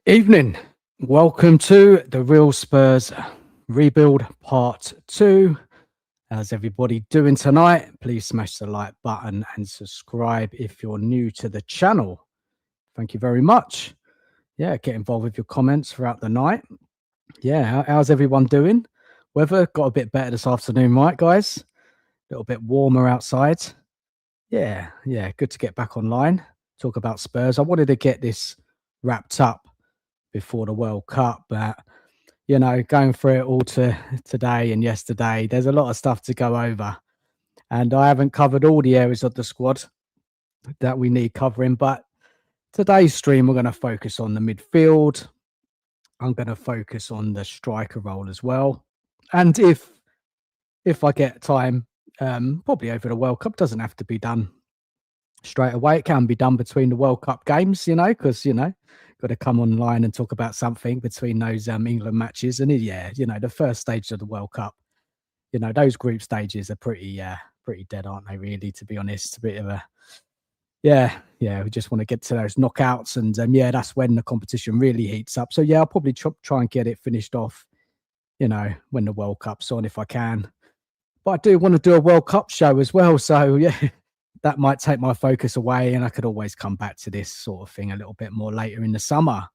Evening. Welcome to the Real Spurs Rebuild Part 2. How's everybody doing tonight? Please smash the like button and subscribe if you're new to the channel. Thank you very much. Yeah, get involved with your comments throughout the night. Yeah, how's everyone doing? Weather got a bit better this afternoon, right, guys? A little bit warmer outside. Yeah, good to get back online. Talk about Spurs. I wanted to get this wrapped up before the World Cup, but going through it all today and yesterday, there's a lot of stuff to go over, and I haven't covered all the areas of the squad that we need covering. But today's stream, we're going to focus on the midfield. I'm going to focus on the striker role as well, and if I get time, probably over the World Cup. Doesn't have to be done straight away. It can be done between the World Cup games, because got to come online and talk about something between those England matches. And the first stage of the World Cup, those group stages are pretty dead, aren't they? Really, to be honest, a bit of a we just want to get to those knockouts, and that's when the competition really heats up. So I'll probably try and get it finished off, when the World Cup's on, if I can. But I do want to do a World Cup show as well, so that might take my focus away, and I could always come back to this sort of thing a little bit more later in the summer.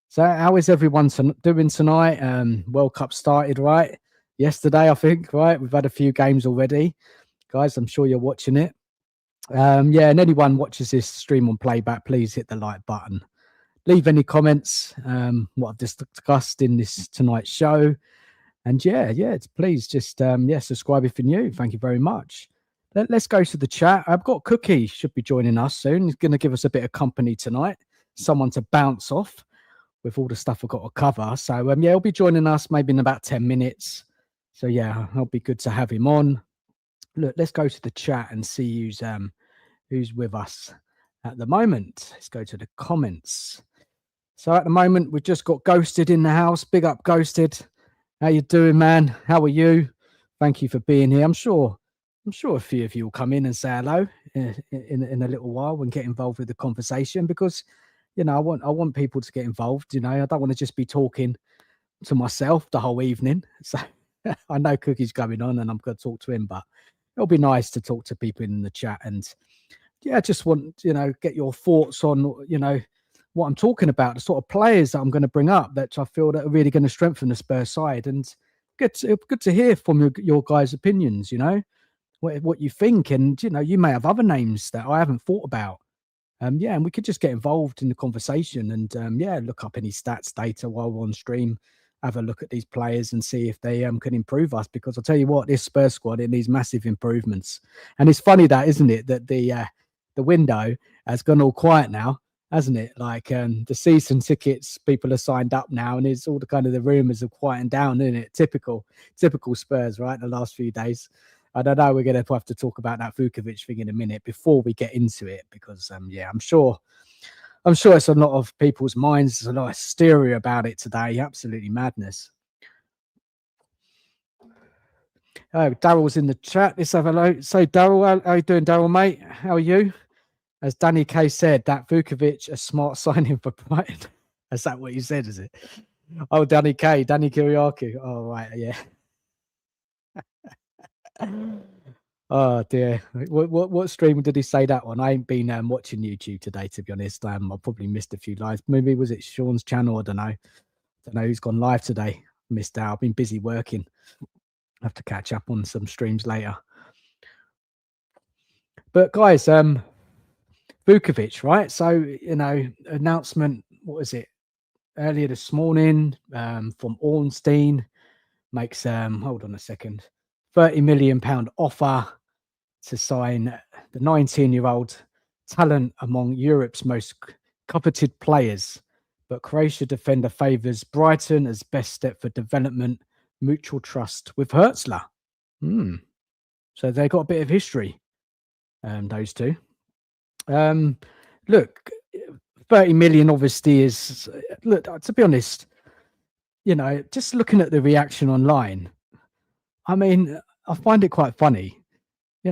So how is everyone doing tonight? World Cup started, right? Yesterday, I think, right? We've had a few games already. Guys, I'm sure you're watching it. And anyone watches this stream on playback, please hit the like button. Leave any comments, what I've just discussed in this tonight's show. And please just, subscribe if you're new. Thank you very much. Let's go to the chat. I've got Cookie, should be joining us soon. He's going to give us a bit of company tonight, someone to bounce off with all the stuff I've got to cover. So, he'll be joining us maybe in about 10 minutes. So, it'll be good to have him on. Look, let's go to the chat and see who's with us at the moment. Let's go to the comments. So, at the moment, we've just got Ghosted in the house. Big up, Ghosted. How you doing, man? How are you? Thank you for being here. I'm sure a few of you will come in and say hello in a little while and get involved with the conversation, because I want people to get involved. I don't want to just be talking to myself the whole evening. So I know Cookie's going on and I'm going to talk to him, but it'll be nice to talk to people in the chat. And just want get your thoughts on what I'm talking about, the sort of players that I'm going to bring up that I feel that are really going to strengthen the Spurs side. And good to hear from your guys' opinions. What you think, and you may have other names that I haven't thought about. And we could just get involved in the conversation and look up any stats data while we're on stream, have a look at these players and see if they can improve us, because I'll tell you what, this Spurs squad, it needs massive improvements. And it's funny, that isn't it, that the window has gone all quiet now, hasn't it? Like the season tickets, people are signed up now, and it's all the kind of the rumors are quieting down, isn't it? Typical Spurs, right? The last few days. I don't know. We're going to have to talk about that Vukovic thing in a minute before we get into it, because I'm sure it's a lot of people's minds. There's a lot of hysteria about it today. Absolutely madness. Oh, Daryl's in the chat. Let's have a hello. So Daryl, how you doing, Daryl, mate? How are you? As Danny K said, that Vukovic a smart signing for Brighton. Is that what you said? Is it? Oh, Danny Kiriakou. Oh, right, yeah. Oh dear, what stream did he say that on? I ain't been watching YouTube today, to be honest. I probably missed a few lives. Maybe was it Sean's channel? I don't know who's gone live today. Missed out. I've been busy working. I have to catch up on some streams later. But guys, Vukovic, right? So announcement. What was it? Earlier this morning, from Ornstein, makes hold on a second. £30 million offer to sign the 19-year-old talent among Europe's most coveted players. But Croatia defender favours Brighton as best step for development, mutual trust with Hertzler. So they got a bit of history, those two. Look, 30 million obviously is, look, to be honest, just looking at the reaction online, I mean, I find it quite funny.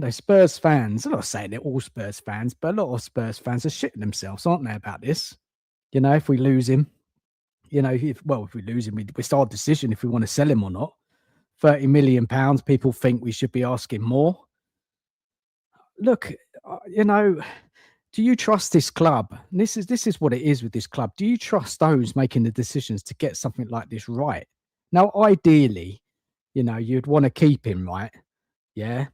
Spurs fans, I'm not saying they're all Spurs fans, but a lot of Spurs fans are shitting themselves, aren't they, about this? If we lose him, You know, if we lose him, it's our decision if we want to sell him or not. £30 million, people think we should be asking more. Look, you know, do you trust this club? And this is what it is with this club. Do you trust those making the decisions to get something like this right? Now, ideally, you know, you'd want to keep him, right? Yeah.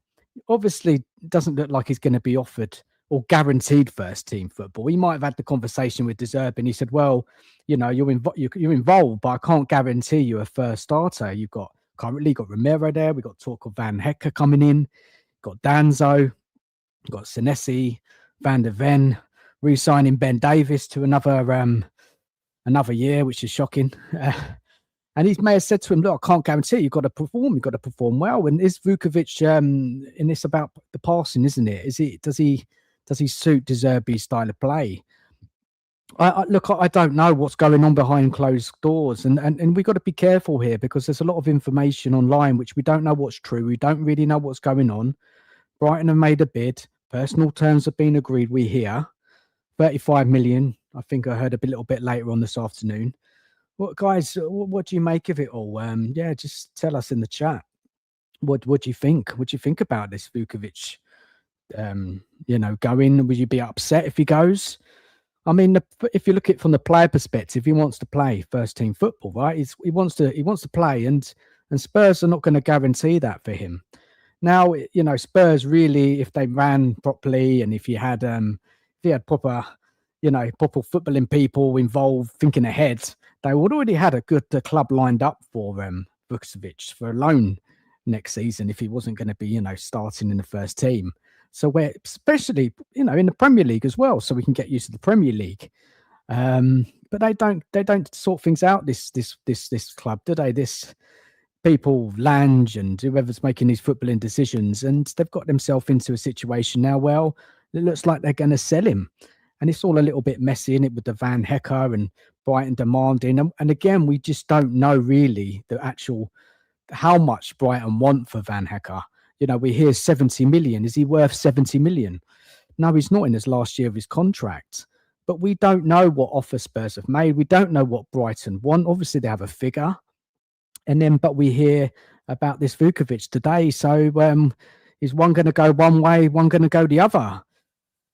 Obviously, it doesn't look like he's going to be offered or guaranteed first team football. He might have had the conversation with Deserve and he said, well, you know, you're involved, but I can't guarantee you a first starter. You've got currently got Romero there. We've got talk of Van Hecke coming in, got Danzo, got Senesi, Van der Ven, re-signing Ben Davis to another year, which is shocking. And he may have said to him, look, I can't guarantee you've got to perform. You've got to perform well. And is Vukovic in this about the passing, isn't it? Does he suit De Zerbi's style of play? I don't know what's going on behind closed doors. And we've got to be careful here because there's a lot of information online which we don't know what's true. We don't really know what's going on. Brighton have made a bid. Personal terms have been agreed. We hear 35 million. I think I heard a little bit later on this afternoon. What guys? What do you make of it all? Yeah, just tell us in the chat. What do you think? What do you think about this Vukovic? You know, going? Would you be upset if he goes? I mean, if you look at it from the player perspective, he wants to play first team football, right? He wants to play, and Spurs are not going to guarantee that for him. Now, you know, Spurs really, if they ran properly and if you had proper, you know, proper footballing people involved thinking ahead, they would already had a good club lined up for Vukovic for a loan next season if he wasn't going to be, you know, starting in the first team. So we're especially, you know, in the Premier League as well, so we can get used to the Premier League. But they don't sort things out this club, do they? This people, Lange and whoever's making these footballing decisions, and they've got themselves into a situation now. Well, it looks like they're going to sell him, and it's all a little bit messy in it with the Van Hecke and Brighton demanding. And again, we just don't know really the actual how much Brighton want for Van Hecke. You know, we hear 70 million. Is he worth 70 million? No, he's not in his last year of his contract. But we don't know what offer Spurs have made. We don't know what Brighton want. Obviously, they have a figure. But we hear about this Vukovic today. So is one going to go one way, one going to go the other?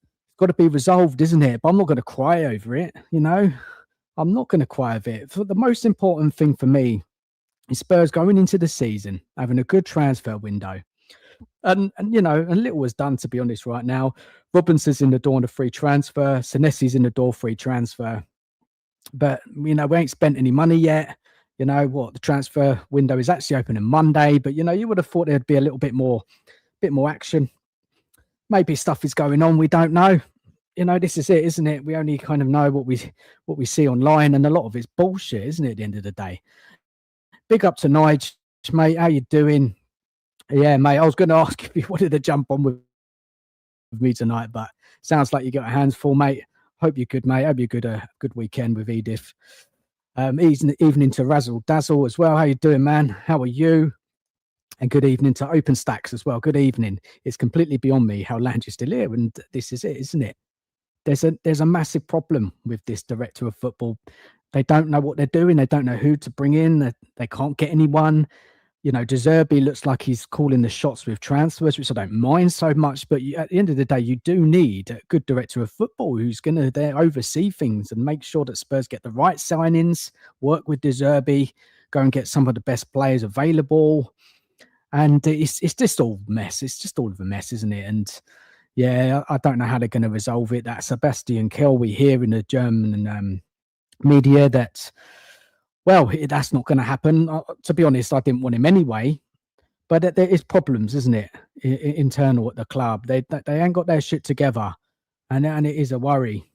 It's got to be resolved, isn't it? But I'm not going to cry over it, you know. I'm not going to cry over it. The most important thing for me is Spurs going into the season, having a good transfer window. And you know, and little was done, to be honest, right now. Robinson's in the door on a free transfer. Senesi's in the door, free transfer. But, you know, we ain't spent any money yet. You know what? The transfer window is actually open on Monday, but you know, you would have thought there'd be a little bit more action. Maybe stuff is going on. We don't know. You know, this is it, isn't it? We only kind of know what we see online, and a lot of it's bullshit, isn't it? At the end of the day. Big up to Nige, mate. How you doing? Yeah, mate. I was going to ask if you wanted to jump on with me tonight, but sounds like you got your hands full, mate. Hope you're good, mate. Hope you're good weekend with Edith. Evening to Razzle Dazzle as well. How you doing, man? How are you? And good evening to OpenStacks as well. Good evening. It's completely beyond me how Lange is still here, and this is it, isn't it? There's a massive problem with this director of football. They don't know what they're doing. They don't know who to bring in. They can't get anyone. You know, De Zerbi looks like he's calling the shots with transfers, which I don't mind so much. But at the end of the day, you do need a good director of football who's going to oversee things and make sure that Spurs get the right signings, work with De Zerbi, go and get some of the best players available. And it's just all mess. It's just all of a mess, isn't it? And yeah, I don't know how they're going to resolve it. That Sebastian Kehl, we hear in the German media that, well, that's not going to happen. To be honest, I didn't want him anyway. But there is problems, isn't it, internal at the club? They ain't got their shit together, and it is a worry.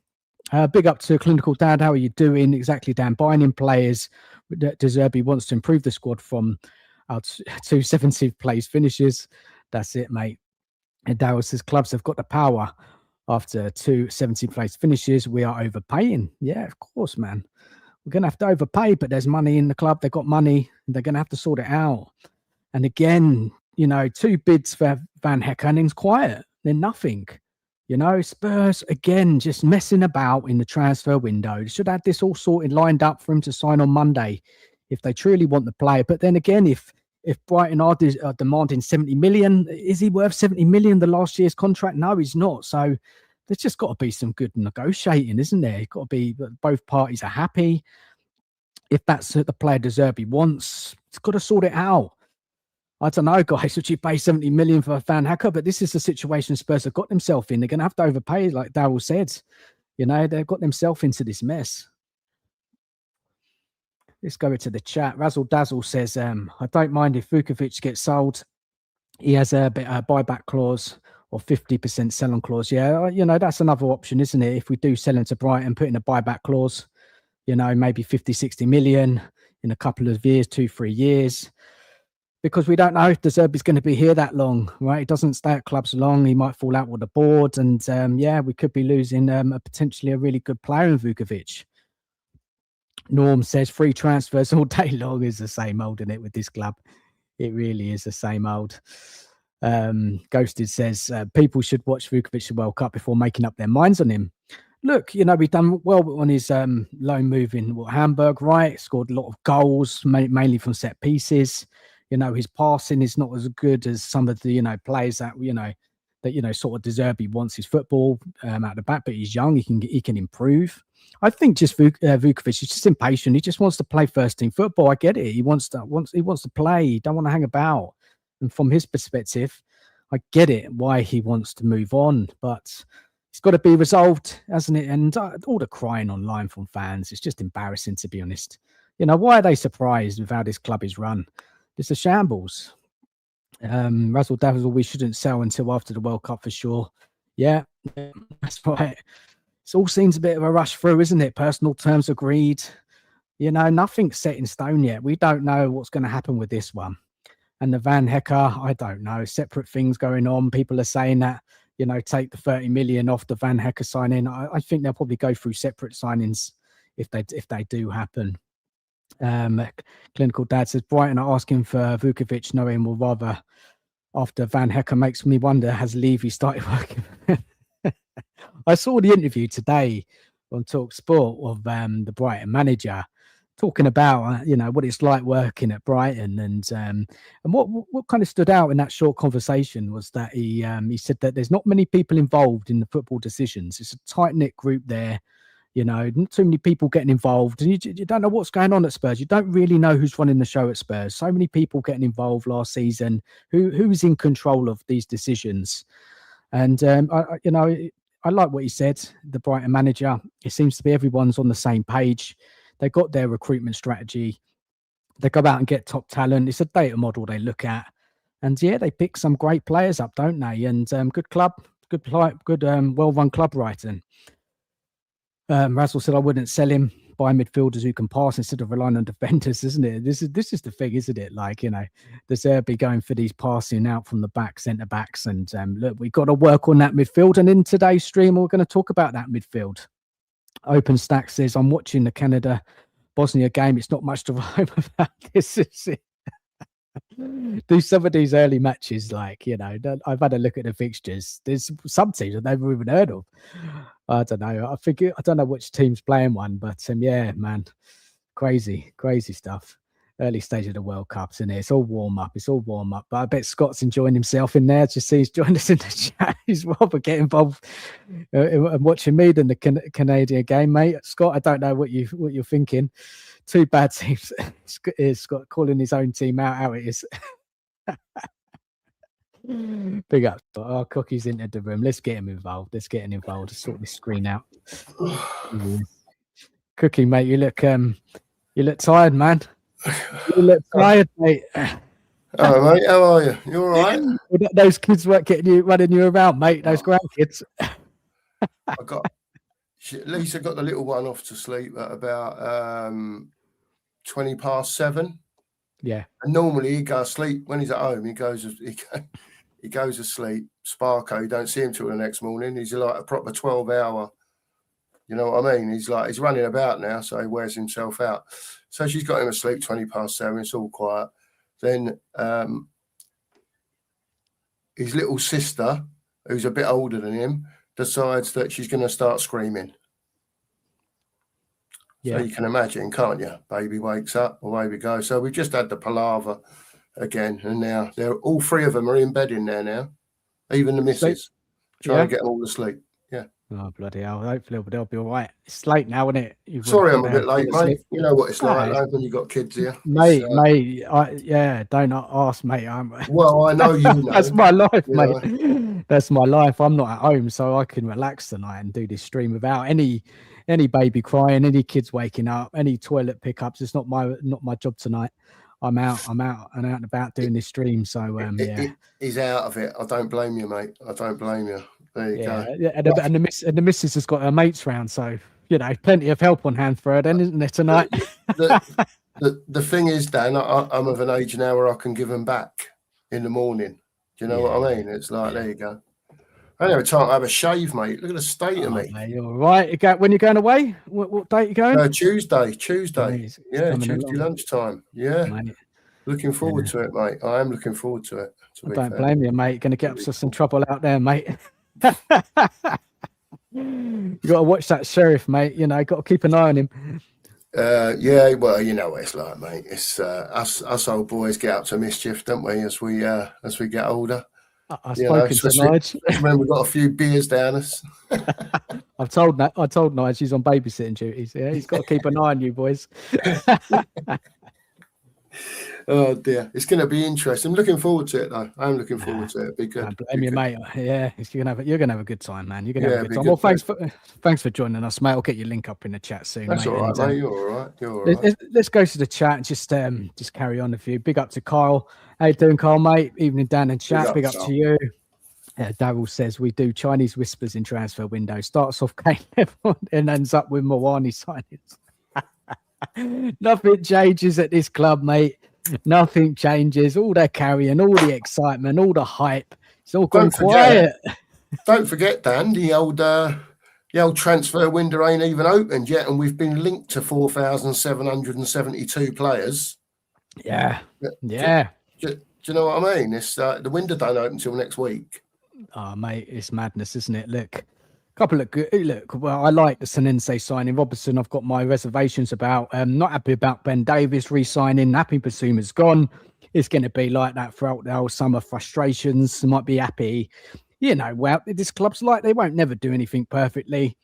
Big up to Clinical Dad. How are you doing? Exactly, Dan. Buying in players. De Zerbi wants to improve the squad from our 270th place finishes. That's it, mate. And Darryl says clubs have got the power after 270th place finishes. We are overpaying. Yeah, of course, man. We're going to have to overpay, but there's money in the club. They've got money. They're going to have to sort it out. And again, you know, 2 bids for Van Hecke and it's quiet. They're nothing. You know, Spurs, again, just messing about in the transfer window. They should have this all sorted, lined up for him to sign on Monday if they truly want the player. But then again, if Brighton are demanding 70 million, is he worth 70 million the last year's contract? No, he's not. So there's just got to be some good negotiating, isn't there? It's got to be that both parties are happy. If that's what the player De Zerbi wants, it's got to sort it out. I don't know, guys, would you pay 70 million for a Van Hacker? But this is the situation Spurs have got themselves in. They're going to have to overpay, like Darryl said. You know, they've got themselves into this mess. Let's go into the chat. Razzle Dazzle says, I don't mind if Vukovic gets sold. He has a buyback clause or 50% sell-on clause. Yeah, you know, that's another option, isn't it? If we do sell him to Brighton, put in a buyback clause, you know, maybe 50, 60 million in a couple of years, 2-3 years. Because we don't know if De Zerbi's going to be here that long, right? He doesn't stay at clubs long. He might fall out with the board. And yeah, we could be losing potentially a really good player in Vukovic. Norm says free transfers all day long is the same old, isn't it, with this club? It really is the same old. Ghosted says people should watch Vukovic the World Cup before making up their minds on him. Look, you know, we've done well on his loan move in Hamburg, right? Scored a lot of goals, mainly from set pieces. You know, his passing is not as good as some of the, you know, players that, sort of De Zerbi wants his football out the back, but he's young. He can improve. I think just Vukovic is just impatient. He just wants to play first team football. I get it. He wants to play. He don't want to hang about. And from his perspective, I get it why he wants to move on, but it's got to be resolved, hasn't it? And all the crying online from fans, it's just embarrassing, to be honest. You know, why are they surprised with how this club is run? It's a shambles. Razzle Dazzle, we shouldn't sell until after the World Cup for sure. Yeah, that's right. It all seems a bit of a rush through, isn't it? Personal terms agreed. You know, nothing's set in stone yet. We don't know what's going to happen with this one. And the Van Hecker, I don't know. Separate things going on. People are saying that, you know, take the 30 million off the Van Hecker signing. I think they'll probably go through separate signings if they do happen. Clinical Dad says Brighton are asking for Vukovic, knowing will rather after Van Hecker. Makes me wonder, has Levy started working? I saw the interview today on Talk Sport of the Brighton manager talking about you know, what it's like working at Brighton, and what kind of stood out in that short conversation was that he said that there's not many people involved in the football decisions. It's a tight-knit group there. You know, not too many people getting involved, and you don't know what's going on at Spurs. You don't really know who's running the show at Spurs. So many people getting involved last season. Who's in control of these decisions? And I like what he said. The Brighton manager. It seems to be everyone's on the same page. They got their recruitment strategy. They go out and get top talent. It's a data model they look at, and yeah, they pick some great players up, don't they? And good club, good well-run club, Brighton. Razzle said I wouldn't sell him. Buy midfielders who can pass instead of relying on defenders, isn't it? This is the thing, isn't it? Like, you know, De Zerbi going for these passing out from the back, centre backs, and look, we've got to work on that midfield. And in today's stream, we're going to talk about that midfield. Open Stack says I'm watching the Canada Bosnia game. It's not much to write about this, is it? Do some of these early matches, like, you know, I've had a look at the fixtures. There's some teams I've never even heard of. I don't know. I don't know which team's playing one, but yeah, man, crazy stuff. Early stage of the World Cups, and it's all warm up. But I bet Scott's enjoying himself in there. Just see he's joined us in the chat. He's rather get involved in watching me than the Canadian game, mate. Scott, I don't know what you're thinking. Two bad teams. Scott calling his own team out. How it is. Big up. Oh, Cookie's entered the room. Let's get him involved. Let's sort this screen out. Cookie, mate, you look tired, man. You look tired, mate. Hello, mate. How are you? You all right? Those kids weren't running you around, mate. Those grandkids. Lisa got the little one off to sleep at about 20 past 7. Yeah. And normally he goes to sleep when he's at home. He goes to sleep. Sparko, you don't see him till the next morning. He's like a proper 12-hour. You know what I mean? He's running about now, so he wears himself out. So she's got him asleep 20 past 7. It's all quiet. Then his little sister, who's a bit older than him, decides that she's going to start screaming. Yeah. So you can imagine, can't you? Baby wakes up, away we go. So we've just had the palaver again, and now they're all three of them are in bed in there now, even the missus, trying to get them all to sleep. Yeah. Oh, bloody hell. Hopefully they'll be all right. It's late now, isn't it? Sorry, I'm a bit late, mate. You know what it's like when you've got kids here. Mate, don't ask, mate. Well, I know you know. That's my life, mate. That's my life. I'm not at home, so I can relax tonight and do this stream without any baby crying, any kids waking up, any toilet pickups. It's not my job tonight. I'm out and about doing this stream. So he's out of it. I don't blame you, mate. I don't blame you. There you go. Yeah, and the missus has got her mates round, so plenty of help on hand for her, then, isn't there, tonight? The thing is, Dan, I'm of an age now where I can give them back in the morning. Do you know what I mean? It's like, there you go. I don't have time to have a shave, mate. Look at the state of me. Mate, you're all right. When you're going away? What date are you going? Tuesday. Mate, Tuesday lunchtime. Yeah. Mate. Looking forward to it, mate. I am looking forward to it. I don't blame you, mate. You're going to get us some trouble out there, mate. You got to watch that sheriff, mate. Got to keep an eye on him. Yeah, well, you know what it's like, mate. It's us old boys get up to mischief, don't we? As we get older. I've spoken to Nige. When we've got a few beers down us. I told Nige he's on babysitting duties. Yeah, he's got to keep an eye on you, boys. Oh dear, it's going to be interesting. I'm looking forward to it, though. I'm looking forward to it. Be good. Don't blame you, mate. Yeah, you're gonna have a good time, man. You're gonna have a good time. Well, thanks for joining us, mate. I'll get your link up in the chat soon. That's mate. all right, mate. You're all right. Let's go to the chat and just carry on a few. Big up to Kyle. How you doing, Kyle, mate? Evening, Dan and chat. Big up to you. Daryl says we do Chinese whispers in transfer window. Starts off Kane level and ends up with Mawani signings. Nothing changes at this club, mate. Nothing changes. All the carrying, all the excitement, all the hype. It's all gone quiet. Don't forget, Dan, the old transfer window ain't even opened yet, and we've been linked to 4,772 players. Yeah. Do you know what I mean? It's the window don't open until next week. Oh, mate, it's madness, isn't it? Look. Well, I like the Senense signing. Robertson, I've got my reservations about. Not happy about Ben Davies re-signing. Happy Basuma's gone. It's going to be like that throughout the whole summer. Frustrations. Might be happy. Well, this club's like they won't never do anything perfectly.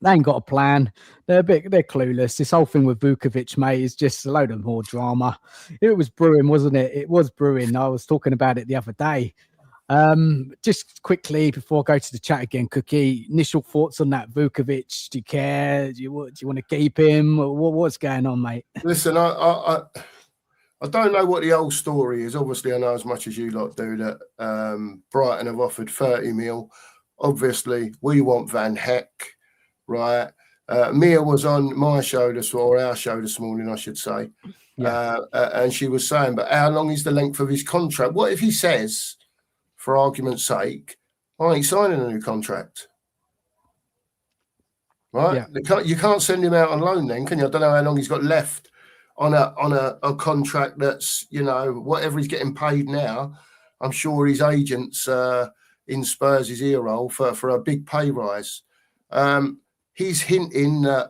They ain't got a plan. They're clueless. This whole thing with Vukovic, mate, is just a load of more drama. It was brewing, wasn't it? It was brewing. I was talking about it the other day. Just quickly before I go to the chat again, Cookie, initial thoughts on that Vukovic? Do you care? Do you want to keep him? What's going on, mate? Listen, I don't know what the old story is. Obviously, I know as much as you lot do that Brighton have offered 30 mil. Obviously, we want Van Heck, right? Mia was on my show our show this morning, I should say. Yeah. And she was saying, but how long is the length of his contract? What if he says, for argument's sake, I ain't signing a new contract? Right? Yeah. You can't send him out on loan then, can you? I don't know how long he's got left on a contract that's, whatever he's getting paid now. I'm sure his agent's in Spurs' ear roll for a big pay rise. He's hinting that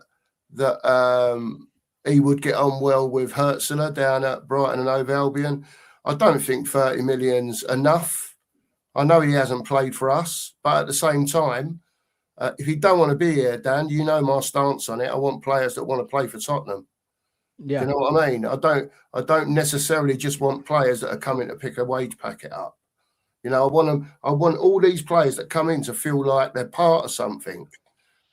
he would get on well with Hertzler down at Brighton and Hove Albion. I don't think 30 million's enough. I know he hasn't played for us, but at the same time, if he don't want to be here, Dan, you know my stance on it. I want players that want to play for Tottenham. Yeah. Do you know what I mean? I don't necessarily just want players that are coming to pick a wage packet up. I want all these players that come in to feel like they're part of something.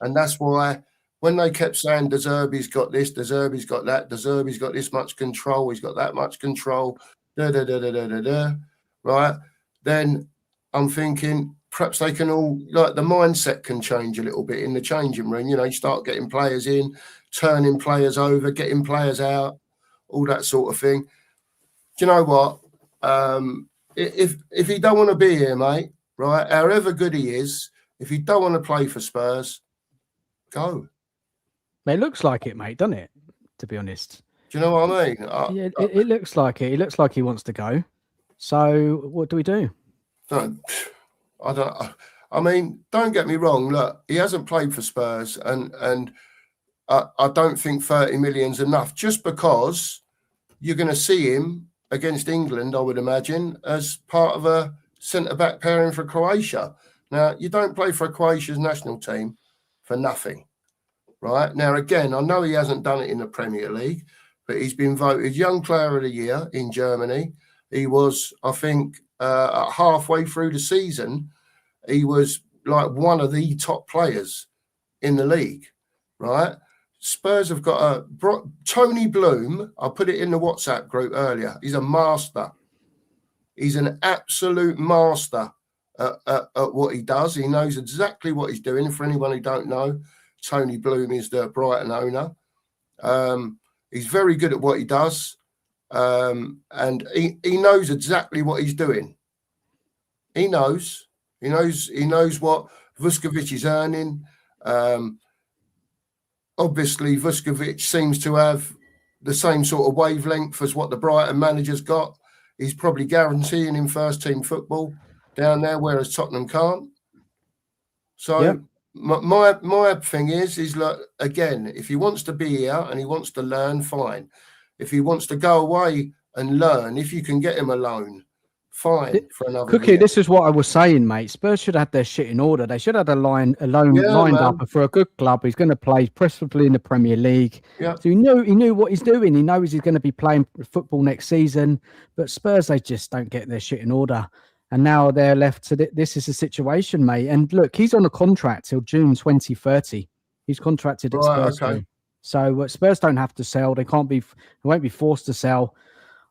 And that's why when they kept saying De Zerbi's got this, De Zerbi's got that, De Zerbi's got this much control, he's got that much control, right? Then I'm thinking perhaps they can all, like, the mindset can change a little bit in the changing room. You start getting players in, turning players over, getting players out, all that sort of thing. Do you know what? If he don't want to be here, mate, right, however good he is, if he don't want to play for Spurs, go. It looks like it, mate, doesn't it? To be honest. Do you know what I mean? It looks like it. It looks like he wants to go. So what do we do? I I mean, don't get me wrong. Look, he hasn't played for Spurs, and I don't think 30 million's enough. Just because you're going to see him against England, I would imagine, as part of a centre-back pairing for Croatia. Now, you don't play for Croatia's national team for nothing, right? Now, again, I know he hasn't done it in the Premier League, but he's been voted Young Player of the Year in Germany. He was, I think, halfway through the season, he was like one of the top players in the league, right? Spurs have got Tony Bloom. I put it in the WhatsApp group earlier. He's a master. He's an absolute master at what he does. He knows exactly what he's doing. For anyone who don't know, Tony Bloom is the Brighton owner. He's very good at what he does. And he knows exactly what he's doing. He knows what Vuskovic is earning. Obviously, Vuskovic seems to have the same sort of wavelength as what the Brighton manager's got. He's probably guaranteeing him first team football down there, whereas Tottenham can't. So Yep. my thing is like, again, if he wants to be here and he wants to learn, fine. If he wants to go away and learn, if you can get him a loan, fine for another Cookie, year. this is what I was saying, mate. Spurs should have their shit in order. They should have a loan lined up for a good club. He's going to play preferably in the Premier League. Yeah. So he knew what he's doing. He knows he's going to be playing football next season. But Spurs, they just don't get their shit in order. And now they're left to this is the situation, mate. And look, he's on a contract till June 2030. He's contracted at Spurs. Okay. So Spurs don't have to sell. They won't be forced to sell.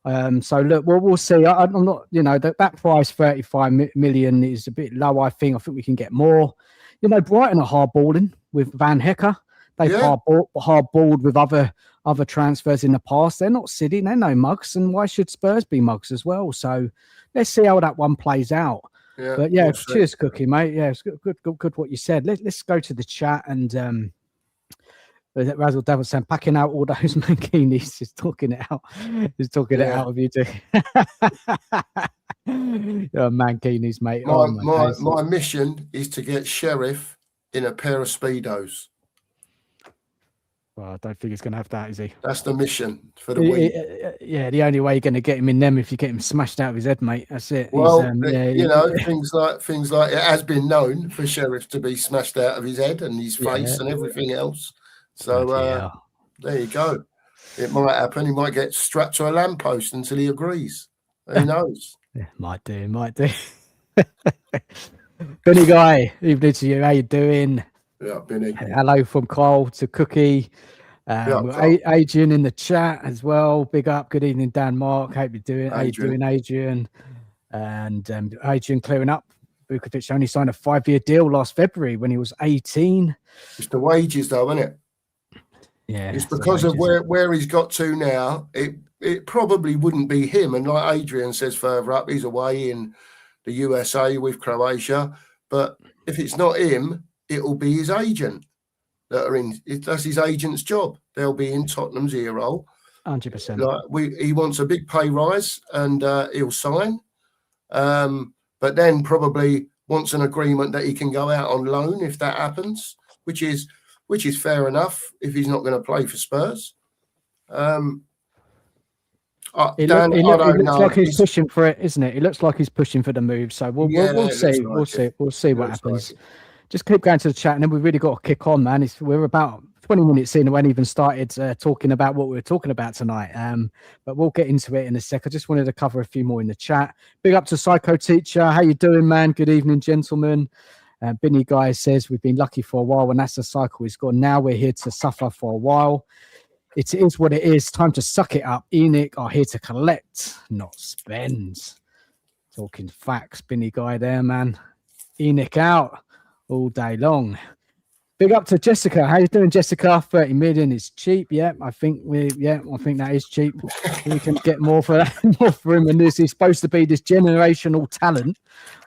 So look, we'll see. I'm not, that price 35 million is a bit low. I think we can get more. Brighton are hardballing with Van Hecker. They've hardballed with other transfers in the past. They're not silly. They're no mugs. And why should Spurs be mugs as well? So let's see how that one plays out. Yeah, but yeah, cheers, Cookie, mate. Yeah, it's good what you said. Let's go to the chat and Razzle Devil saying packing out all those mankinis, just talking it out. Just talking it out of you too. Mankinis, mate. My mission is to get Sheriff in a pair of Speedos. Well, I don't think he's going to have that, is he? That's the mission for the week. Yeah, the only way you're going to get him in them if you get him smashed out of his head, mate. That's it. Well, things like it has been known for Sheriff to be smashed out of his head and his face and everything else. So there you go. It might happen. He might get strapped to a lamppost until he agrees. Who knows? Might do. Benny Guy, evening to you. How you doing? Yeah, Benny. Hello from Kyle to Cookie. Adrian in the chat as well. Big up. Good evening, Dan Mark. Hope you're doing. How you doing, Adrian? And Adrian clearing up. Vukovic only signed a 5-year deal last February when he was 18. It's the wages, though, isn't it? Yeah, it's because of where he's got to now. It probably wouldn't be him. And like Adrian says further up, he's away in the USA with Croatia. But if it's not him, it'll be his agent that are in. That's his agent's job. They'll be in Tottenham's ear roll. 100%. He wants a big pay rise and he'll sign. But then probably wants an agreement that he can go out on loan if that happens, which is fair enough if he's not going to play for Spurs. It looks like he's pushing for it, isn't it? It looks like he's pushing for the move. So we'll see. We'll see what happens. Just keep going to the chat, and then we've really got to kick on, man. We're about 20 minutes in, and we haven't even started talking about what we were talking about tonight. But we'll get into it in a sec. I just wanted to cover a few more in the chat. Big up to Psycho Teacher. How you doing, man? Good evening, gentlemen. Binny Guy says we've been lucky for a while. When that's the cycle is gone, now we're here to suffer for a while. It is what it is. Time to suck it up. Enoch are here to collect, not spend. Talking facts, Binny Guy there, man. Enoch out all day long. Big up to Jessica. How you doing, Jessica? 30 million is cheap. Yeah, I think that is cheap. We can get more for that, more for him. And this is supposed to be this generational talent.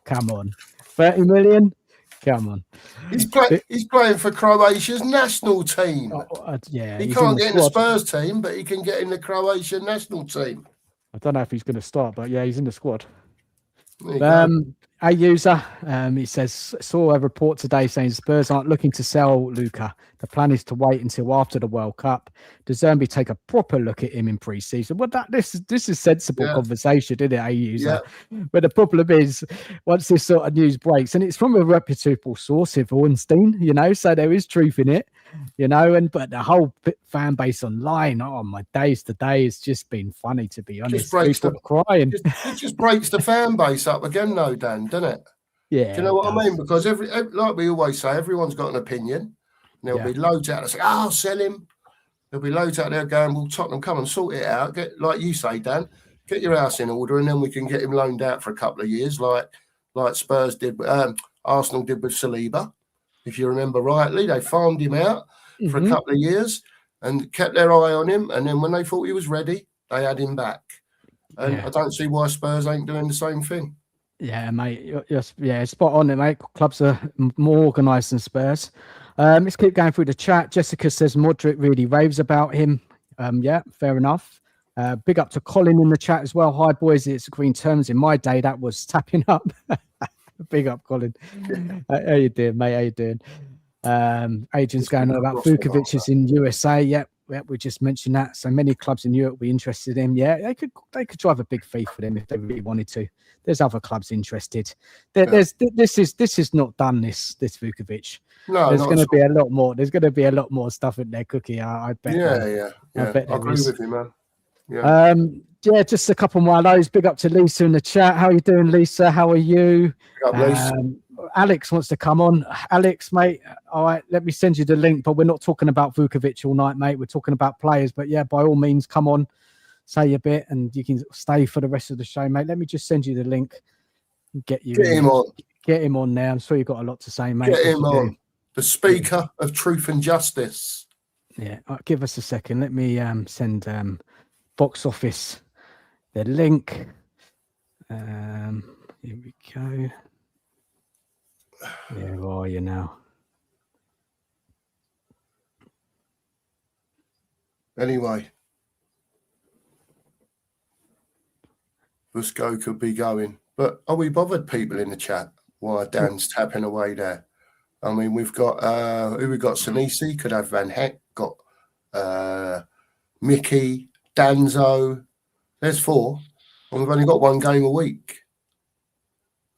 Come on, 30 million. Come on. He's playing for Croatia's national team. He can't get in the Spurs team, but he can get in the Croatian national team. I don't know if he's going to start, but yeah, he's in the squad. A user, he says, saw a report today saying Spurs aren't looking to sell Luca. The plan is to wait until after the World Cup. Does Zerby take a proper look at him in pre-season? Well, this is sensible conversation, isn't it, A user? Yeah. But the problem is, once this sort of news breaks, and it's from a reputable source, if Ornstein, so there is truth in it, but the whole fan base online, oh my days, today has just been funny, to be honest. People are crying. It just breaks the fan base up again, though, Dan, doesn't it? Yeah. Do you know what I mean? Because like we always say, everyone's got an opinion. And there'll be loads out there saying, "Oh, sell him." There'll be loads out there going, "Well, Tottenham, come and sort it out. Get, like you say, Dan, get your house in order, and then we can get him loaned out for a couple of years, like Spurs did, Arsenal did with Saliba. If you remember rightly, they farmed him out for a couple of years and kept their eye on him. And then when they thought he was ready, they had him back. And I don't see why Spurs ain't doing the same thing. Yeah, mate. You're spot on it, mate. Clubs are more organised than Spurs. Let's keep going through the chat. Jessica says Modric really raves about him. Yeah, fair enough. Big up to Colin in the chat as well. Hi, boys. It's green terms. In my day, that was tapping up. Big up, Colin. How you doing, mate? How you doing? Agents going on about Vukovic is in USA. Yep, we just mentioned that. So many clubs in Europe will be interested in. Yeah, they could drive a big fee for them if they really wanted to. There's other clubs interested. This is not done. This Vukovic. No, there's going to be a lot more. There's going to be a lot more stuff in there, Cookie. I bet. Yeah. I agree with you, man. Yeah. Just a couple more of those. Big up to Lisa in the chat. How are you doing, Lisa? How are you? Big up, Lisa. Alex wants to come on. Alex, mate, all right, let me send you the link, but we're not talking about Vukovic all night, mate. We're talking about players, but yeah, by all means, come on, say a bit, and you can stay for the rest of the show, mate. Let me just send you the link. Get him on. Get him on now. I'm sure you've got a lot to say, mate. Get him on. The speaker of truth and justice. Yeah, give us a second. Let me send box office the link. Here we go. Where are you now? Anyway, Busco could be going. But are we bothered, people in the chat, while Dan's tapping away there? I mean, we've got who we got? Sinisi, could have Van Heck, got Mickey, Danzo. There's 4. And we've only got 1 game a week.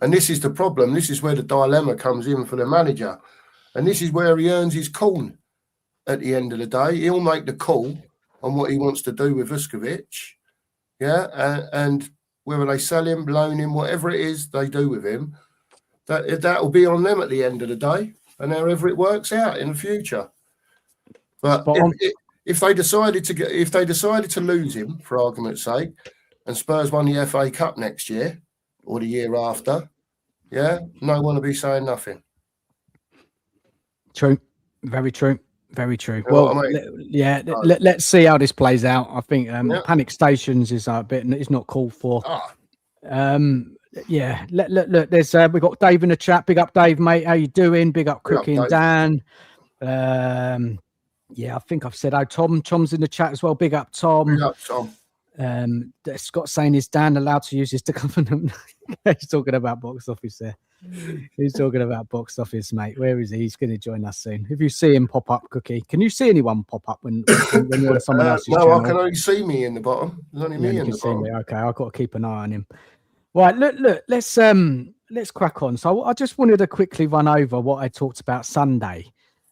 And this is the problem. This is where the dilemma comes in for the manager. And this is where he earns his corn at the end of the day. He'll make the call on what he wants to do with Vuskovic. Yeah. And whether they sell him, loan him, whatever it is they do with him, that will be on them at the end of the day. And however it works out in the future. But if they decided to lose him, for argument's sake, and Spurs won the FA Cup next year or the year after, yeah, no one will be saying nothing. True. Very true. Very true. Well, let's see how this plays out. I think panic stations is a bit. It's not called for. Yeah. Look. There's we got Dave in the chat. Big up, Dave, mate. How you doing? Big up, Cookie and Dan. Yeah, I think I've said. Tom's in the chat as well. Big up, Tom. Big up, Tom. Scott saying, is Dan allowed to use his government? He's talking about box office there. He's talking about box office, mate. Where is he? He's going to join us soon. If you see him pop up, Cookie, can you see anyone pop up when you're on someone else's channel? No, I can only see me in the bottom. There's only me in the bottom. Okay, I've got to keep an eye on him. Right, look. Let's crack on. So I just wanted to quickly run over what I talked about Sunday.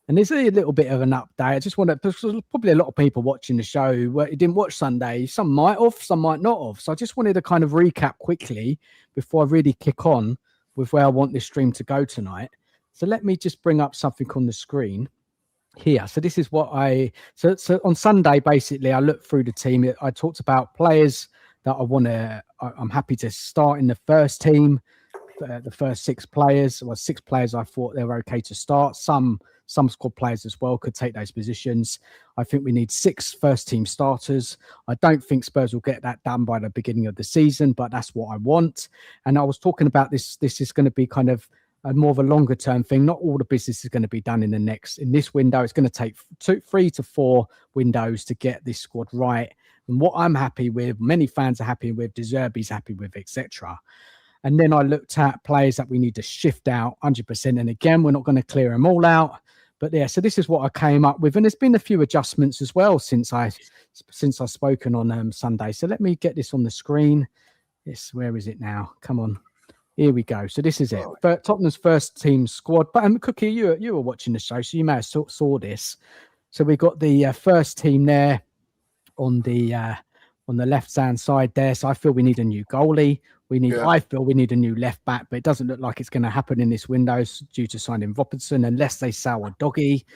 And there's a little bit of an update. I just want to, because there's probably a lot of people watching the show who didn't watch Sunday. Some might have, some might not have. So I just wanted to kind of recap quickly before I really kick on with where I want this stream to go tonight. So let me just bring up something on the screen here. So this is what so on Sunday, basically, I looked through the team. I talked about players that I'm happy to start in the first team. The first 6 players, or 6 players I thought they were okay to start. Some squad players as well could take those positions. I think we need 6 first-team starters. I don't think Spurs will get that done by the beginning of the season, but that's what I want. And I was talking about this. This is going to be kind of more of a longer-term thing. Not all the business is going to be done in this window. It's going to take 3 to 4 windows to get this squad right. And what I'm happy with, many fans are happy with, De Zerbi's happy with, etc. And then I looked at players that we need to shift out 100%. And again, we're not going to clear them all out. But yeah, so this is what I came up with. And there's been a few adjustments as well since I've spoken on Sunday. So let me get this on the screen. Yes, where is it now? Come on. Here we go. So this is it. But Tottenham's first team squad. But Cookie, you were watching the show, so you may have saw this. So we got the first team there on the left-hand side there. So I feel we need a new goalie. I feel we need a new left back, but it doesn't look like it's going to happen in this window due to signing Robertson, unless they sell a doggy.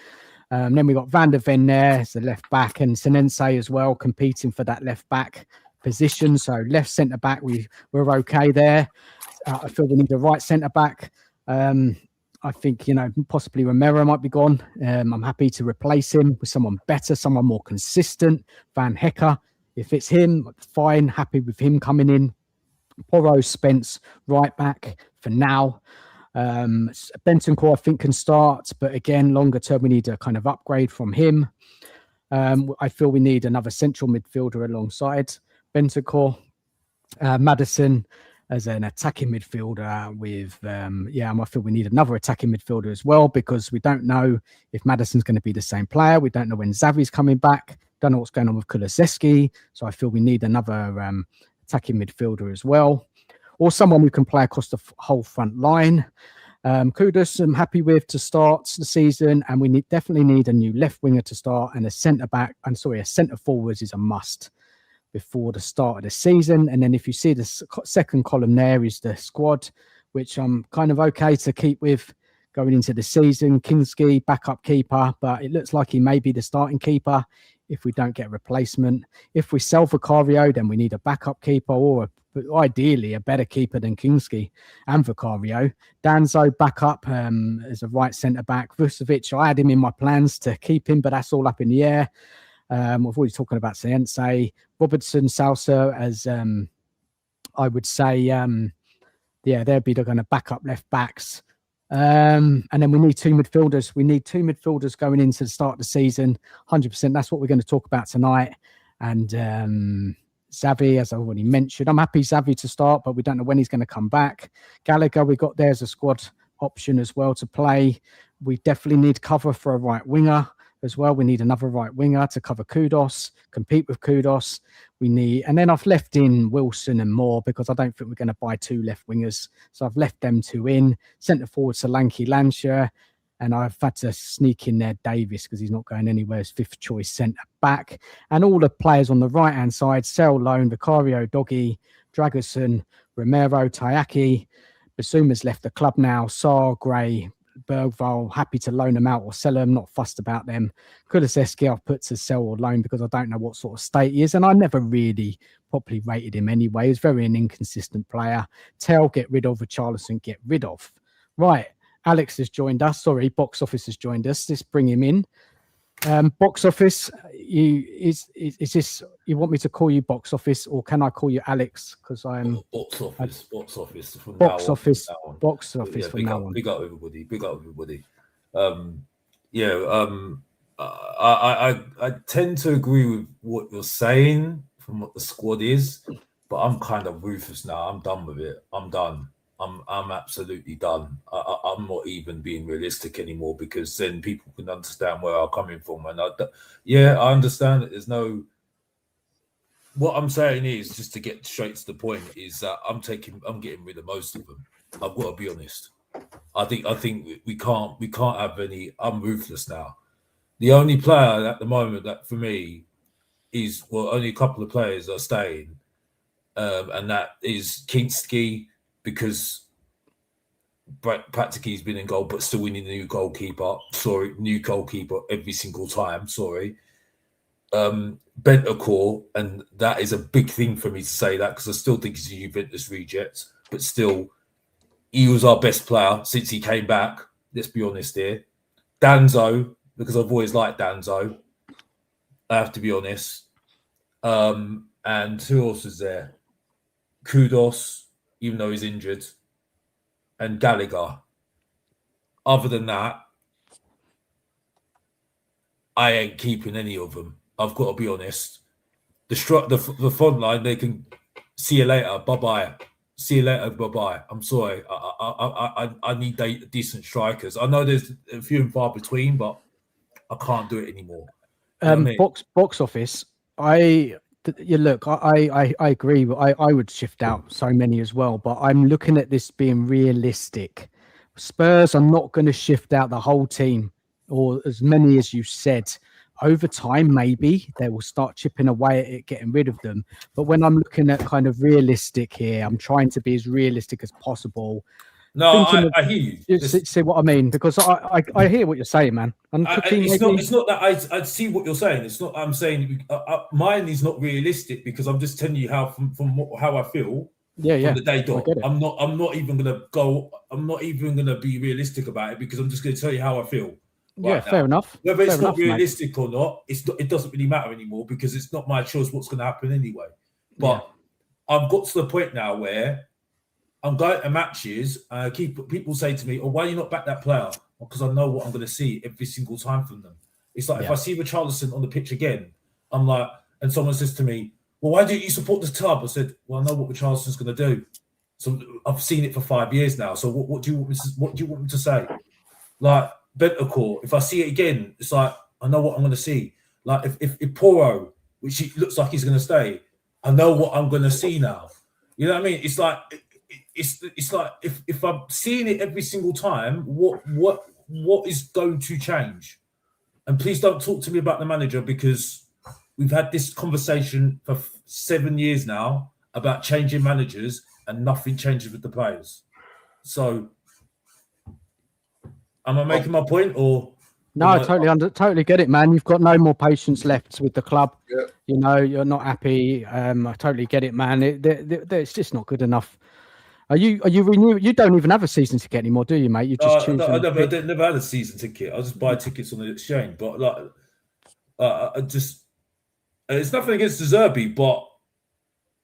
Then we got Van der Ven there as the left back, and Senense as well, competing for that left back position. So left centre back, we're okay there. I feel we need a right centre back. I think, possibly Romero might be gone. I'm happy to replace him with someone better, someone more consistent. Van Hecker, if it's him, fine. Happy with him coming in. Porro, Spence, right back for now. Bentancur, I think, can start, but again, longer term, we need a kind of upgrade from him. I feel we need another central midfielder alongside Bentancur. Maddison as an attacking midfielder with, I feel we need another attacking midfielder as well, because we don't know if Maddison's going to be the same player. We don't know when Xavi's coming back. Don't know what's going on with Kulusevski. So I feel we need another attacking midfielder as well, or someone who can play across the whole front line. Kudus, I'm happy with to start the season, and we definitely need a new left winger to start, and a centre forwards is a must before the start of the season. And then if you see the second column there is the squad, which I'm kind of okay to keep with going into the season. Kinski, backup keeper, but it looks like he may be the starting keeper if we don't get a replacement. If we sell Vicario, then we need a backup keeper, or ideally a better keeper than Kinski and Vicario. Danzo backup as a right centre back. Vucevic, I had him in my plans to keep him, but that's all up in the air. We've already talking about Senense, Robertson, Salsa as I would say, they'd be the kind of backup left backs. And then we need two midfielders. We need two midfielders going into the start of the season. 100%. That's what we're going to talk about tonight. And Xavi, as I already mentioned, I'm happy Xavi to start, but we don't know when he's going to come back. Gallagher, we got there as a squad option as well to play. We definitely need cover for a right winger as well. We need another right winger to cover Kudos, compete with Kudos. And then I've left in Wilson and Moore because I don't think we're going to buy two left wingers. So I've left them two in. Centre forward Solanke, Lansher, and I've had to sneak in there Davis because he's not going anywhere as fifth choice centre back. And all the players on the right hand side: Sel, Lone, Vicario, Doggy, Dragerson, Romero, Tayaki. Basuma's left the club now. Saar, Gray, Bergvall, happy to loan them out or sell them, not fussed about them. Kulusevski I've put to sell or loan because I don't know what sort of state he is, and I never really properly rated him anyway. He's very an inconsistent player. Tell, get rid of. Richarlison, get rid of. Right, Alex has joined us. Sorry, Box Office has joined us. Let's bring him in. Box Office, is this, you want me to call you Box Office, or can I call you Alex? Because I'm Box Office from Box now Office, on. Box Office from now on. Big up everybody. I tend to agree with what you're saying from what the squad is, but I'm kind of ruthless now. I'm done with it. I'm done. I'm absolutely done. I'm not even being realistic anymore, because then people can understand where I'm coming from. And I understand that there's no. What I'm saying is, just to get straight to the point, is that I'm getting rid of most of them. I've got to be honest. I think we can't have any. I'm ruthless now. The only player at the moment that for me is, only a couple of players are staying, and that is Kinski, because practically he's been in goal, but still we need a new goalkeeper. New goalkeeper every single time. Bentancur, and that is a big thing for me to say that, because I still think he's a Juventus reject, but still, he was our best player since he came back. Let's be honest here. Danzo, because I've always liked Danzo, I have to be honest. And who else is there? Kudos, even though he's injured, and Gallagher. Other than that, I ain't keeping any of them. I've got to be honest. The front line, they can see you later. Bye-bye. see you later, bye-bye. I'm sorry. I need decent strikers. I know there's a few and far between, but I can't do it anymore. You know what I mean? Box office. Look, I agree. I would shift out so many as well, but I'm looking at this being realistic. Spurs are not going to shift out the whole team or as many as you said. Over time, maybe they will start chipping away at it, getting rid of them. But when I'm looking at kind of realistic here, I'm trying to be as realistic as possible. No, I hear you. See what I mean? Because I hear what you're saying, man. And it's not that I see what you're saying. It's not. I'm saying mine is not realistic because I'm just telling you how from how I feel. Yeah. From the day dot. I'm not even gonna go. I'm not even gonna be realistic about it because I'm just gonna tell you how I feel. Yeah, fair enough. Whether it's not realistic or not, it doesn't really matter anymore because it's not my choice what's going to happen anyway. But I've got to the point now where I'm going to matches and people say to me, "Oh, why are you not back that player?" Because I know what I'm going to see every single time from them. It's like if I see Richarlison on the pitch again, I'm like, and someone says to me, "Well, why don't you support this club?" I said, "Well, I know what Richarlison's going to do. So I've seen it for 5 years now. So what do you want me to say?" Like Bentancur, if I see it again, it's like I know what I'm going to see. Like if Porro, which looks like he's going to stay, I know what I'm going to see now. You know what I mean? It's like it's like if I'm seeing it every single time, what is going to change? And please don't talk to me about the manager because we've had this conversation for 7 years now about changing managers and nothing changes with the players. So. Am I making my point, or no? I totally get it, man. You've got no more patience left with the club. Yeah. You know, you're not happy. I totally get it, man. It's just not good enough. Are you renew? You don't even have a season ticket anymore, do you, mate? You just choose. I never had a season ticket. I just buy tickets on the exchange. But like, it's nothing against De Zerbi, but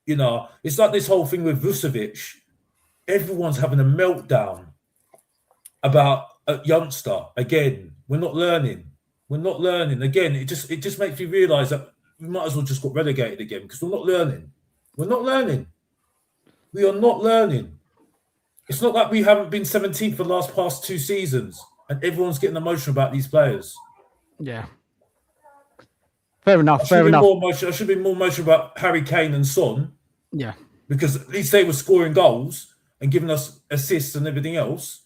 you know, it's like this whole thing with Vucevic. Everyone's having a meltdown about a youngster. Again, we're not learning. Again, it just makes me realise that we might as well just got relegated again because we're not learning. We are not learning. It's not like we haven't been 17th for the past 2 seasons and everyone's getting emotional about these players. Yeah. Fair enough. I should be more emotional about Harry Kane and Son. Yeah. Because at least they were scoring goals and giving us assists and everything else.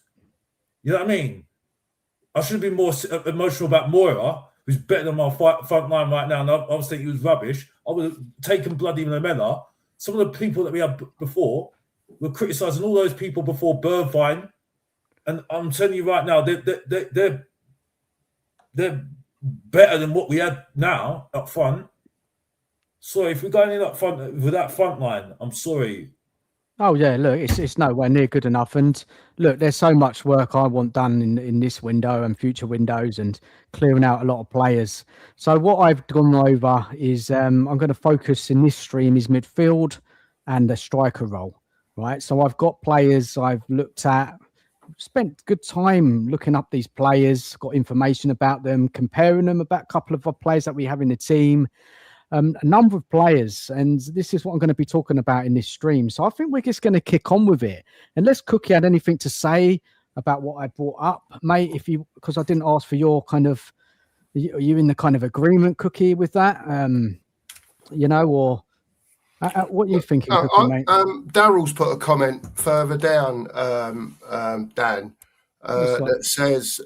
You know what I mean? I should be more emotional about Moira, who's better than my front line right now. And I was thinking he was rubbish. I would have taken bloody Lamela. Some of the people that we had before were criticising all those people before Bergwijn. And I'm telling you right now, they're better than what we had now up front. Sorry, if we're going in up front with that front line, I'm sorry. Oh yeah, look, it's nowhere near good enough. And look, there's so much work I want done in this window and future windows and clearing out a lot of players. So what I've gone over is I'm going to focus in this stream is midfield and the striker role, right? So I've got players I've looked at, spent good time looking up these players, got information about them, comparing them about a couple of players that we have in the team. A number of players, and this is what I'm going to be talking about in this stream. So I think we're just going to kick on with it. Unless Cookie had anything to say about what I brought up, mate, because I didn't ask for your kind of, are you in the kind of agreement, Cookie, with that? You know, or what are you thinking, Cookie, mate? Daryl's put a comment further down, Dan, that says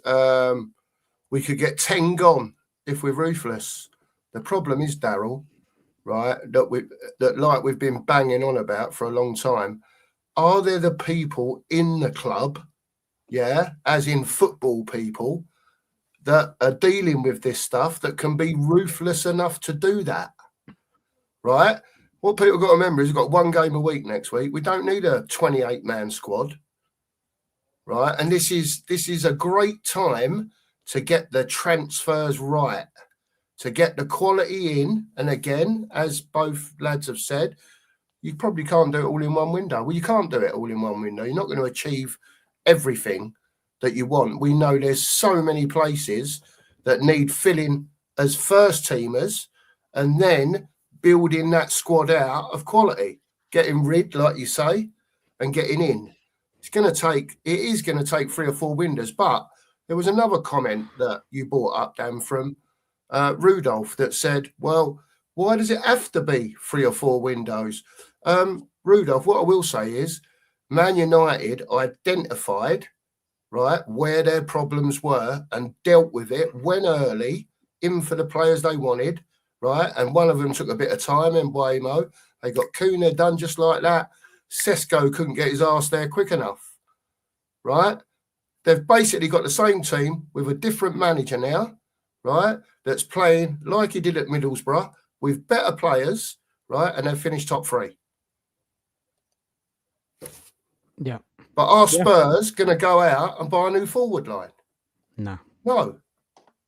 we could get 10 gone if we're ruthless. The problem is, Daryl, right, that we've been banging on about for a long time. Are there the people in the club, as in football people, that are dealing with this stuff that can be ruthless enough to do that, right? What people got to remember is we've got 1 game a week next week. We don't need a 28-man squad, right? And this is a great time to get the transfers right, to get the quality in. And again, as both lads have said, you probably can't do it all in one window. Well, you can't do it all in one window. You're not going to achieve everything that you want. We know there's so many places that need filling as first teamers and then building that squad out of quality, getting rid, like you say, and getting in. It is going to take 3 or 4 windows. But there was another comment that you brought up, Dan, from Rudolph, that said, well, why does it have to be 3 or 4 windows? Rudolph, what I will say is Man United identified, right, where their problems were and dealt with it, went early, in for the players they wanted, right? And one of them took a bit of time in Buemo. They got Kuna done just like that. Sesko couldn't get his arse there quick enough, right? They've basically got the same team with a different manager now, right, that's playing like he did at Middlesbrough with better players, right, and they've finished top 3. Yeah. But are Spurs going to go out and buy a new forward line? No,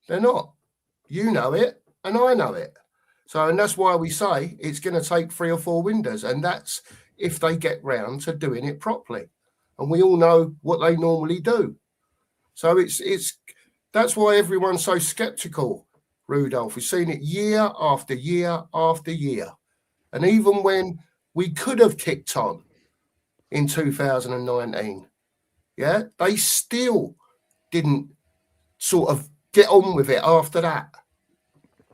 they're not. You know it, and I know it. So, and that's why we say it's going to take 3 or 4 windows, and that's if they get round to doing it properly. And we all know what they normally do. So that's why everyone's so sceptical, Rudolph. We've seen it year after year after year. And even when we could have kicked on in 2019, yeah, they still didn't sort of get on with it after that.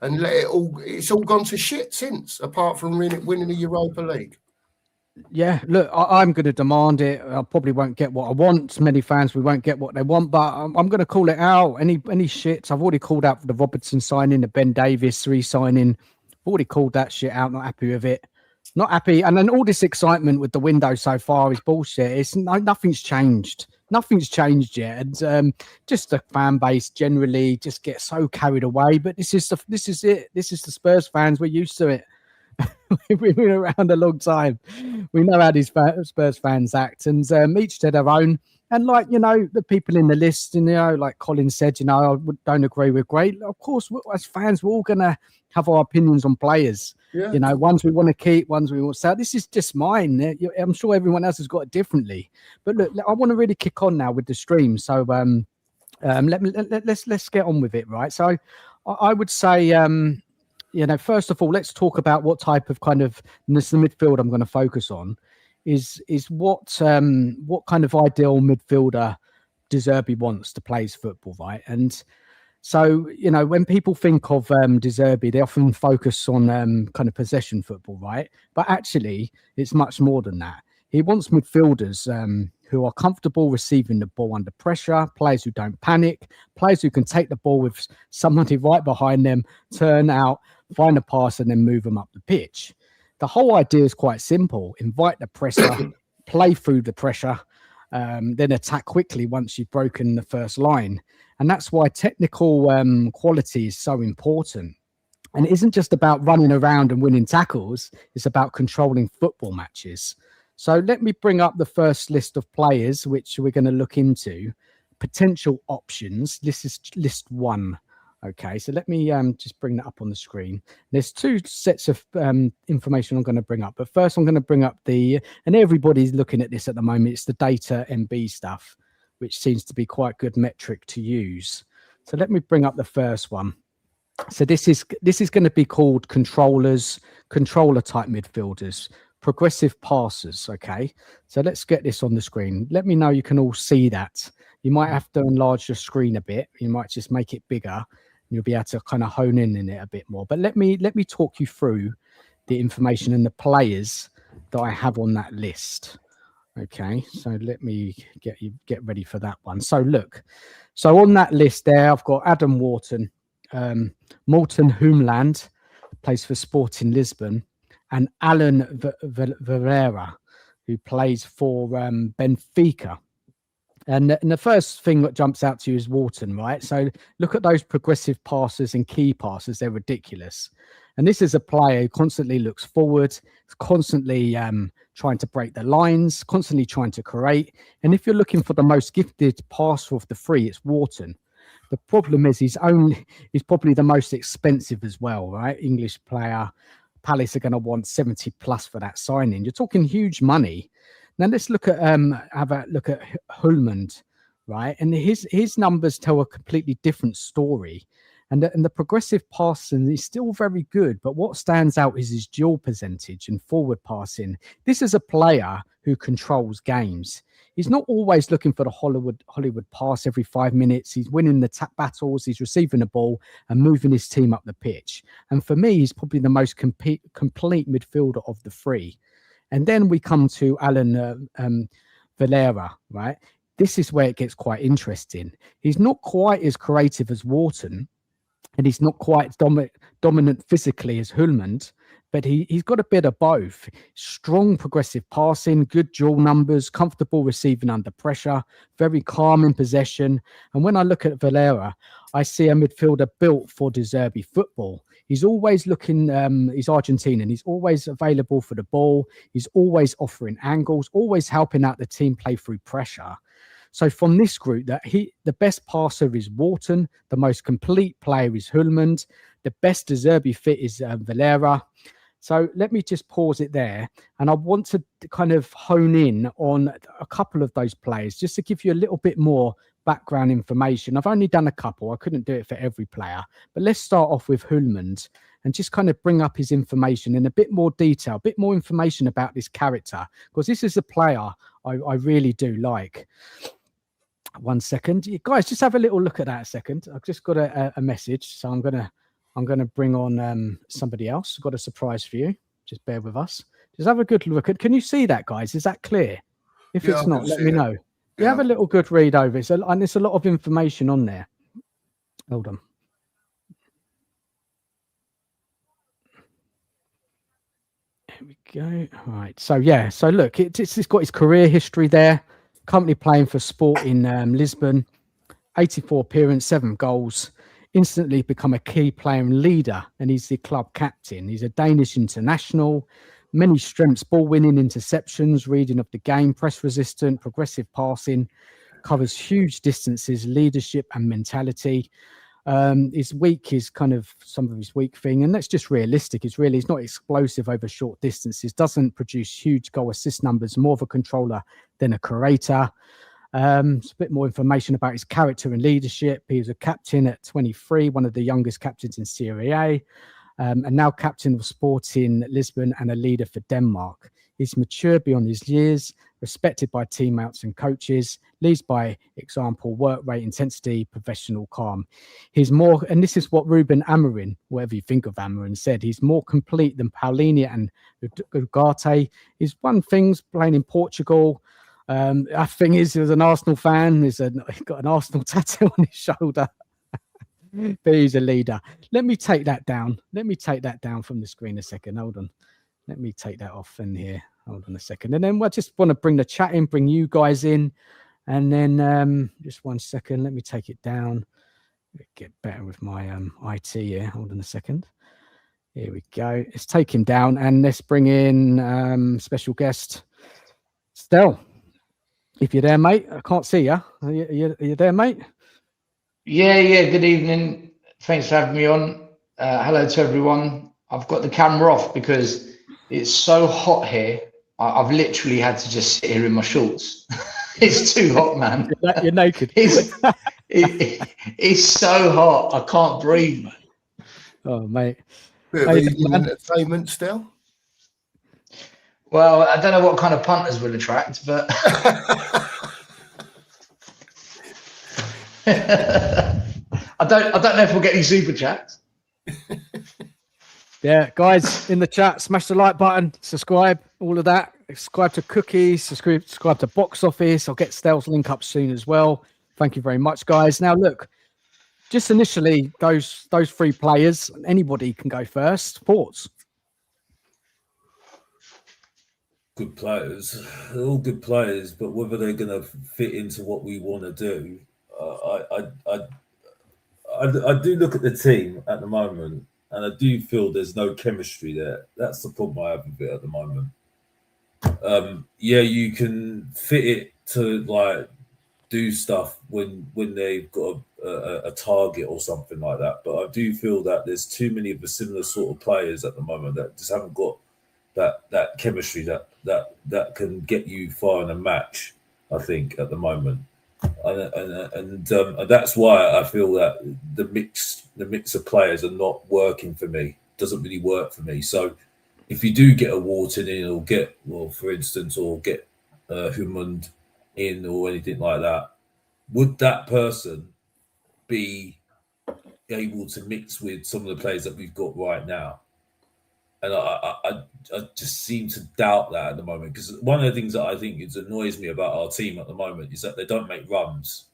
And it's all gone to shit since, apart from winning the Europa League. Yeah, look, I'm going to demand it. I probably won't get what I want. Many fans, we won't get what they want, but I'm going to call it out. Any shits, I've already called out for the Robertson signing, the Ben Davis re-signing. I've already called that shit out. Not happy with it. Not happy. And then all this excitement with the window so far is bullshit. Nothing's changed. Nothing's changed yet. And just the fan base generally just gets so carried away. But this is it. This is the Spurs fans. We're used to it. We've been around a long time. We know how these Spurs fans act, and each to their own. And like, the people in the list, like Colin said, I don't agree with great. Of course, as fans, we're all going to have our opinions on players. Yeah. Ones we want to keep, ones we want to sell. This is just mine. I'm sure everyone else has got it differently. But look, I want to really kick on now with the stream. So let's get on with it, right? So I would say, first of all, let's talk about what type of kind of this the midfield I'm going to focus on is what kind of ideal midfielder De Zerbi wants to play his football, right? And so, when people think of De Zerbi, they often focus on kind of possession football, right? But actually, it's much more than that. He wants midfielders who are comfortable receiving the ball under pressure, players who don't panic, players who can take the ball with somebody right behind them, turn out, find a pass, and then move them up the pitch. The whole idea is quite simple. Invite the pressure, play through the pressure, then attack quickly once you've broken the first line. And that's why technical quality is so important. And it isn't just about running around and winning tackles. It's about controlling football matches. So let me bring up the first list of players, which we're going to look into. Potential options. This is list 1. Okay, so let me just bring that up on the screen. There's 2 sets of information I'm going to bring up. But first, I'm going to bring up and everybody's looking at this at the moment, it's the data MB stuff, which seems to be quite good metric to use. So let me bring up the first one. So this is going to be called controller type midfielders, progressive passers. Okay, so let's get this on the screen. Let me know you can all see that. You might have to enlarge your screen a bit. You might just make it bigger. You'll be able to kind of hone in it a bit more. But let me talk you through the information and the players that I have on that list. Okay, so let me get ready for that one. So look, on that list there, I've got Adam Wharton, Morten Humland, plays for Sporting Lisbon, and Alan Verreira, who plays for Benfica. And the first thing that jumps out to you is Wharton, right? So look at those progressive passes and key passes. They're ridiculous. And this is a player who constantly looks forward, constantly trying to break the lines, constantly trying to create. And if you're looking for the most gifted passer of the 3, it's Wharton. The problem is he's probably the most expensive as well, right? English player. Palace are going to want 70 plus for that signing. You're talking huge money. Now let's look at have a look at Hulmand, right? And his numbers tell a completely different story. And the progressive passing is still very good, but what stands out is his dual percentage and forward passing. This is a player who controls games. He's not always looking for the Hollywood pass every 5 minutes. He's winning the tap battles. He's receiving the ball and moving his team up the pitch. And for me, he's probably the most complete midfielder of the three. And then we come to Alan Valera, right? This is where it gets quite interesting. He's not quite as creative as Wharton, and he's not quite dominant physically as Hulmand, but he's got a bit of both. Strong progressive passing, good dual numbers, comfortable receiving under pressure, very calm in possession. And when I look at Valera, I see a midfielder built for De Zerbi football. He's always looking, he's Argentinian, he's always available for the ball. He's always offering angles, always helping out the team play through pressure. So from this group, the best passer is Wharton, the most complete player is Hulmand, the best De Zerbi fit is Valera. So let me just pause it there. And I want to kind of hone in on a couple of those players, just to give you a little bit more background information. I've only done a couple. I couldn't do it for every player. But let's start off with Hulmand and just kind of bring up his information in a bit more detail, a bit more information about this character, because this is a player I really do like. 1 second. You guys, just have a little look at that a second. I've just got a message. So I'm gonna bring on somebody else. I've got a surprise for you. Just bear with us. Just have a good look at. Can you see that, guys? Is that clear? If it's not, let me know. You have a little good read over it. And there's a lot of information on there. Hold on. There we go. All right. So yeah. So look, it's got his career history there. Currently playing for Sport in Lisbon. 84 appearances, 7 goals. Instantly become a key player and leader, and he's the club captain. He's a Danish international, many strengths, ball winning, interceptions, reading of the game, press resistant, progressive passing, covers huge distances, leadership and mentality. His weak is kind of some of his weak thing, and that's just realistic. He's not explosive over short distances, doesn't produce huge goal assist numbers, more of a controller than a creator. A bit more information about his character and leadership. He was a captain at 23, one of the youngest captains in Serie A, and now captain of Sporting Lisbon and a leader for Denmark. He's mature beyond his years, respected by teammates and coaches, leads by example, work rate, intensity, professional calm. He's more, and this is what Ruben Amorim, whatever you think of Amorim, said, he's more complete than Paulinho and Ugarte. He's won things playing in Portugal. I think he was an Arsenal fan. He's got an Arsenal tattoo on his shoulder. But he's a leader. Let me take that down. Let me take that down from the screen a second. Hold on. Let me take that off in here. Hold on a second. And then I just want to bring the chat in, bring you guys in. And then just 1 second. Let me take it down. Get better with my IT here. Hold on a second. Here we go. Let's take him down and let's bring in special guest, Stel. If you're there, mate. I can't see you. Are you there, mate? Yeah. Good evening. Thanks for having me on. Hello to everyone. I've got the camera off because it's so hot here. I've literally had to just sit here in my shorts. It's too hot, man. You're naked. It's so hot. I can't breathe, man. Oh, mate. Bit of entertainment still. Well, I don't know what kind of punters will attract, but I don't know if we'll get any super chats. Yeah, guys in the chat, smash the like button, subscribe, all of that. Subscribe to Cookies, subscribe to Box Office. I'll get Stel's link up soon as well. Thank you very much, guys. Now, look, just initially, those 3 players, anybody can go first. Thoughts? Good players. They're all good players, but whether they're going to fit into what we want to do, I do look at the team at the moment, and I do feel there's no chemistry there. That's the problem I have with it at the moment. Yeah, you can fit it to like do stuff when they've got a target or something like that, but I do feel that there's too many of the similar sort of players at the moment that just haven't got that chemistry that can get you far in a match, I think, at the moment. and that's why I feel that the mix of players are not working for me. Doesn't really work for me. So if you do get a Wharton in, or for instance, or get Humund in, or anything like that, would that person be able to mix with some of the players that we've got right now? And I just seem to doubt that at the moment, because one of the things that I think annoys me about our team at the moment is that they don't make runs.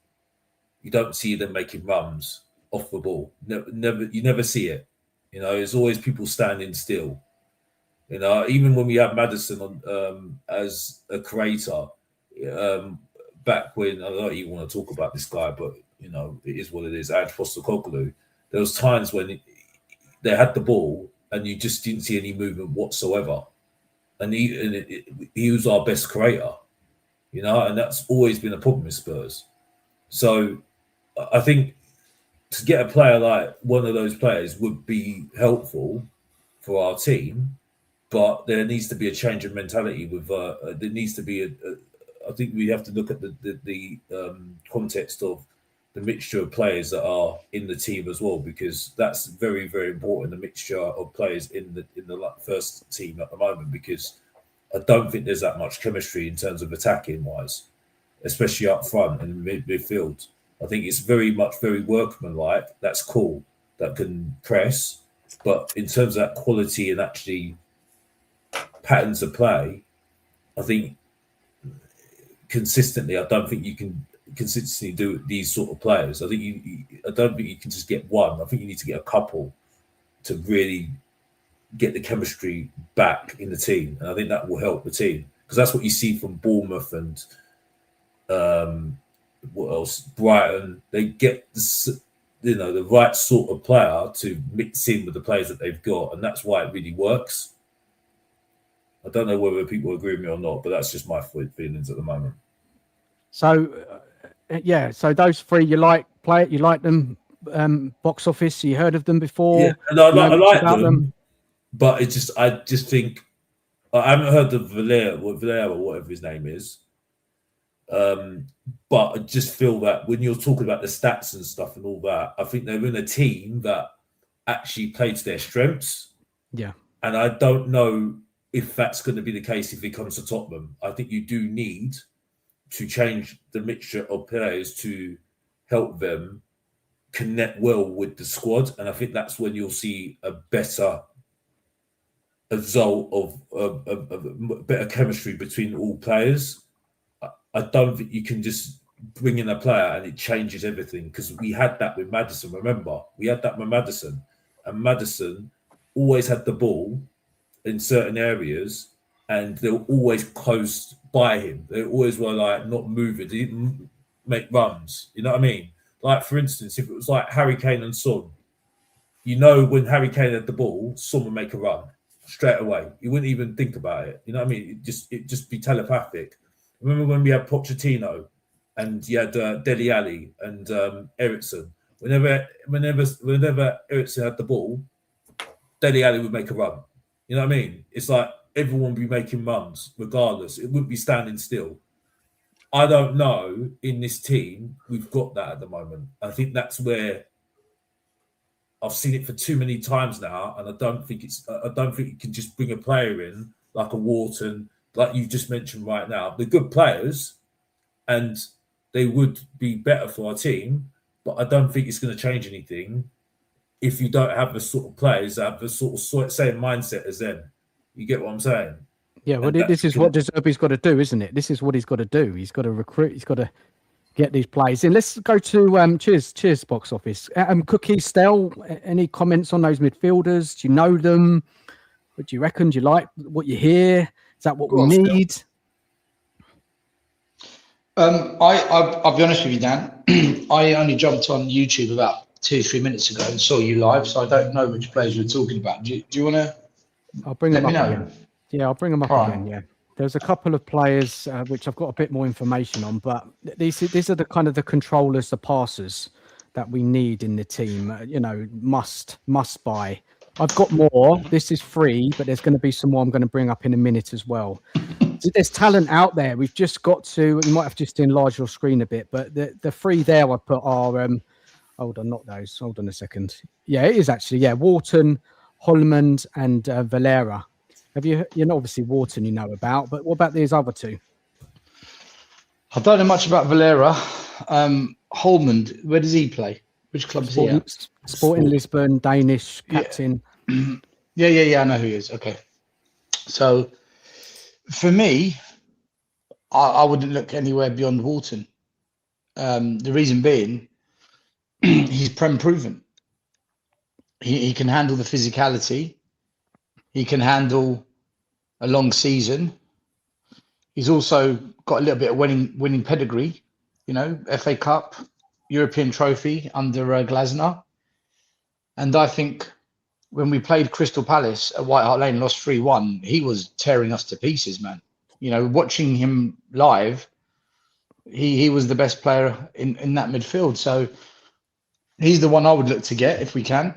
You don't see them making runs off the ball. Never, you never see it. You know, there's always people standing still. You know, even when we had Maddison on as a creator, back when, I don't even want to talk about this guy, but you know, it is what it is. Ad Postecoglou. There was times when they had the ball and you just didn't see any movement whatsoever, and he was our best creator, you know, and that's always been a problem with Spurs. So I think to get a player like one of those players would be helpful for our team, but there needs to be a change of mentality. There needs to be I think we have to look at the context of the mixture of players that are in the team as well, because that's very, very important. The mixture of players in the first team at the moment, because I don't think there's that much chemistry in terms of attacking wise, especially up front and midfield. I think it's very workmanlike. That's cool. That can press, but in terms of that quality and actually patterns of play, I think consistently, I don't think you can consistently do these sort of players. I don't think you can just get one. I think you need to get a couple to really get the chemistry back in the team, and I think that will help the team, because that's what you see from Bournemouth and what else? Brighton. They get the right sort of player to mix in with the players that they've got, and that's why it really works. I don't know whether people agree with me or not, but that's just my feelings at the moment. So, so those three you like them. Box office, you heard of them before? Yeah, and I like them, but I just think I haven't heard of Valera or whatever his name is. But I just feel that when you're talking about the stats and stuff and all that, I think they're in a team that actually play to their strengths. Yeah, and I don't know if that's going to be the case if it comes to Tottenham. I think you do need to change the mixture of players to help them connect well with the squad, and I think that's when you'll see a better result of better chemistry between all players. I don't think you can just bring in a player and it changes everything, because we had that with Maddison. Remember, we had that with Maddison, and Maddison always had the ball in certain areas, and they were always close by him. They always were like not moving. They didn't make runs. You know what I mean? Like, for instance, if it was like Harry Kane and Son, you know, when Harry Kane had the ball, Son would make a run straight away. You wouldn't even think about it. You know what I mean? It just be telepathic. Remember when we had Pochettino and you had Dele Alli and Eriksen? Whenever Eriksen had the ball, Dele Alli would make a run. You know what I mean? It's like everyone would be making runs regardless. It wouldn't be standing still. I don't know, in this team, we've got that at the moment. I think that's where I've seen it for too many times now, and I don't think you can just bring a player in like a Wharton, like you just mentioned right now. They're good players, and they would be better for our team, but I don't think it's going to change anything if you don't have the sort of players that have the sort of same mindset as them. You get what I'm saying? Yeah, well, this is what De Zerbi's got to do, isn't it? This is what he's got to do. He's got to recruit. He's got to get these players in. Let's go to cheers, box office. Cookie, Stel, any comments on those midfielders? Do you know them? What do you reckon? Do you like what you hear? Is that what we need? I'll be honest with you, Dan. I only jumped on YouTube about 2-3 minutes ago and saw you live, so I don't know which players you're talking about. Do you want to? I'll bring them up again. Yeah, I'll bring them up again. Right. Yeah, there's a couple of players which I've got a bit more information on, but these are the kind of the controllers, the passers that we need in the team. Must buy. I've got more. This is free, but there's going to be some more I'm going to bring up in a minute as well. there's talent out there. We've just got to. You might have just enlarged your screen a bit, but the three there I put are. Hold on, not those. Hold on a second. Yeah, it is actually. Yeah, Wharton, Holland, and Valera. Have you? You know, obviously Wharton you know about, but what about these other two? I don't know much about Valera. Holman, where does he play? Which club is he at? Sporting Lisbon, Danish captain. Yeah. I know who he is. Okay. So for me, I wouldn't look anywhere beyond Wharton. The reason being, he's Prem proven. He can handle the physicality. He can handle a long season. He's also got a little bit of winning pedigree. You know, FA Cup, European trophy under Glasner. And I think when we played Crystal Palace at White Hart Lane, lost 3-1, he was tearing us to pieces, man. You know, watching him live, he was the best player in that midfield. So he's the one I would look to get if we can.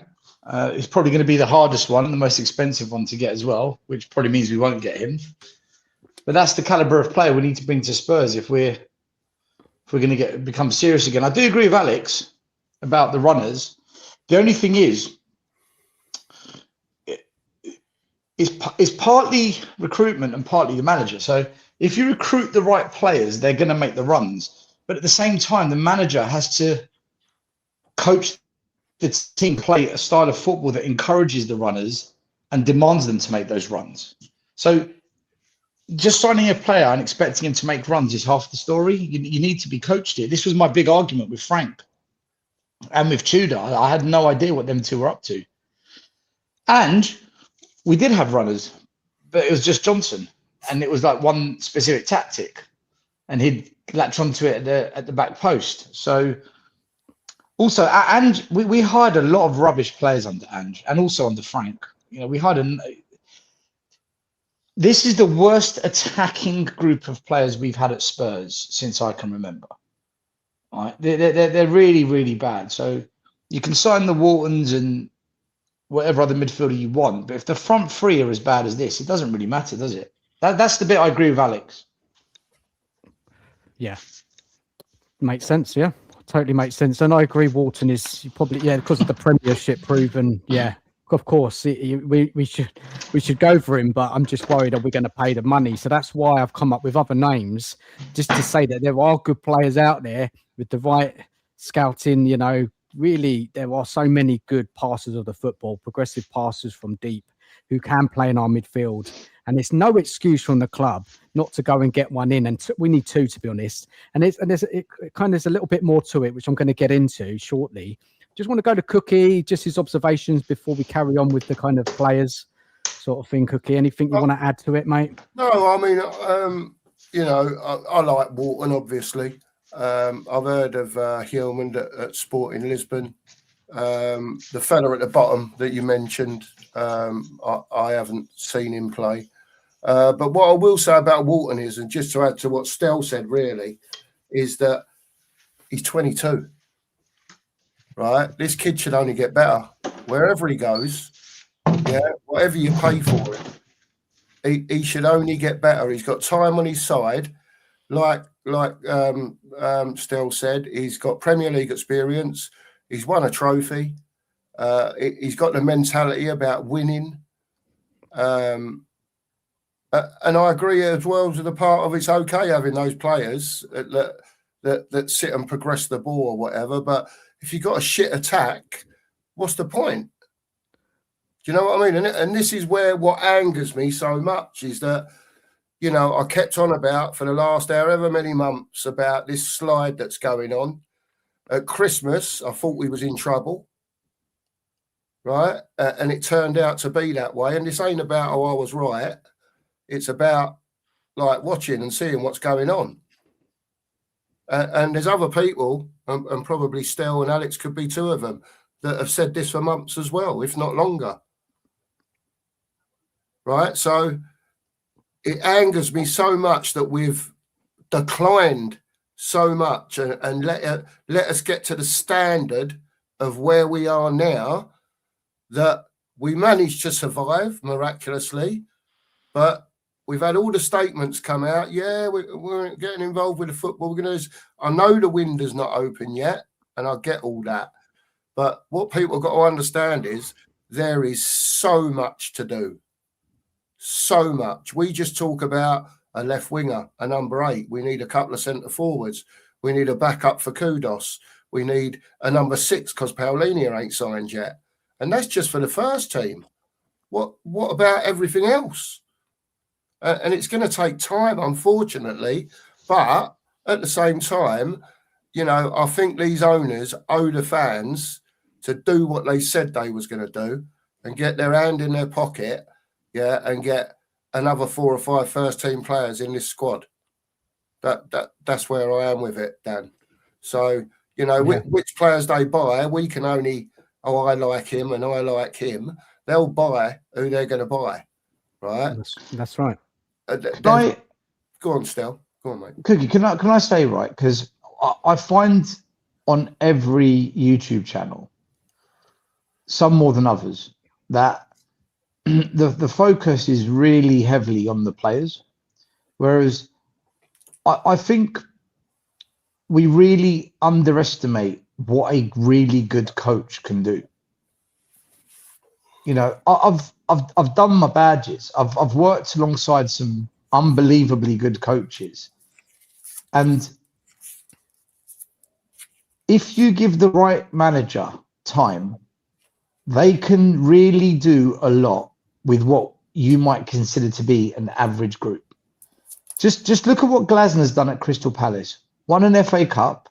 It's probably going to be the hardest one, the most expensive one to get as well, which probably means we won't get him. But that's the caliber of player we need to bring to Spurs if we're going to become serious again. I do agree with Alex about the runners. The only thing is, it's partly recruitment and partly the manager. So if you recruit the right players, they're going to make the runs. But at the same time, the manager has to coach the team, play a style of football that encourages the runners and demands them to make those runs. So just signing a player and expecting him to make runs is half the story. You need to be coached here. This was my big argument with Frank and with Tudor. I had no idea what them two were up to. And we did have runners, but it was just Johnson. And it was like one specific tactic. And he'd latch onto it at the back post. So also, and we hired a lot of rubbish players under Ange and also under Frank. You know, we hired this is the worst attacking group of players we've had at Spurs since I can remember. All right? They're really, really bad. So you can sign the Whartons and whatever other midfielder you want, but if the front three are as bad as this, it doesn't really matter, does it? That's the bit I agree with Alex. Yeah, makes sense. Yeah, totally makes sense. And I agree. Wharton is probably because of the Premiership proven. Yeah, of course we should go for him, but I'm just worried are we going to pay the money? So that's why I've come up with other names just to say that there are good players out there with the right scouting. You know, really there are so many good passers of the football, progressive passers from deep who can play in our midfield. And it's no excuse from the club not to go and get one in. And we need two, to be honest. And there's a little bit more to it, which I'm going to get into shortly. Just want to go to Cookie, just his observations before we carry on with the kind of players sort of thing. Cookie, anything you want to add to it, mate? No, I mean, I like Wharton, obviously. I've heard of Hillman at Sporting Lisbon. The fella at the bottom that you mentioned, I haven't seen him play. But what I will say about Wharton is, and just to add to what Stel said, really, is that he's 22. Right? This kid should only get better. Wherever he goes, whatever you pay for him, he should only get better. He's got time on his side. Like Stel said, he's got Premier League experience. He's won a trophy. He's got the mentality about winning. And I agree as well to the part of it's okay having those players that sit and progress the ball or whatever. But if you've got a shit attack, what's the point? Do you know what I mean? And this is where what angers me so much is that, you know, I kept on about for the last however many months about this slide that's going on. At Christmas, I thought we was in trouble, right? And it turned out to be that way. And this ain't about how I was right. It's about like watching and seeing what's going on. And there's other people, and probably Stel and Alex could be two of them, that have said this for months as well, if not longer. Right? So it angers me so much that we've declined so much and let us get to the standard of where we are now, that we managed to survive miraculously, but we've had all the statements come out. Yeah, we're getting involved with the football. I know the window's not open yet, and I get all that. But what people got to understand is there is so much to do. So much. We just talk about a left winger, a number 8. We need a couple of centre forwards. We need a backup for Kudos. We need a number 6 because Paulinho ain't signed yet. And that's just for the first team. What about everything else? And it's going to take time, unfortunately. But at the same time, I think these owners owe the fans to do what they said they was going to do and get their hand in their pocket, and get another 4 or 5 first-team players in this squad. That's where I am with it, Dan. So, which players they buy, we can only, I like him and I like him. They'll buy who they're going to buy, right? That's right. Go on, Stel. Go on, mate. Cookie, can I say, right? Because I find on every YouTube channel, some more than others, that the focus is really heavily on the players, whereas I think we really underestimate what a really good coach can do. I've done my badges. I've worked alongside some unbelievably good coaches, and if you give the right manager time, they can really do a lot with what you might consider to be an average group. Just look at what Glasner's done at Crystal Palace. Won an FA Cup.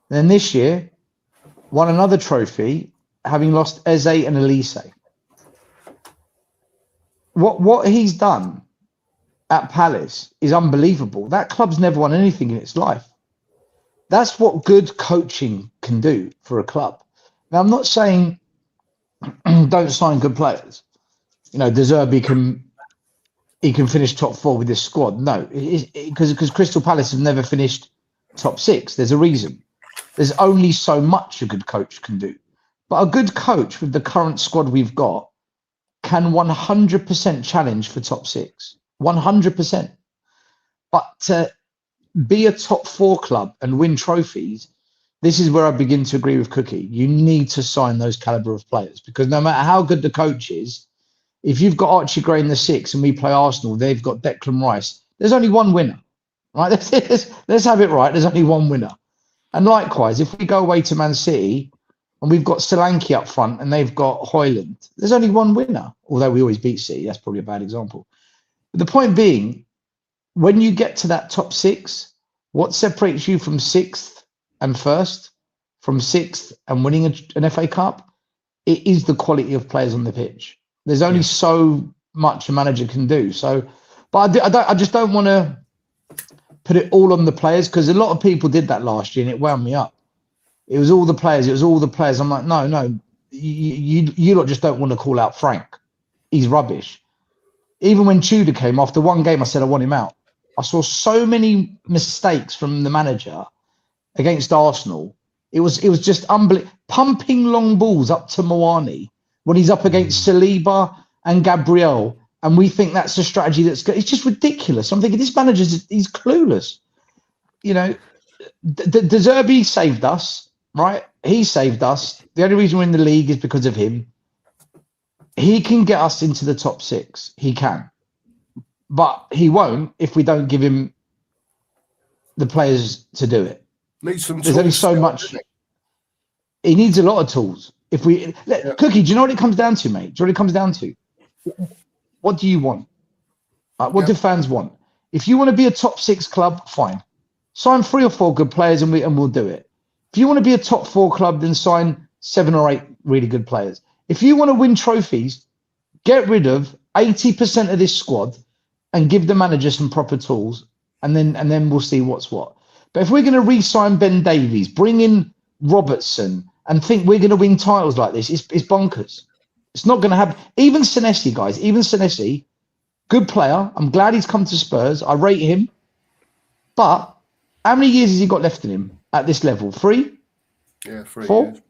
Then this year, won another trophy, having lost Eze and Elise. What he's done at Palace is unbelievable. That club's never won anything in its life. That's what good coaching can do for a club. Now, I'm not saying don't sign good players. De Zerbi can finish top 4 with this squad. No, because Crystal Palace have never finished top 6. There's a reason. There's only so much a good coach can do. But a good coach with the current squad we've got can 100% challenge for top 6. 100%. But to be a top 4 club and win trophies, this is where I begin to agree with Cookie. You need to sign those caliber of players, because no matter how good the coach is, if you've got Archie Gray in the 6 and we play Arsenal, they've got Declan Rice. There's only one winner, right? Let's have it right. There's only one winner. And likewise, if we go away to Man City and we've got Solanke up front and they've got Højlund, there's only one winner. Although we always beat City, that's probably a bad example. But the point being, when you get to that top 6, what separates you from 6th and 1st, from 6th and winning an FA Cup, it is the quality of players on the pitch. There's only so much a manager can do. So, but I just don't want to put it all on the players, because a lot of people did that last year and it wound me up. It was all the players. I'm like, no, you lot just don't want to call out Frank. He's rubbish. Even when Tudor came, after one game, I said I want him out. I saw so many mistakes from the manager against Arsenal. It was just unbelievable. Pumping long balls up to Moani when he's up against Saliba and Gabriel, and we think that's a strategy that's good. It's just ridiculous. I'm thinking this manager's he's clueless. De Zerbi saved us, right? He saved us. The only reason we're in the league is because of him. He can get us into the top 6. He can. But he won't if we don't give him the players to do it. There's only so much. He needs a lot of tools. Cookie, do you know what it comes down to, mate? Do you know what it comes down to? What do you want? What do fans want? If you want to be a top 6 club, fine. Sign 3 or 4 good players and we'll do it. If you want to be a top 4 club, then sign 7 or 8 really good players. If you want to win trophies, get rid of 80% of this squad and give the manager some proper tools, and then we'll see what's what. But if we're going to re-sign Ben Davies, bring in Robertson, and think we're going to win titles like this, it's bonkers. It's not going to happen. Even Senesi, guys, good player. I'm glad he's come to Spurs. I rate him. But how many years has he got left in him at this level? 3? Yeah, 3. 4? Years.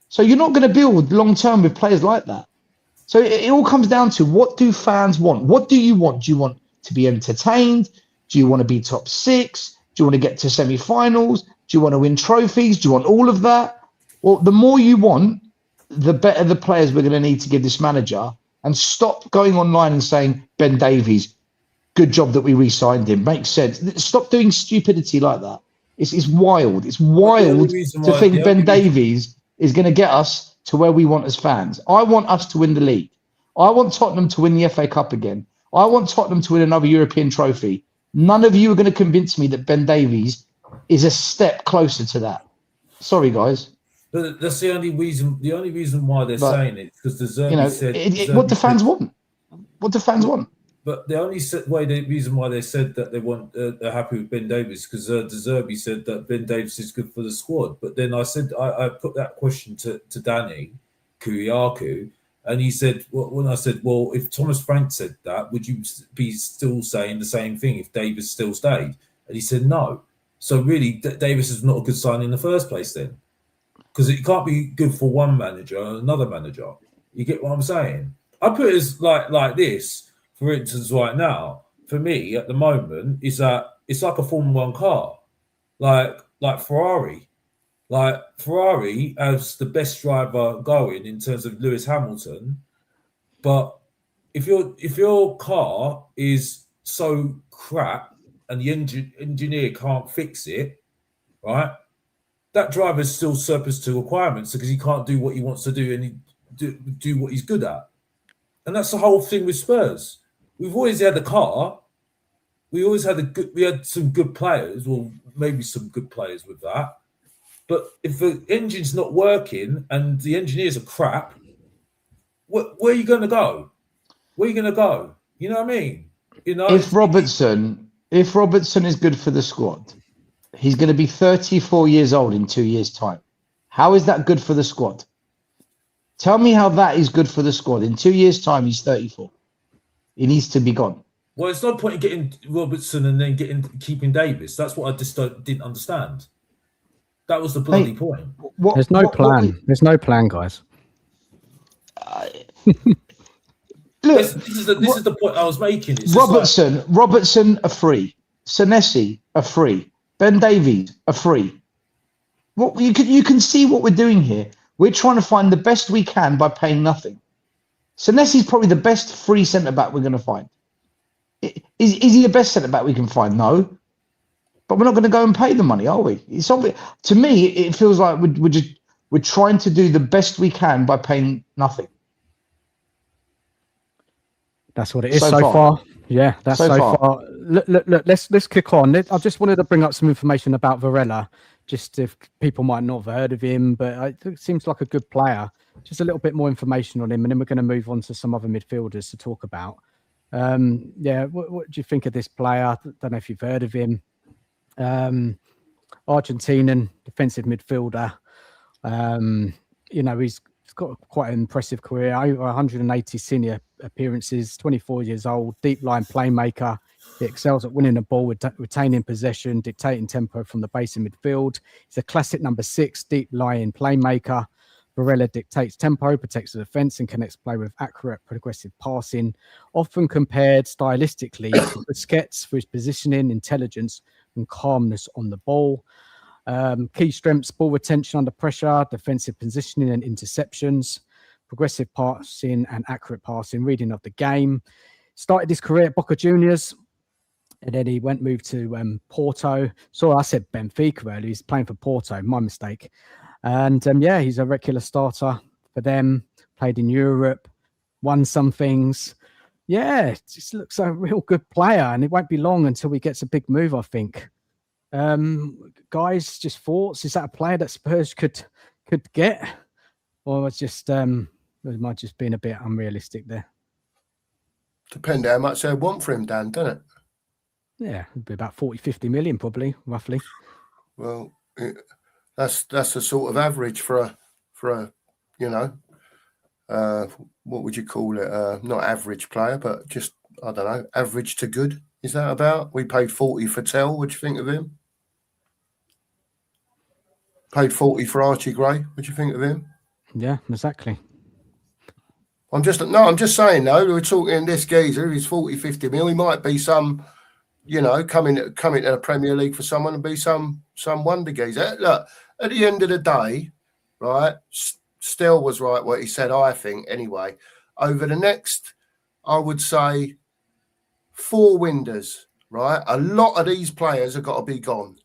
So you're not going to build long-term with players like that. So it all comes down to, what do fans want? What do you want? Do you want to be entertained? Do you want to be top 6? Do you want to get to semi-finals? Do you want to win trophies? Do you want all of that? Well, the more you want, the better the players we're going to need to give this manager. And stop going online and saying, Ben Davies, good job that we re-signed him. Makes sense. Stop doing stupidity like that. It's wild. It's wild to think Ben Davies is going to get us to where we want as fans. I want us to win the league. I want Tottenham to win the FA Cup again. I want Tottenham to win another European trophy. None of you are going to convince me that Ben Davies is a step closer to that. Sorry, guys. But that's the only reason. The only reason why they're saying it, because the Zerbi said what do fans want? What do fans want? But the only reason why they said that they're happy with Ben Davies, because De Zerbi said that Ben Davies is good for the squad. But then I said I put that question to Danny Kuriaku, and he said, when I said, well, if Thomas Frank said that, would you be still saying the same thing if Davies still stayed? And he said no. So really, Davies is not a good sign in the first place then. Because it can't be good for one manager and another manager. You get what I'm saying? I put it as like this, for instance, right now, for me at the moment, is that it's like a Formula 1 car. Like Ferrari. Like Ferrari has the best driver going in terms of Lewis Hamilton. But if your car is so crap and the engineer can't fix it, right? That driver's still surplus to requirements because he can't do what he wants to do and he do what he's good at. And that's the whole thing with Spurs. We've always had a car. We always had we had some good players, well, maybe some good players with that. But if the engine's not working and the engineers are crap, where are you going to go? Where are you going to go? You know what I mean? You know, if Robertson is good for the squad, he's going to be 34 years old in 2 years' time. How is that good for the squad? Tell me how that is good for the squad. In 2 years' time, he's 34. He needs to be gone. Well, it's no point in getting Robertson and then keeping Davis. That's what I just didn't understand. That was the bloody point. There's no plan. There's no plan, guys. Look, this is the point I was making. It's Robertson are free. Senesi are free. Ben Davies are free. What you can see what we're doing here. We're trying to find the best we can by paying nothing. Senesi's probably the best free centre back we're going to find. Is he the best centre back we can find? No, but we're not going to go and pay the money, are we? It's obvious. To me, it feels like we're trying to do the best we can by paying nothing. That's what it is so far. Yeah, that's so far. Look, let's kick on. I just wanted to bring up some information about Varela, just if people might not have heard of him, but it seems like a good player. Just a little bit more information on him, and then we're going to move on to some other midfielders to talk about. What do you think of this player? I don't know if you've heard of him. Argentinian defensive midfielder. He's got quite an impressive career, over 180 senior appearances, 24 years old, deep line playmaker. He excels at winning the ball, retaining possession, dictating tempo from the base in midfield. He's a classic number 6, deep lying playmaker. Varela dictates tempo, protects the defence, and connects play with accurate, progressive passing, often compared stylistically to Busquets for his positioning, intelligence, and calmness on the ball. Key strengths: ball retention under pressure, defensive positioning and interceptions, progressive passing and accurate passing, reading of the game. Started his career at Boca Juniors, and then he moved to Porto. I said Benfica earlier. He's playing for Porto, my mistake. And he's a regular starter for them, played in Europe, won some things. Yeah, just looks a real good player, and it won't be long until he gets a big move, I think. Guys, just thoughts? Is that a player that Spurs could get? Or it's just it might just been a bit unrealistic there? Depend how much they want for him, Dan, doesn't it? Yeah, it'd be about 40-50 million probably, roughly. Well, that's the sort of average for a what would you call it? Not average player, but just, I don't know, average to good. Is that about? We paid 40 for Tell. What do you think of him? Paid 40 for Archie Gray. What do you think of him? Yeah, exactly. I'm just saying though, we're talking this geezer, he's 40, 50 mil. He might be some, you know, coming to the Premier League for someone and be some wonder geezer. Look, at the end of the day, right, Stel was right what he said, I think, anyway. Over the next, I would say, 4 windows, right, a lot of these players have got to be gone,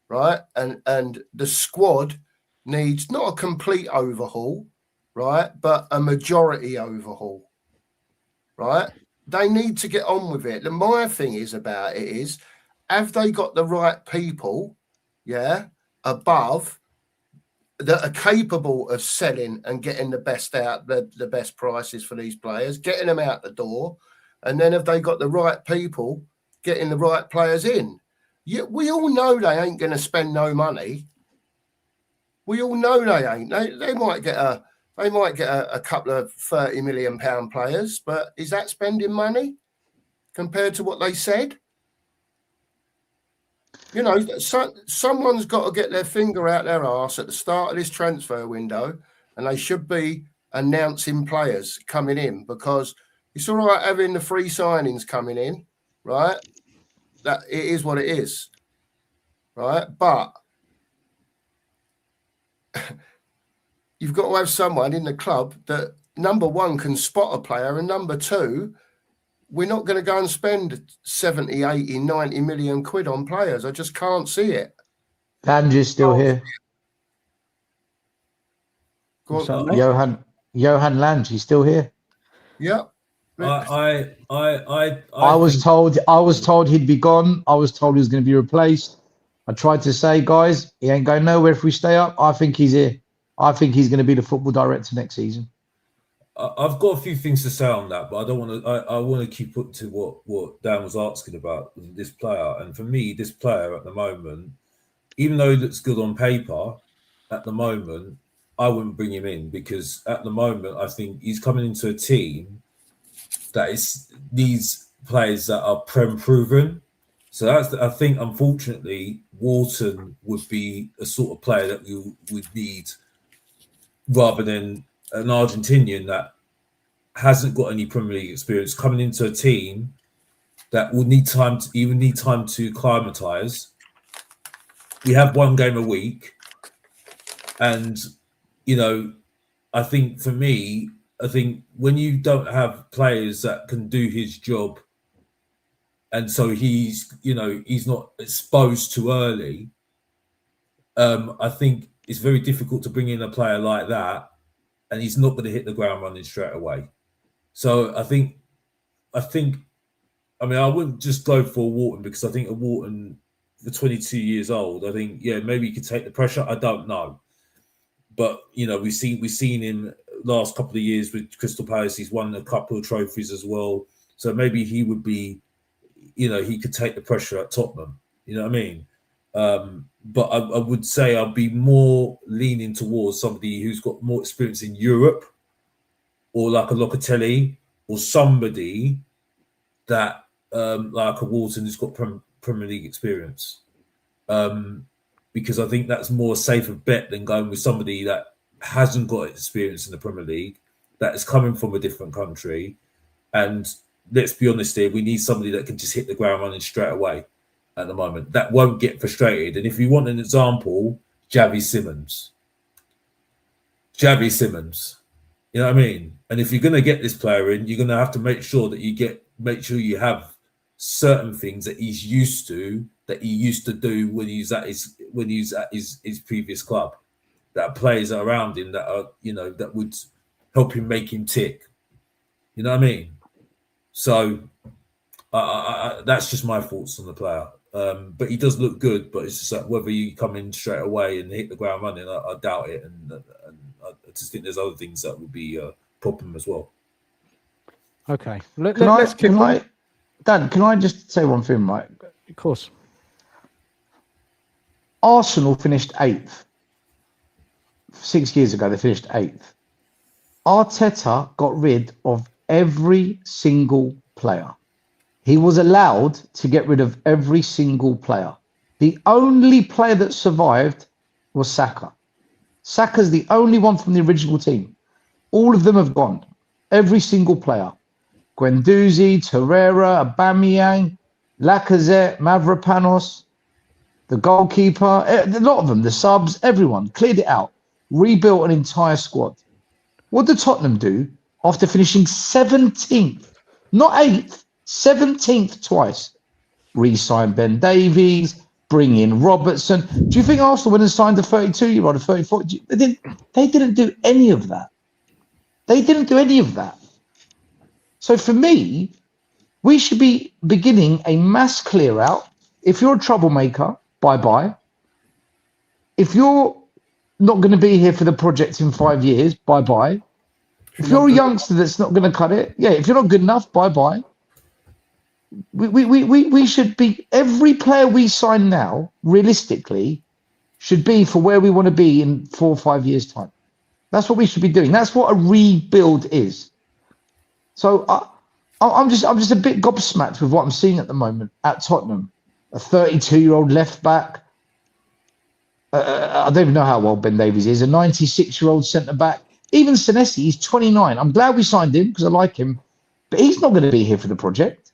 right? And the squad needs not a complete overhaul, right, but a majority overhaul, right? They need to get on with it. And my thing is about it is, have they got the right people, yeah, above that are capable of selling and getting the best out, the best prices for these players, getting them out the door, and then have they got the right people getting the right players in? We all know they ain't going to spend no money. We all know they ain't. They might get a couple of £30 million players, but is that spending money compared to what they said? You know, someone's got to get their finger out their arse at the start of this transfer window, and they should be announcing players coming in, because it's all right having the free signings coming in, right? That it is what it is, right? But you've got to have someone in the club that, number one, can spot a player, and number two, we're not going to go and spend 70, 80, 90 million quid on players. I just can't see it. Lange's still here. Johan Lange, he's still here. Yeah. I was told he'd be gone. I was told he was going to be replaced. I tried to say, guys, he ain't going nowhere if we stay up. I think he's here. I think he's going to be the football director next season. I've got a few things to say on that, but I don't want to. I want to keep up to what Dan was asking about this player. And for me, this player at the moment, even though he looks good on paper, at the moment, I wouldn't bring him in, because at the moment, I think he's coming into a team that is these players that are Prem proven. So I think, unfortunately, Wharton would be a sort of player that you would need, rather than an Argentinian that hasn't got any Premier League experience coming into a team that will need time to acclimatise. We have one game a week, and you know, I think for me, when you don't have players that can do his job, and so he's not exposed too early, I think it's very difficult to bring in a player like that, and he's not going to hit the ground running straight away. So I wouldn't just go for Wharton, because I think a Wharton for 22 years old, I think, yeah, maybe he could take the pressure. I don't know. But, you know, we've seen him last couple of years with Crystal Palace. He's won a couple of trophies as well. So maybe he would be, you know, he could take the pressure at Tottenham. You know what I mean? But I would say I'd be more leaning towards somebody who's got more experience in Europe, or like a Locatelli, or somebody that, like a Wharton, who's got Premier League experience. Because I think that's more a safer bet than going with somebody that hasn't got experience in the Premier League, that is coming from a different country. And let's be honest here, we need somebody that can just hit the ground running straight away at the moment, that won't get frustrated. And if you want an example, Xavi Simons. You know what I mean? And if you're going to get this player in, you're going to have to make sure that you have certain things that he's used to, that he used to do when he was at his previous club, that players are around him that are, you know, that would help him make him tick. You know what I mean? So that's just my thoughts on the player. But he does look good, but it's just like whether you come in straight away and hit the ground running, I doubt it. And I just think there's other things that would be a problem as well. Okay. Dan, can I just say one thing, right? Of course. Arsenal finished 8th. 6 years ago, they finished 8th. Arteta got rid of every single player. He was allowed to get rid of every single player. The only player that survived was Saka. Saka's the only one from the original team. All of them have gone. Every single player. Guendouzi, Torreira, Aubameyang, Lacazette, Mavropanos, the goalkeeper, a lot of them, the subs, everyone, cleared it out. Rebuilt an entire squad. What did Tottenham do after finishing 17th? Not 8th, 17th twice. Re-sign Ben Davies, bring in Robertson. Do you think Arsenal went and signed a 32-year-old, a 34? They didn't do any of that. They didn't do any of that. So for me, we should be beginning a mass clear out. If you're a troublemaker, bye-bye. If you're not going to be here for the project in 5 years, bye-bye. If you're a youngster that's not going to cut it, yeah, if you're not good enough, bye-bye. We should be, every player we sign now, realistically, should be for where we want to be in 4 or 5 years' time. That's what we should be doing. That's what a rebuild is. So I'm just a bit gobsmacked with what I'm seeing at the moment at Tottenham. A 32-year-old left back. I don't even know how old Ben Davies is. A 96-year-old centre back. Even Senesi, he's 29. I'm glad we signed him because I like him, but he's not going to be here for the project.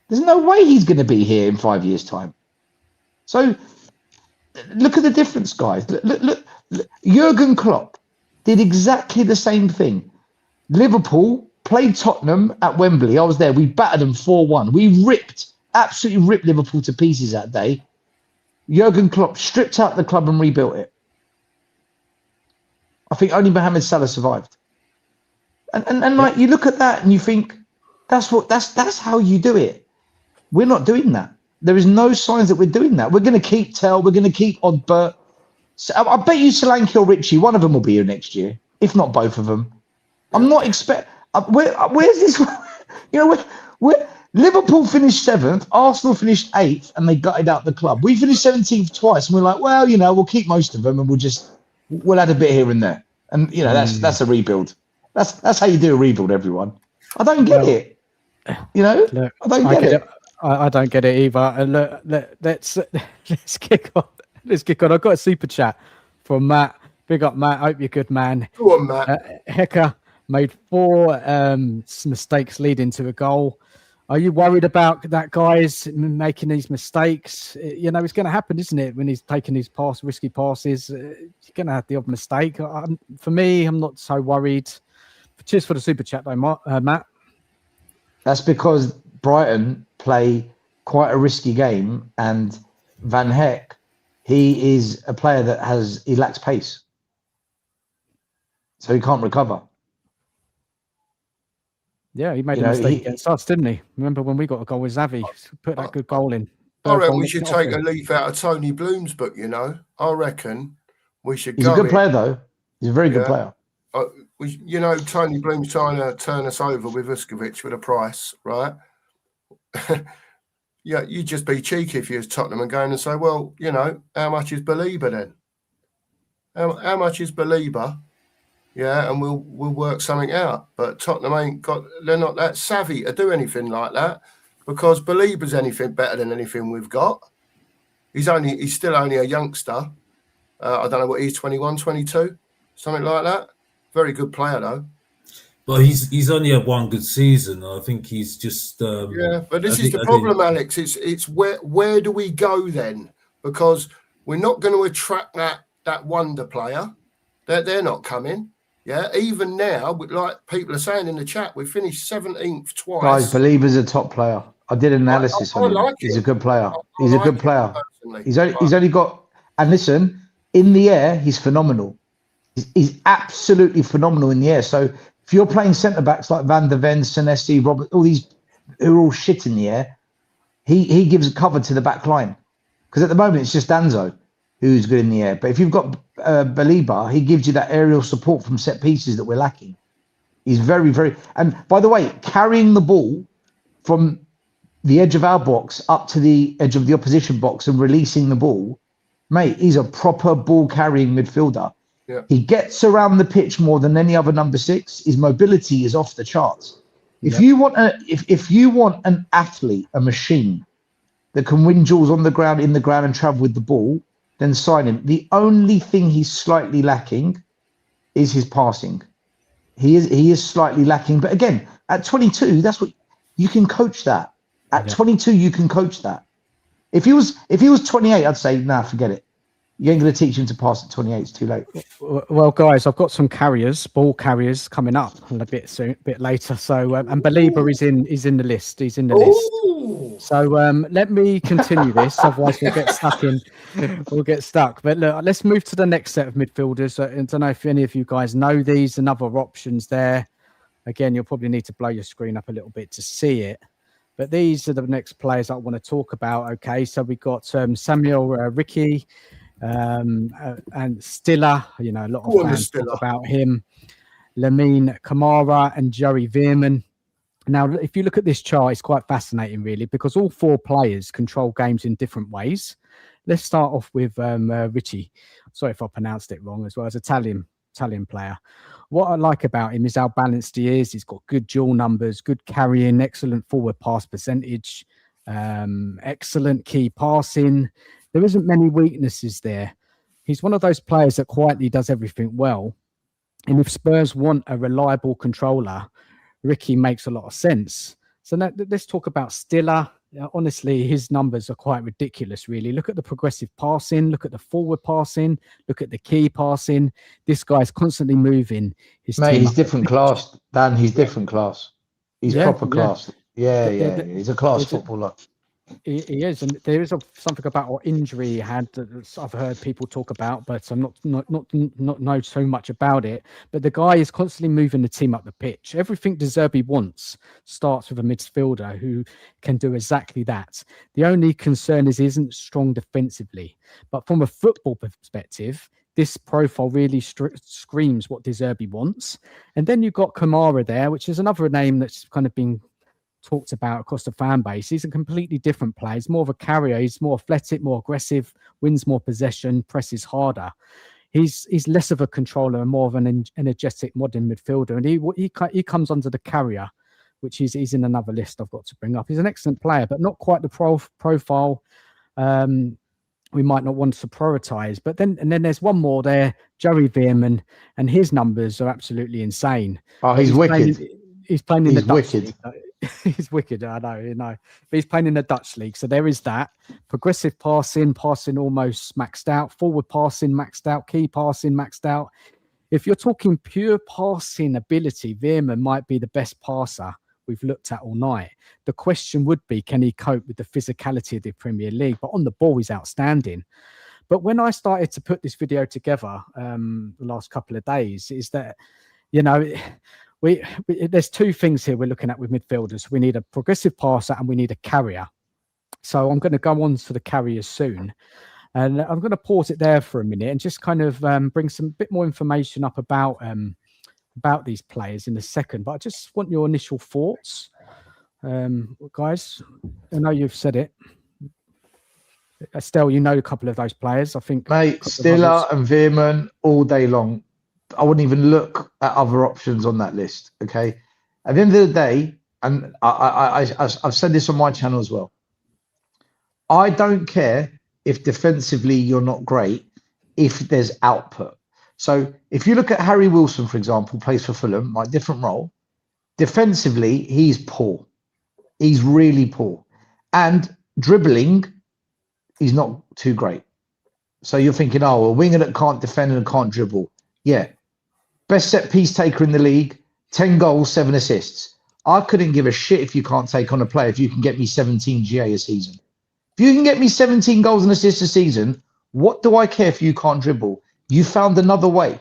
There's no way he's going to be here in 5 years' time. So look at the difference, guys. Look. Jurgen Klopp did exactly the same thing. Liverpool played Tottenham at Wembley. I was there. We battered them 4-1. We absolutely ripped Liverpool to pieces that day. Jurgen Klopp stripped out the club and rebuilt it. I think only Mohamed Salah survived. And like you look at that and you think that's how you do it. We're not doing that. There is no signs that we're doing that. We're going to keep Tell. We're going to keep Oddbert. So I bet you Solanke or Richie, one of them will be here next year, if not both of them. I'm not where's this? Where Liverpool finished 7th, Arsenal finished 8th, and they gutted out the club. We finished 17th twice, and we're like, well, we'll keep most of them, and we'll add a bit here and there, and that's a rebuild. That's how you do a rebuild, everyone. I don't get it. Look, I don't get it. I don't get it either. And look, let's kick on. Let's kick on. I've got a super chat from Matt. Big up, Matt. Hope you're good, man. Go on, Matt. Hecker made 4 mistakes leading to a goal. Are you worried about that guy's making these mistakes? It's going to happen, isn't it? When he's taking these risky passes, he's going to have the odd mistake. For me, I'm not so worried. Cheers for the super chat, though, Matt. That's because Brighton play quite a risky game, and Van Heck, he is a player that he lacks pace, so he can't recover. Yeah, he made a mistake against us, didn't he? Remember when we got a goal with Xavi? Put that good goal in. I reckon we should take a leaf out of Tony Bloom's book, I reckon we should He's a good player, though. He's a very good player. Tony Bloom's trying to turn us over with Vuskovic with a price, right? Yeah, you'd just be cheeky if you was Tottenham and going and say, well, how much is Belieber then? How much is Belieber? Yeah, and we'll work something out. But Tottenham they're not that savvy to do anything like that, because Belieber's anything better than anything we've got. He's still only a youngster. I don't know what he's 21, 22, something like that. Very good player though. Well, he's only had one good season. I think he's just but this is the problem, Alex. It's where do we go then? Because we're not going to attract that wonder player. They're not coming. Yeah, even now, like people are saying in the chat, we finished 17th twice. Guys, Belieber's a top player. I did an analysis on him. Like he's a good player. He's a good player. He's only got, and listen, in the air, he's phenomenal. He's absolutely phenomenal in the air. So if you're playing centre backs like Van der Ven, Senesi, Robert, all these who are all shit in the air, he gives cover to the back line. Because at the moment it's just Danzo who's good in the air. But if you've got Belieber, he gives you that aerial support from set pieces that we're lacking. He's very, very... And by the way, carrying the ball from the edge of our box up to the edge of the opposition box and releasing the ball, mate, he's a proper ball-carrying midfielder. Yeah. He gets around the pitch more than any other number 6. His mobility is off the charts. If you want if you want an athlete, a machine that can win duels on the ground, in the ground, and travel with the ball, then sign him. The only thing he's slightly lacking is his passing. He is slightly lacking. But again, at 22, that's what you can coach that. At 22, you can coach that. If he was 28, I'd say, nah, forget it. You ain't going to teach him to pass at 28. It's too late. Well, guys, I've got some ball carriers coming up a bit later. So, and Belieber is in the list. He's in the list. So, let me continue this. Otherwise, we'll get stuck in. We'll get stuck. But look, let's move to the next set of midfielders. I don't know if any of you guys know these and other options there. Again, you'll probably need to blow your screen up a little bit to see it. But these are the next players I want to talk about. Okay, so we've got Samuel Ricky. And Stiller, a lot of fans talk about him. Lamine Kamara and Joey Veerman. Now, if you look at this chart, it's quite fascinating, really, because all four players control games in different ways. Let's start off with Richie. Sorry if I pronounced it wrong, as well as Italian player. What I like about him is how balanced he is. He's got good dual numbers, good carrying, excellent forward pass percentage, excellent key passing. There isn't many weaknesses there. He's one of those players that quietly does everything well. And if Spurs want a reliable controller, Ricky makes a lot of sense. So now, let's talk about Stiller. Honestly, his numbers are quite ridiculous, really. Look at the progressive passing. Look at the forward passing. Look at the key passing. This guy's constantly moving. He's different class, Dan. He's different class. He's proper class. Yeah. He's a class footballer. He is, and there is something about what injury he had that I've heard people talk about, but I'm not know so much about it. But the guy is constantly moving the team up the pitch. Everything De Zerbi wants starts with a midfielder who can do exactly that. The only concern is he isn't strong defensively, but from a football perspective, this profile really screams what De Zerbi wants. And then you've got Kamara there, which is another name that's kind of been talked about across the fan base. He's a completely different player. He's more of a carrier. He's more athletic, more aggressive, wins more possession, presses harder. He's less of a controller and more of an energetic modern midfielder. And he comes under the carrier, which he's in another list I've got to bring up. He's an excellent player, but not quite the profile we might not want to prioritize. But then there's one more there, Joey Veerman, and his numbers are absolutely insane. Oh, he's wicked. He's playing in the Dutch league. He's wicked, I know. But he's playing in the Dutch league, so there is that. Progressive passing almost maxed out. Forward passing maxed out. Key passing maxed out. If you're talking pure passing ability, Veerman might be the best passer we've looked at all night. The question would be, can he cope with the physicality of the Premier League? But on the ball, he's outstanding. But when I started to put this video together the last couple of days, is that, there's two things here we're looking at with midfielders. We need a progressive passer and we need a carrier. So I'm going to go on to the carriers soon. And I'm going to pause it there for a minute and just kind of bring some bit more information up about these players in a second. But I just want your initial thoughts. Guys, I know you've said it. Stel, you know a couple of those players, I think. Mate, Stiller and Veerman all day long. I wouldn't even look at other options on that list. Okay. At the end of the day, and I've said this on my channel as well. I don't care if defensively you're not great, if there's output. So if you look at Harry Wilson, for example, plays for Fulham, like different role. Defensively, he's poor. He's really poor. And dribbling, he's not too great. So you're thinking, oh, a winger that can't defend and can't dribble. Yeah. Best set piece taker in the league, 10 goals, 7 assists. I couldn't give a shit if you can't take on a player if you can get me 17 GA a season. If you can get me 17 goals and assists a season, what do I care if you can't dribble? You found another way.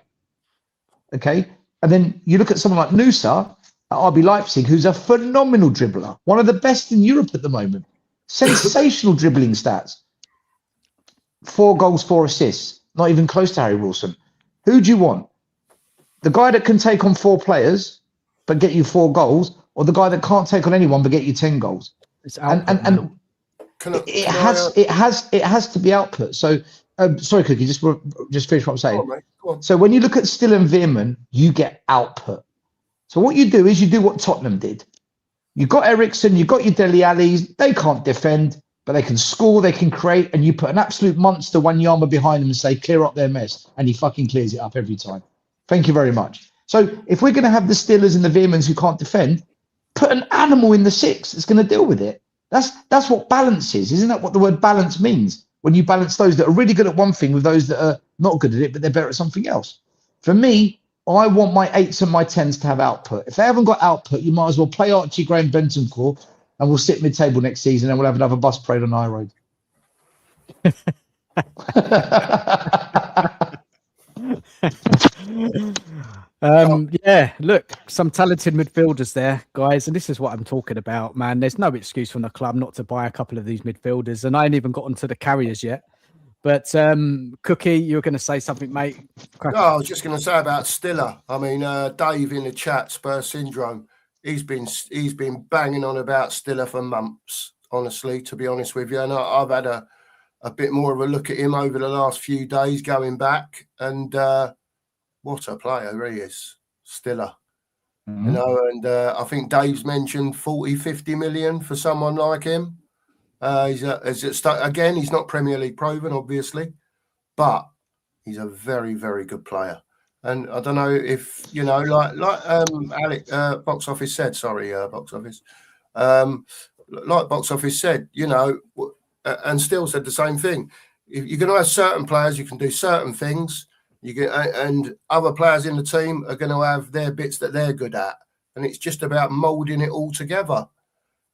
Okay? And then you look at someone like Nusa at RB Leipzig, who's a phenomenal dribbler, one of the best in Europe at the moment. Sensational dribbling stats. 4 goals, 4 assists. Not even close to Harry Wilson. Who do you want? The guy that can take on 4 players but get you 4 goals, or the guy that can't take on anyone but get you 10 goals? It's output, and it has to be output. So sorry, Cookie, just finish what I'm saying. Go on. So when you look at Still and Veerman, you get output. So what you do is you do what Tottenham did. You got Ericsson, you got your Dele Allis. They can't defend, but they can score, they can create, and you put an absolute monster Wanyama behind them and say, clear up their mess, and he fucking clears it up every time. Thank you very much. So if we're going to have the Steelers and the Veermans who can't defend, put an animal in the 6 that's going to deal with it. That's what balance is. Isn't that what the word balance means? When you balance those that are really good at one thing with those that are not good at it, but they're better at something else. For me, I want my 8s and my 10s to have output. If they haven't got output, you might as well play Archie Graham Bentancur and we'll sit mid-table next season and we'll have another bus parade on High Road. Yeah, look, some talented midfielders there, guys, and this is what I'm talking about, man. There's no excuse from the club not to buy a couple of these midfielders, and I ain't even gotten to the carriers yet. But Cookie, you were going to say something, mate? No, I was just going to say about Stiller. I mean, Dave in the chat, Spurs Syndrome, he's been banging on about Stiller for months, honestly, to be honest with you. And I've had a bit more of a look at him over the last few days going back, and what a player he is, Stiller. You know, and I think Dave's mentioned 40, 50 million for someone like him. He's not Premier League proven, obviously, but he's a very, very good player. And I don't know if, you know, like Alec, Box Office said, Box Office. Like Box Office said, you know, and Still said the same thing. If you're going to have certain players, you can do certain things. And other players in the team are going to have their bits that they're good at. And it's just about moulding it all together.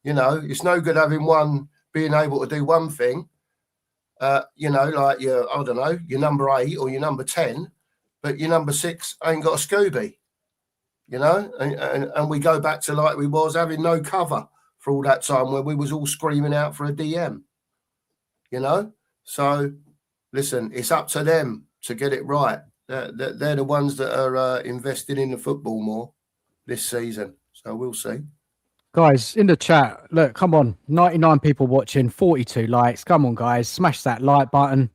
You know, it's no good having one being able to do one thing, you know, like your number 8 or your number 10, but your number 6 ain't got a Scooby, you know, and we go back to like we was having no cover for all that time where we was all screaming out for a DM, you know. So listen, it's up to them to get it right. They're the ones that are investing in the football more this season. So we'll see. Guys, in the chat, look, come on, 99 people watching, 42 likes. Come on, guys, smash that like button.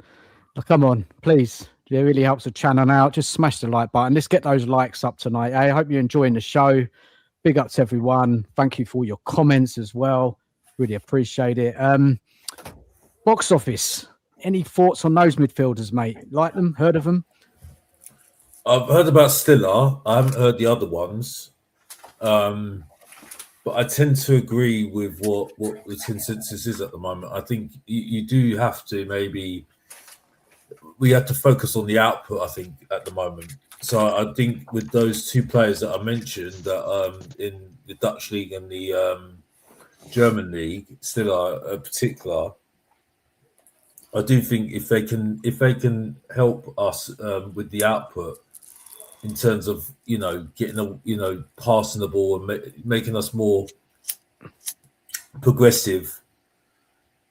Come on, please. It really helps the channel out. Just smash the like button. Let's get those likes up tonight. I hope you're enjoying the show. Big up to everyone. Thank you for your comments as well. Really appreciate it. Box Office, any thoughts on those midfielders, mate? Like them? Heard of them? I've heard about Stiller. I haven't heard the other ones. But I tend to agree with what the consensus is at the moment. I think you do have to we have to focus on the output, I think, at the moment. So I think with those two players that I mentioned, that in the Dutch league and the German league, Stiller in particular, I do think if they can help us with the output, in terms of, you know, passing the ball and making us more progressive,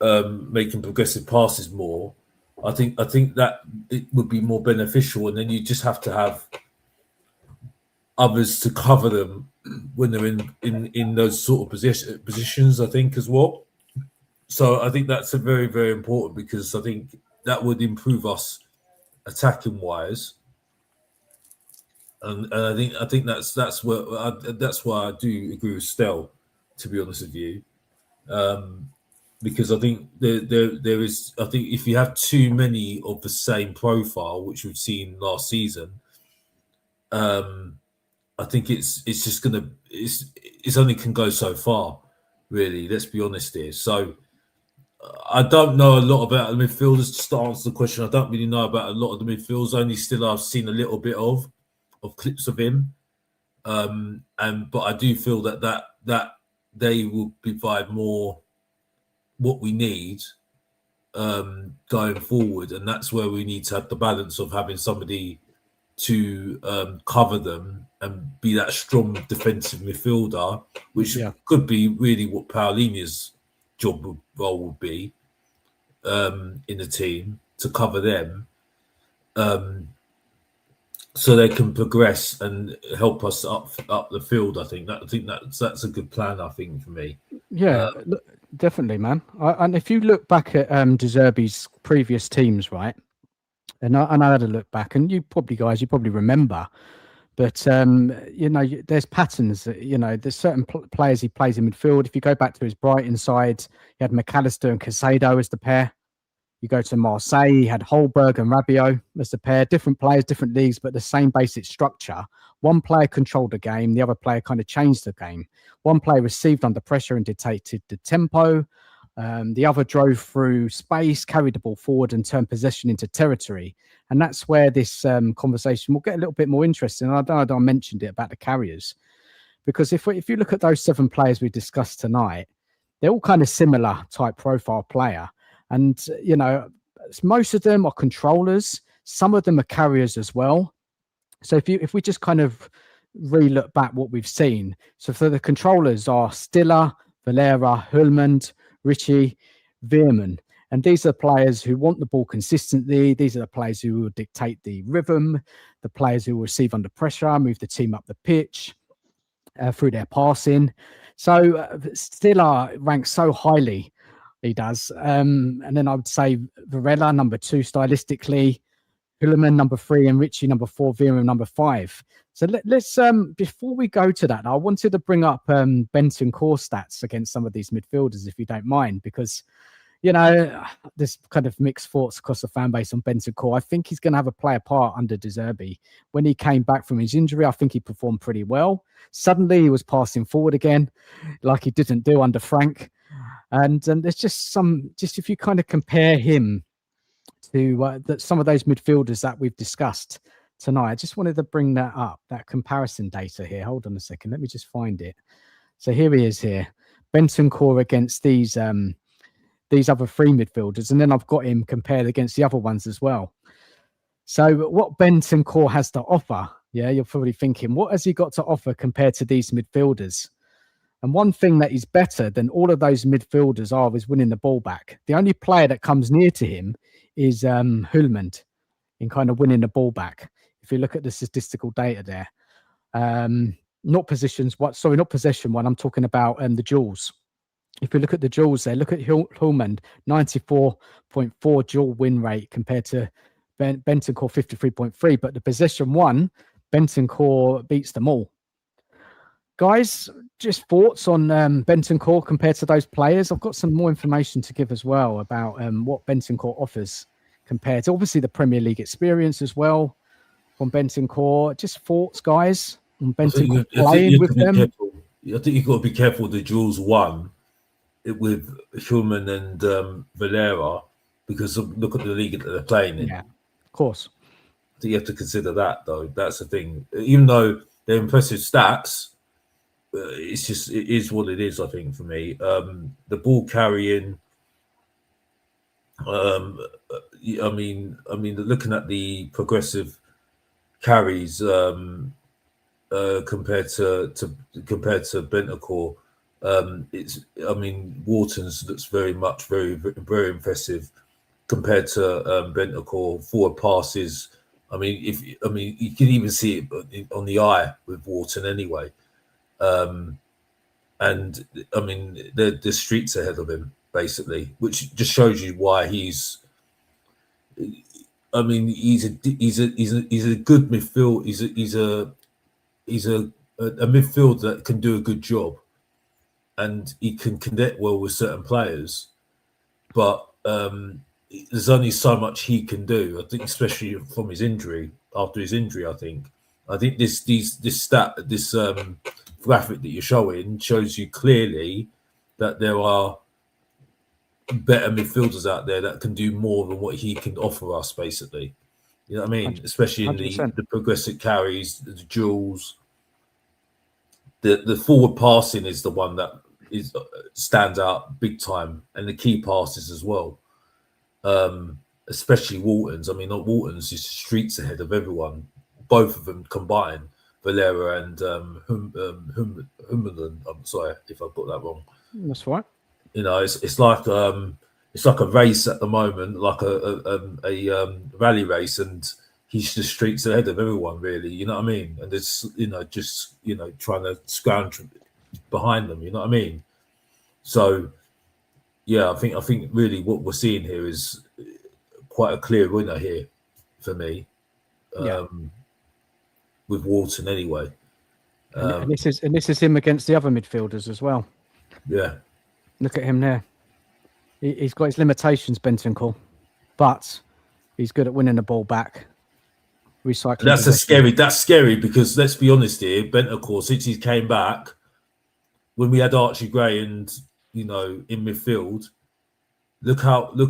making progressive passes more, I think that it would be more beneficial. And then you just have to have others to cover them when they're in those sort of positions, I think, as well. So I think that's a very, very important, because I think that would improve us attacking wise. And I think that's why I do agree with Stel, to be honest with you, because I think there is, I think if you have too many of the same profile, which we've seen last season, I think it's only can go so far, really. Let's be honest here. So I don't know a lot about the midfielders. Just to answer the question, I don't really know about a lot of the midfielders. Only Still I've seen a little bit of clips of him, but I do feel that they will provide more what we need going forward, and that's where we need to have the balance of having somebody to cover them and be that strong defensive midfielder, which could be really what Paulinia's role would be in the team, to cover them. So they can progress and help us up the field. I think that's a good plan. I think, for me. Yeah, definitely, man. And if you look back at De previous teams, right? And I had a look back, and you probably remember, but you know, there's patterns. You know, there's certain players he plays in midfield. If you go back to his Brighton side, he had McAllister and Casado as the pair. You go to Marseille, he had Holberg and Rabiot as the pair, different players, different leagues, but the same basic structure. One player controlled the game, the other player kind of changed the game. One player received under pressure and dictated the tempo. The other drove through space, carried the ball forward and turned possession into territory. And that's where this conversation will get a little bit more interesting. And I mentioned it about the carriers, because if you look at those 7 players we discussed tonight, they're all kind of similar type profile player. And, most of them are controllers. Some of them are carriers as well. So if we just kind of re-look back what we've seen. So for the controllers are Stiller, Valera, Hulmand, Richie, Veerman. And these are players who want the ball consistently. These are the players who will dictate the rhythm, the players who will receive under pressure, move the team up the pitch through their passing. So Stiller ranks so highly, he does. And then I would say Varela, number 2 stylistically, Hulaman, number 3, and Richie, number 4, Veerman, number 5. So let's before we go to that, I wanted to bring up Bentancur stats against some of these midfielders, if you don't mind, because there's kind of mixed thoughts across the fan base on Bentancur. I think he's going to have a player part under De Zerbi. When he came back from his injury, I think he performed pretty well. Suddenly, he was passing forward again, like he didn't do under Frank. And there's just if you kind of compare him to some of those midfielders that we've discussed tonight, I just wanted to bring that up, that comparison data here. Hold on a second. Let me just find it. So here he is here. Bentancur against these other 3 midfielders. And then I've got him compared against the other ones as well. So what Bentancur has to offer, you're probably thinking, what has he got to offer compared to these midfielders? And one thing that he's better than all of those midfielders is winning the ball back. The only player that comes near to him is Hulmand in kind of winning the ball back. If you look at the statistical data there, not possession one. I'm talking about the duels. If you look at the duels there, look at Hulmand, 94.4 duel win rate compared to Bentancur 53.3. But the possession one, Bentancur beats them all. Guys, just thoughts on Bentancur compared to those players. I've got some more information to give as well about what Bentancur offers compared to obviously the Premier League experience as well from Bentancur. Just thoughts, guys, on Bentancur playing with them. I think you've got to be careful with the duels one with Hulman and Valera, because look at the league that they're playing in. Yeah, of course. I think you have to consider that, though. That's the thing. Even though they're impressive stats, it is what it is. I think for me, the ball carrying. I mean, looking at the progressive carries compared to Bentancur, Wharton's looks very impressive compared to Bentancur. Forward passes. You can even see it on the eye with Wharton anyway. And the streets ahead of him basically, which just shows you why he's a good midfield. He's a midfield that can do a good job, and he can connect well with certain players. But there's only so much he can do. I think, especially from his injury. After his injury, I think this graphic that you're showing shows you clearly that there are better midfielders out there that can do more than what he can offer us, basically. You know what I mean? 100%. Especially in the progressive carries, the duels. The forward passing is the one that stands out big time, and the key passes as well. Especially Wharton's. Not Wharton's, just streets ahead of everyone. Both of them combined, Valera and Humberland. I'm sorry if I got that wrong. That's right. It's like a race at the moment, like a rally race, and he's just streets ahead of everyone, really. You know what I mean? And it's trying to scrounge behind them. You know what I mean? So yeah, I think really what we're seeing here is quite a clear winner here for me. With Wharton anyway. And this is him against the other midfielders as well. Yeah. Look at him there. He's got his limitations, Bentancur. but he's good at winning the ball back, recycling. That's scary because let's be honest here, Bentancur, since he came back, when we had Archie Gray and in midfield, look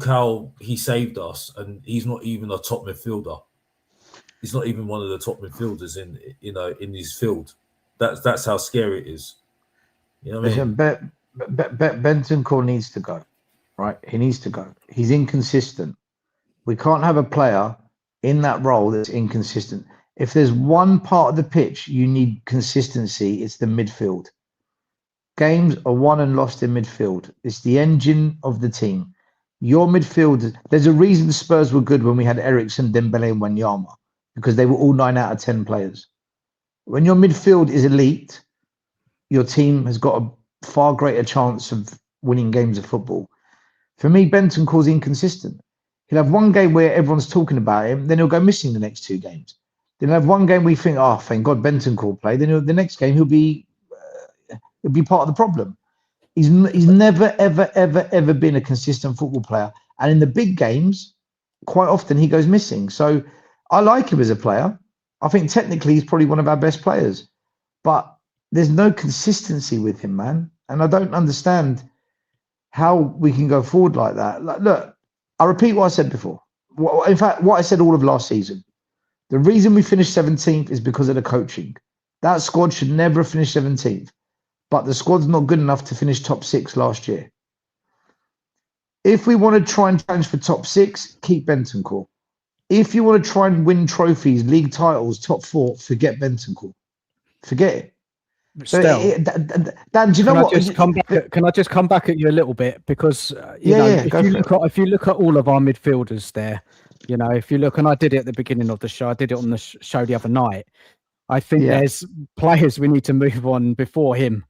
how he saved us, and he's not even a top midfielder. He's not even one of the top midfielders in his field. That's how scary it is. You know what I mean? Bentancur needs to go, right? He needs to go. He's inconsistent. We can't have a player in that role that's inconsistent. If there's one part of the pitch you need consistency, it's the midfield. Games are won and lost in midfield. It's the engine of the team. Your midfield, there's a reason the Spurs were good when we had Eriksen, Dembele, and Wanyama, because they were all 9 out of 10 players. When your midfield is elite, your team has got a far greater chance of winning games of football. For me, Bentancur's inconsistent. He'll have one game where everyone's talking about him, then he'll go missing the next 2 games. Then he'll have one game where you think, oh, thank God Bentancur played. Then the next game he'll be part of the problem. He's never, ever been a consistent football player. And in the big games, quite often he goes missing. So I like him as a player. I think technically he's probably one of our best players. But there's no consistency with him, man. And I don't understand how we can go forward like that. Look, I repeat what I said before. In fact, what I said all of last season. The reason we finished 17th is because of the coaching. That squad should never have finished 17th. But the squad's not good enough to finish top 6 last year. If we want to try and challenge for top 6, keep Bentancur. If you want to try and win trophies, league titles, top 4, forget Bentancur. Forget it. Stel, Dan, do you know what? Can I just come back at you a little bit? Because if you look at all of our midfielders there, if you look, and I did it at the beginning of the show, I did it on the show the other night. I think there's players we need to move on before him.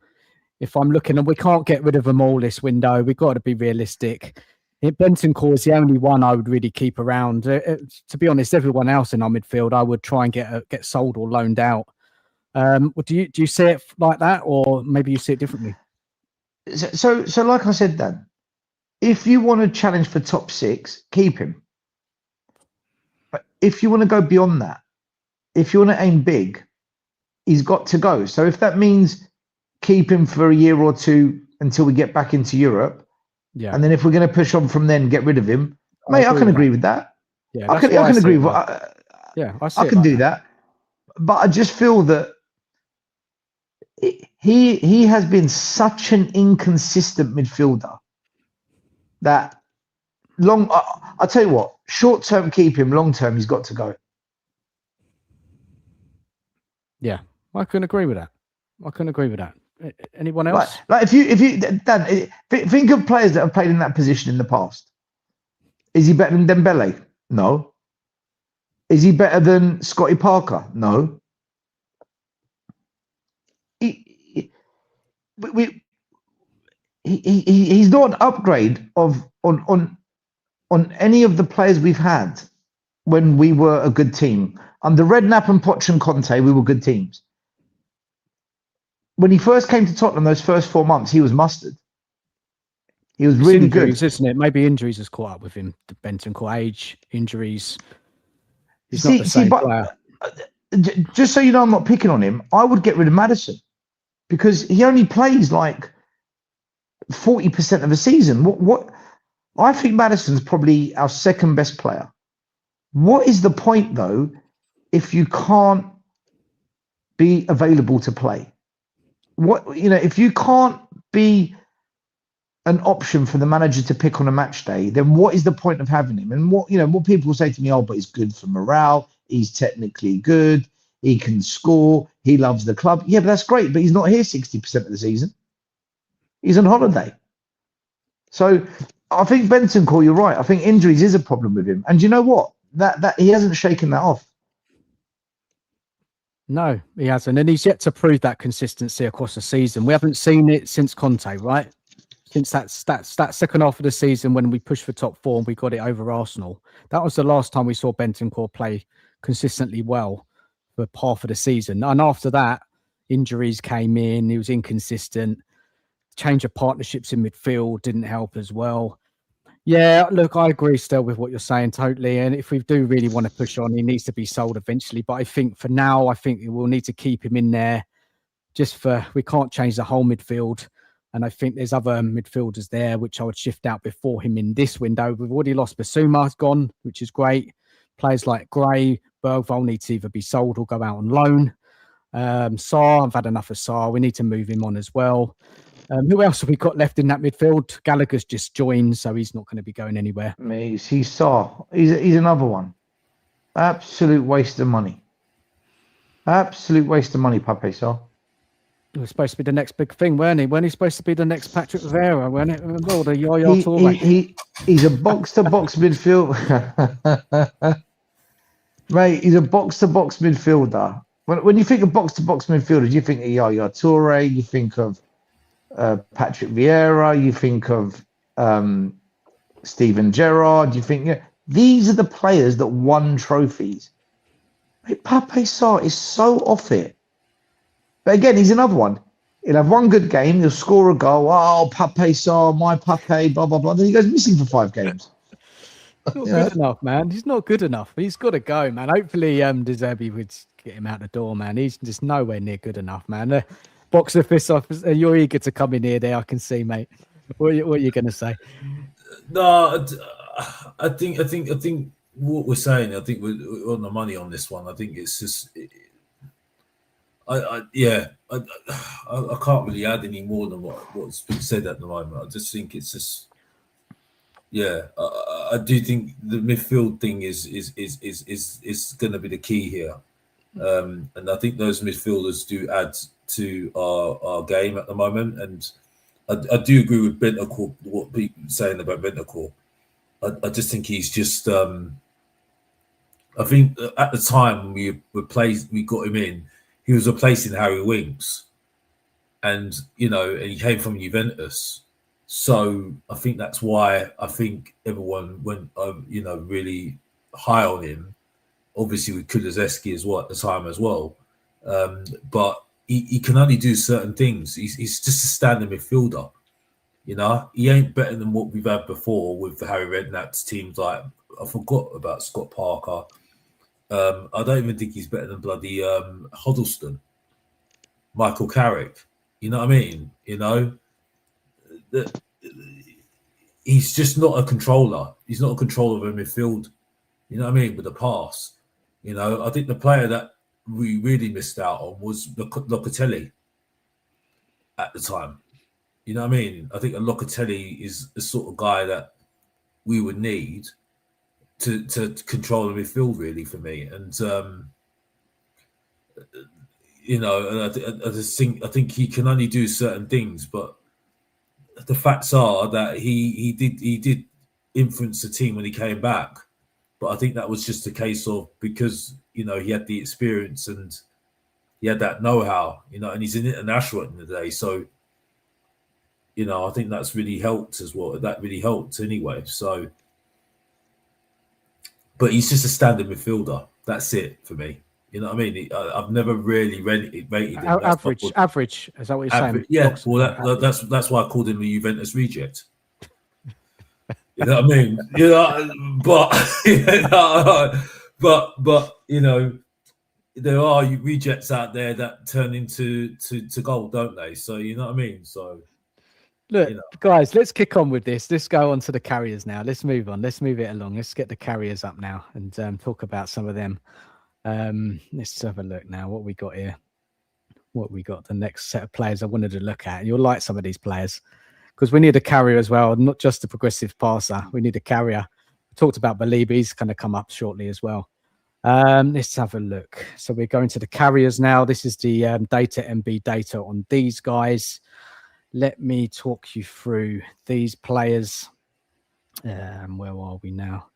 If I'm looking, and we can't get rid of them all this window, we've got to be realistic. Bentancur is the only one I would really keep around. To be honest, everyone else in our midfield, I would try and get sold or loaned out. Do you see it like that, or maybe you see it differently? So like I said, Dan, if you want to challenge for top 6, keep him. But if you want to go beyond that, if you want to aim big, he's got to go. So if that means keep him for a year or 2 until we get back into Europe, and then if we're going to push on from then, get rid of him, mate, I can agree with that. Yeah, I can agree with that. I can do that. But I just feel that he has been such an inconsistent midfielder that I'll tell you what, short term keep him, long term he's got to go. Yeah, I can agree with that. Anyone else? Like if you Dan, think of players that have played in that position in the past. Is he better than Dembele? No. Is he better than Scotty Parker? No. He's not an upgrade on any of the players we've had when we were a good team. Under Redknapp and Poch and Conte, we were good teams. When he first came to Tottenham, those first 4 months, he was mustard. He was really injuries, good, isn't it? Maybe injuries has caught up with him. The Bentancur age, injuries. He's not the same player. Just so you know, I'm not picking on him. I would get rid of Maddison because he only plays like 40% of a season. What? I think Maddison's probably our second best player. What is the point though if you can't be available to play? If you can't be an option for the manager to pick on a match day, then what is the point of having him? And what people will say to me, oh, but he's good for morale. He's technically good. He can score. He loves the club. Yeah, but that's great. But he's not here 60% of the season. He's on holiday. So I think Bentancur, you're right. I think injuries is a problem with him. And you know what? That he hasn't shaken that off. No, he hasn't. And he's yet to prove that consistency across the season. We haven't seen it since Conte, right? Since that second half of the season when we pushed for top 4 and we got it over Arsenal. That was the last time we saw Bentancur play consistently well for half of the season. And after that, injuries came in. He was inconsistent. Change of partnerships in midfield didn't help as well. Yeah, look, I agree still with what you're saying totally. And if we do really want to push on, he needs to be sold eventually. But I think for now, I think we'll need to keep him in there we can't change the whole midfield. And I think there's other midfielders there, which I would shift out before him in this window. We've already lost Basuma, gone, which is great. Players like Gray, Bergvall need to either be sold or go out on loan. Sarr, I've had enough of Sarr. We need to move him on as well. Who else have we got left in that midfield? Gallagher's just joined, so he's not going to be going anywhere. He's Sarr. He's another one. Absolute waste of money. Absolute waste of money, Pape Sarr. He was supposed to be the next big thing, weren't he? Weren't he supposed to be the next Patrick Vieira? Weren't it? Oh, the Yaya Toure. He's a box-to-box midfield. Mate, he's a box-to-box midfielder. When you think of box-to-box midfielders, you think of Yaya Toure, you think of Patrick Vieira, you think of Steven Gerrard, you think these are the players that won trophies. Pape Sarr is so off it. But again, he's another one. He'll have one good game, he'll score a goal. Oh, Pape Sarr, my Pape, blah, blah, blah. Then he goes missing for 5 games. Not good enough, man. He's not good enough. He's got to go, man. Hopefully, De Zerbi would get him out the door, man. He's just nowhere near good enough, man. Box office officer, you're eager to come in here there, I can see, mate. What are you going to say? No, I think what we're saying, I think we're on the money on this one. I think it's just, I can't really add any more than what's been said at the moment. I just think it's just, I do think the midfield thing is going to be the key here, and I think those midfielders do add to our game at the moment. And I do agree with Bentancur, what people are saying about Bentancur. I just think he's just. I think at the time we got him in, he was replacing Harry Winks, and he came from Juventus. So I think that's why I think everyone went, really high on him. Obviously with Kulusevski as well at the time as well, but he can only do certain things. He's just a standing midfielder. He ain't better than what we've had before with the Harry Redknapp's teams. Like, I forgot about Scott Parker. I don't even think he's better than bloody Huddleston, Michael Carrick. You know what I mean? He's just not a controller. He's not a controller of a midfield. You know what I mean? With the pass. I think the player that we really missed out on was Locatelli at the time. You know what I mean? I think Locatelli is the sort of guy that we would need to control the midfield, really, for me. And I think he can only do certain things, but the facts are that he did influence the team when he came back. But I think that was just a case of because he had the experience and he had that know-how, and he's an international at the end of the day. So I think that's really helped as well. That really helped anyway. So, but he's just a standard midfielder. That's it for me. You know what I mean? I've never really rated him. Average. Is that what you're saying? Yeah. Well, that's why I called him a Juventus reject. You know what I mean? But there are rejects out there that turn into gold, don't they? So you know what I mean? So look, guys, let's kick on with this. Let's go on to the carriers now. Let's move on. Let's move it along. Let's get the carriers up now and talk about some of them. Let's have a look now. What we got here? What we got? The next set of players I wanted to look at. You'll like some of these players because we need a carrier as well, not just a progressive passer. We need a carrier. We talked about Baliba. He's going to come up shortly as well. Let's have a look. So we're going to the carriers now. This is the data MB data on these guys. Let me talk you through these players. Where are we now?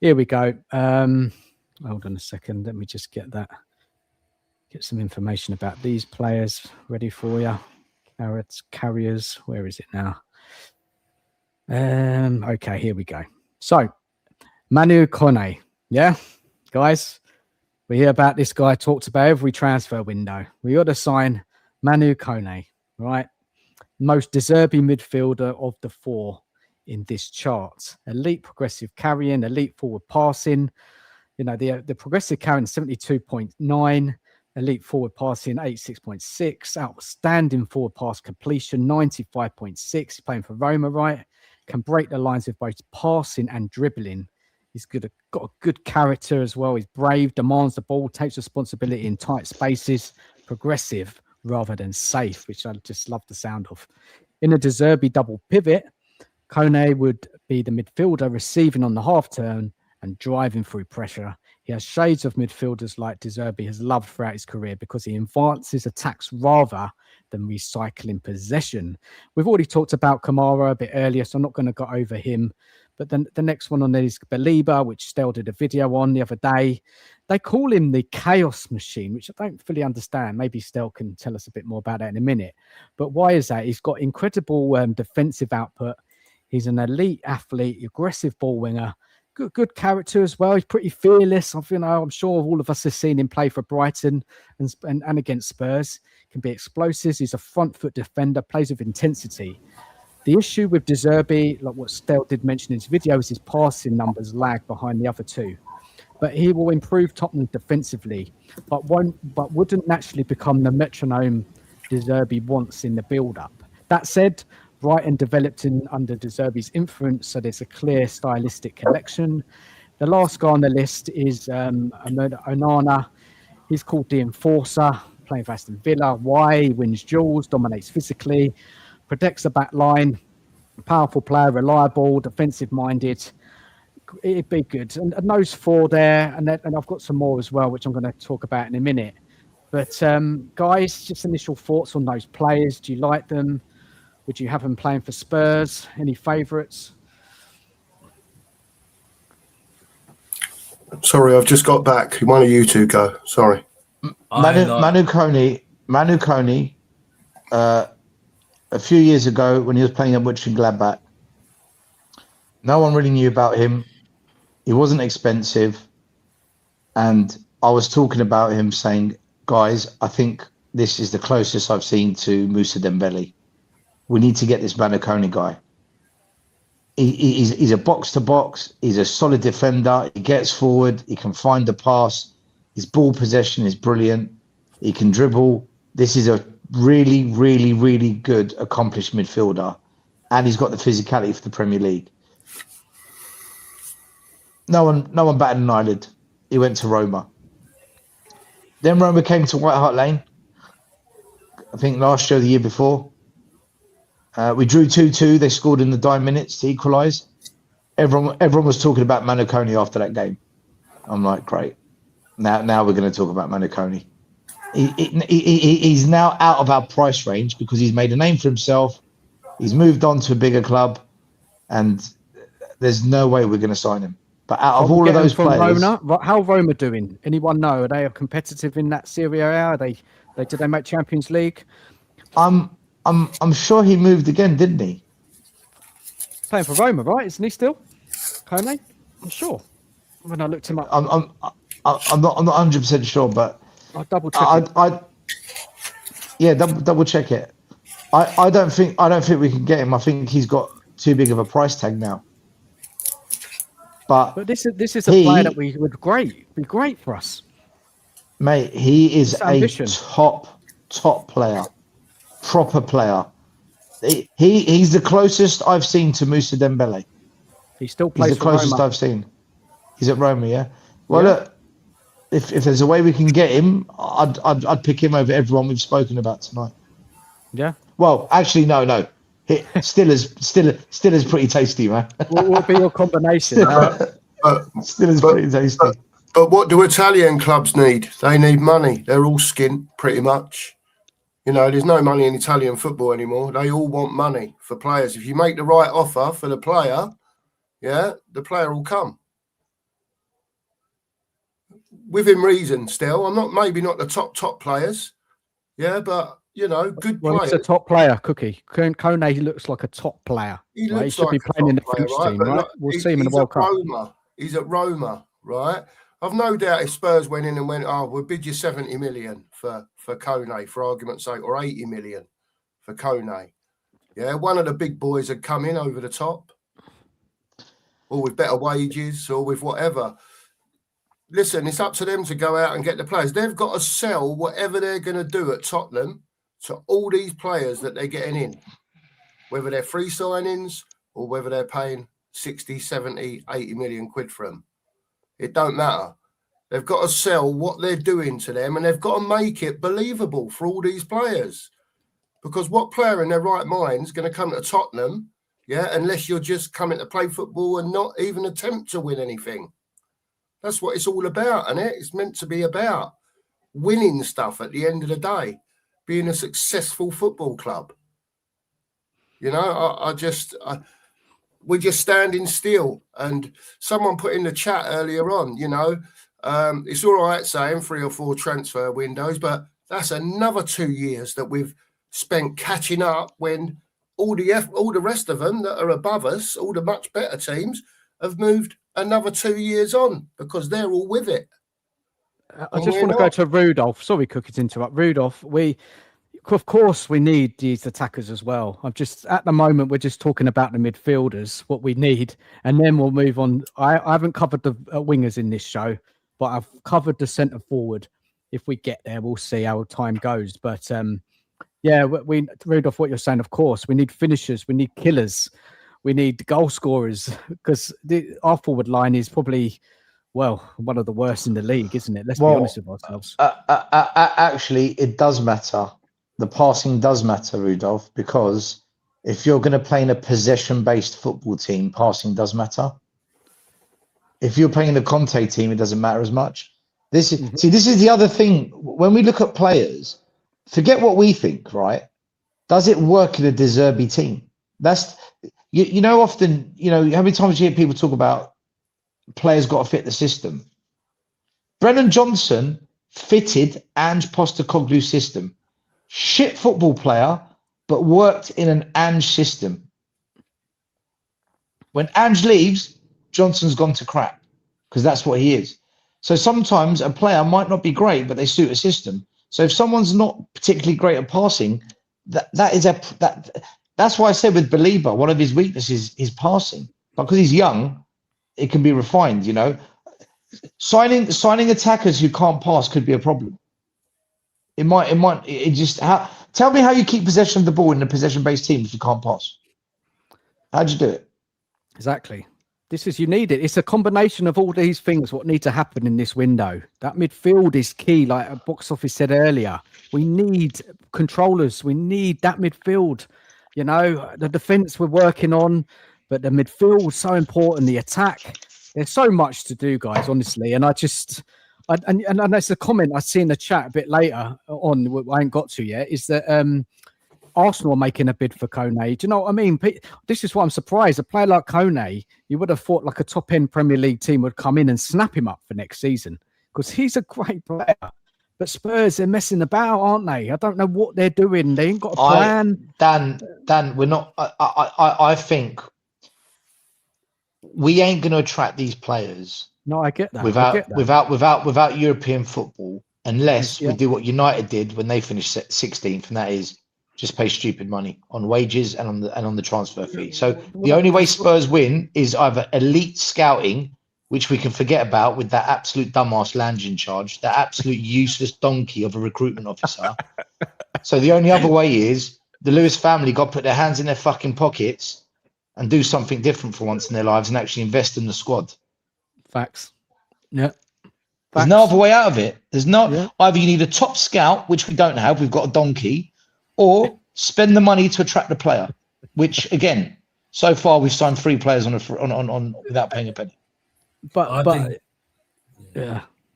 Here we go. Hold on a second. Let me just get some information about these players ready for you. Carriers. Where is it now? Okay, here we go. So, Manu Kone. Yeah, guys, we hear about this guy talked about every transfer window. We got to sign Manu Kone, right? Most deserving midfielder of the 4 in this chart. Elite progressive carrying, elite forward passing. You know, the progressive carrying 72.9, elite forward passing 86.6, outstanding forward pass completion 95.6. He's playing for Roma, right? Can break the lines with both passing and dribbling. He's good, got a good character as well. He's brave, demands the ball, takes responsibility in tight spaces, progressive rather than safe, which I just love the sound of. In a De Zerbi double pivot, Kone would be the midfielder receiving on the half turn and driving through pressure. He has shades of midfielders like De Zerbi has loved throughout his career because he advances attacks rather than recycling possession. We've already talked about Kamara a bit earlier, so I'm not going to go over him. But then the next one on there is Baliba, which Stel did a video on the other day. They call him the chaos machine, which I don't fully understand. Maybe Stel can tell us a bit more about that in a minute. But why is that? He's got incredible defensive output. He's an elite athlete, aggressive ball winger, good character as well. He's pretty fearless. I'm sure all of us have seen him play for Brighton and against Spurs. Can be explosive. He's a front foot defender, plays with intensity. The issue with De Zerbi, like what Stel did mention in his video, is his passing numbers lag behind the other two. But he will improve Tottenham defensively, but wouldn't naturally become the metronome De Zerbi wants in the build-up. That said, Brighton developed under De Zerbi's influence, so there's a clear stylistic connection. The last guy on the list is Onana. He's called the Enforcer, playing for Aston Villa. Why? He wins duels, dominates physically, protects the back line, powerful player, reliable, defensive-minded. It'd be good. And those four there, and I've got some more as well, which I'm going to talk about in a minute. But guys, just initial thoughts on those players. Do you like them? Would you have them playing for Spurs? Any favourites? Sorry, I've just got back. One of you two go. Sorry. Manu Kone, a few years ago when he was playing at Mönchengladbach, no one really knew about him. He wasn't expensive. And I was talking about him saying, guys, I think this is the closest I've seen to Moussa Dembele. We need to get this Manu Kone guy. He's a box-to-box. He's a solid defender. He gets forward. He can find the pass. His ball possession is brilliant. He can dribble. This is a really, really, really good, accomplished midfielder. And he's got the physicality for the Premier League. No one batted an eyelid. He went to Roma. Then Roma came to White Hart Lane. I think last year, the year before. We drew 2-2. They scored in the dying minutes to equalise. Everyone was talking about Manu Kone after that game. I'm like, great. Now we're going to talk about Manu Kone. He's now out of our price range because he's made a name for himself. He's moved on to a bigger club, and there's no way we're going to sign him. But out of all of those players, Roma, how Roma doing? Anyone know? Are they competitive in that Serie A? Did they make Champions League? I'm sure he moved again, didn't he? Playing for Roma, right? Isn't he still? Kone? I'm sure. When I looked him up, I'm not 100% sure, but I'll double check. Double check it. I don't think we can get him. I think he's got too big of a price tag now. But this is a player that would be great for us, mate. He is a top player, proper player. He's the closest I've seen to Moussa Dembele. He still plays. He's the closest Roma. I've seen. He's at Roma, yeah. Well, look, if there's a way we can get him, I'd pick him over everyone we've spoken about tonight. Yeah. Well, actually, no. Still is pretty tasty, man. What will be your combination? Still is pretty tasty. But what do Italian clubs need? They need money. They're all skint, pretty much. You know, there's no money in Italian football anymore. They all want money for players. If you make the right offer for the player, the player will come. Within reason, still. I'm not the top players. Yeah, but good players. He's a top player, Cookie. Kone, he looks like a top player. He should like be playing in the French team, right? We'll see him in the World Cup. He's at Roma, right? I've no doubt if Spurs went in and went, we'll bid you 70 million for Kone, for argument's sake, or 80 million for Kone. Yeah, one of the big boys had come in over the top. or with better wages or with whatever. Listen, it's up to them to go out and get the players. They've got to sell whatever they're going to do at Tottenham to all these players that they're getting in, whether they're free signings or whether they're paying 60, 70, 80 million quid for them. It don't matter. They've got to sell what they're doing to them, and they've got to make it believable for all these players. Because what player in their right mind is going to come to Tottenham, unless you're just coming to play football and not even attempt to win anything? That's what it's all about, isn't it? It's meant to be about winning stuff at the end of the day, being a successful football club. You know, we're just standing still. And someone put in the chat earlier on, you know, it's all right saying 3 or 4 transfer windows, but that's another 2 years that we've spent catching up when all the rest of them that are above us, all the much better teams, have moved another 2 years on because they're all with it. I just want to go to Rudolph. Sorry, Cookie, to interrupt. Rudolph, of course, we need these attackers as well. At the moment, we're just talking about the midfielders, what we need, and then we'll move on. I haven't covered the wingers in this show, but I've covered the centre forward. If we get there, we'll see how time goes. But Rudolph, what you're saying, of course, we need finishers, we need killers, we need goal scorers, because our forward line is probably, one of the worst in the league, isn't it? Let's be honest with ourselves. Actually, it does matter. The passing does matter, Rudolph, because if you're going to play in a possession-based football team, passing does matter. If you're playing in a Conte team, it doesn't matter as much. This is the other thing. When we look at players, forget what we think, right? Does it work in a De Zerbi team? That's often, how many times you hear people talk about players got to fit the system? Brennan Johnson fitted Ange Postecoglou's system. Shit football player, but worked in an Ange system. When Ange leaves, Johnson's gone to crap because that's what he is. So sometimes a player might not be great, but they suit a system. So if someone's not particularly great at passing, that's why I said with Belieber, one of his weaknesses is passing. Because he's young, it can be refined. Signing attackers who can't pass could be a problem. Tell me how you keep possession of the ball in a possession-based team if you can't pass. How'd you do it? Exactly. You need it. It's a combination of all these things, what need to happen in this window. That midfield is key, like Box Office said earlier. We need controllers. We need that midfield. The defence we're working on, but the midfield is so important. The attack. There's so much to do, guys, honestly. And and that's a comment I see in the chat a bit later on, I ain't got to yet, is that Arsenal are making a bid for Kone. Do you know what I mean? This is why I'm surprised. A player like Kone, you would have thought like a top-end Premier League team would come in and snap him up for next season because he's a great player. But Spurs, they're messing about, aren't they? I don't know what they're doing. They ain't got a plan. Dan, we're not. I think we ain't going to attract these players. No, I get that. Without European football, unless we do what United did when they finished 16th, and that is just pay stupid money on wages and on the transfer fee. So the only way Spurs win is either elite scouting, which we can forget about with that absolute dumbass Lange in charge, that absolute useless donkey of a recruitment officer. So the only other way is the Lewis family got to put their hands in their fucking pockets and do something different for once in their lives and actually invest in the squad. Facts. Yeah. There's no other way out of it. Either you need a top scout, which we don't have, we've got a donkey, or spend the money to attract the player, which again, so far we've signed 3 players on without paying a penny. But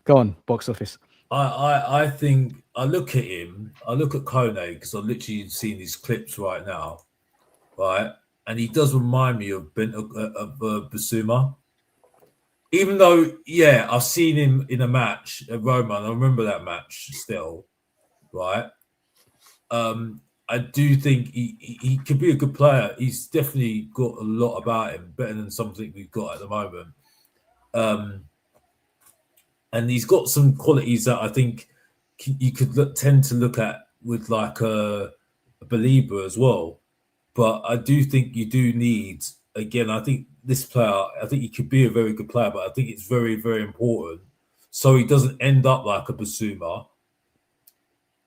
go on, Box Office. I think I look at him, I look at Kone because I've literally seen these clips right now, right? And he does remind me of Basuma. Even though, I've seen him in a match at Roma, and I remember that match still, right? I do think he could be a good player. He's definitely got a lot about him, better than something we've got at the moment. And he's got some qualities that I think you could tend to look at with like a Belieber as well. But I do think you do need again, I think this player, I think he could be a very good player, but I think it's very, very important so he doesn't end up like a Basuma,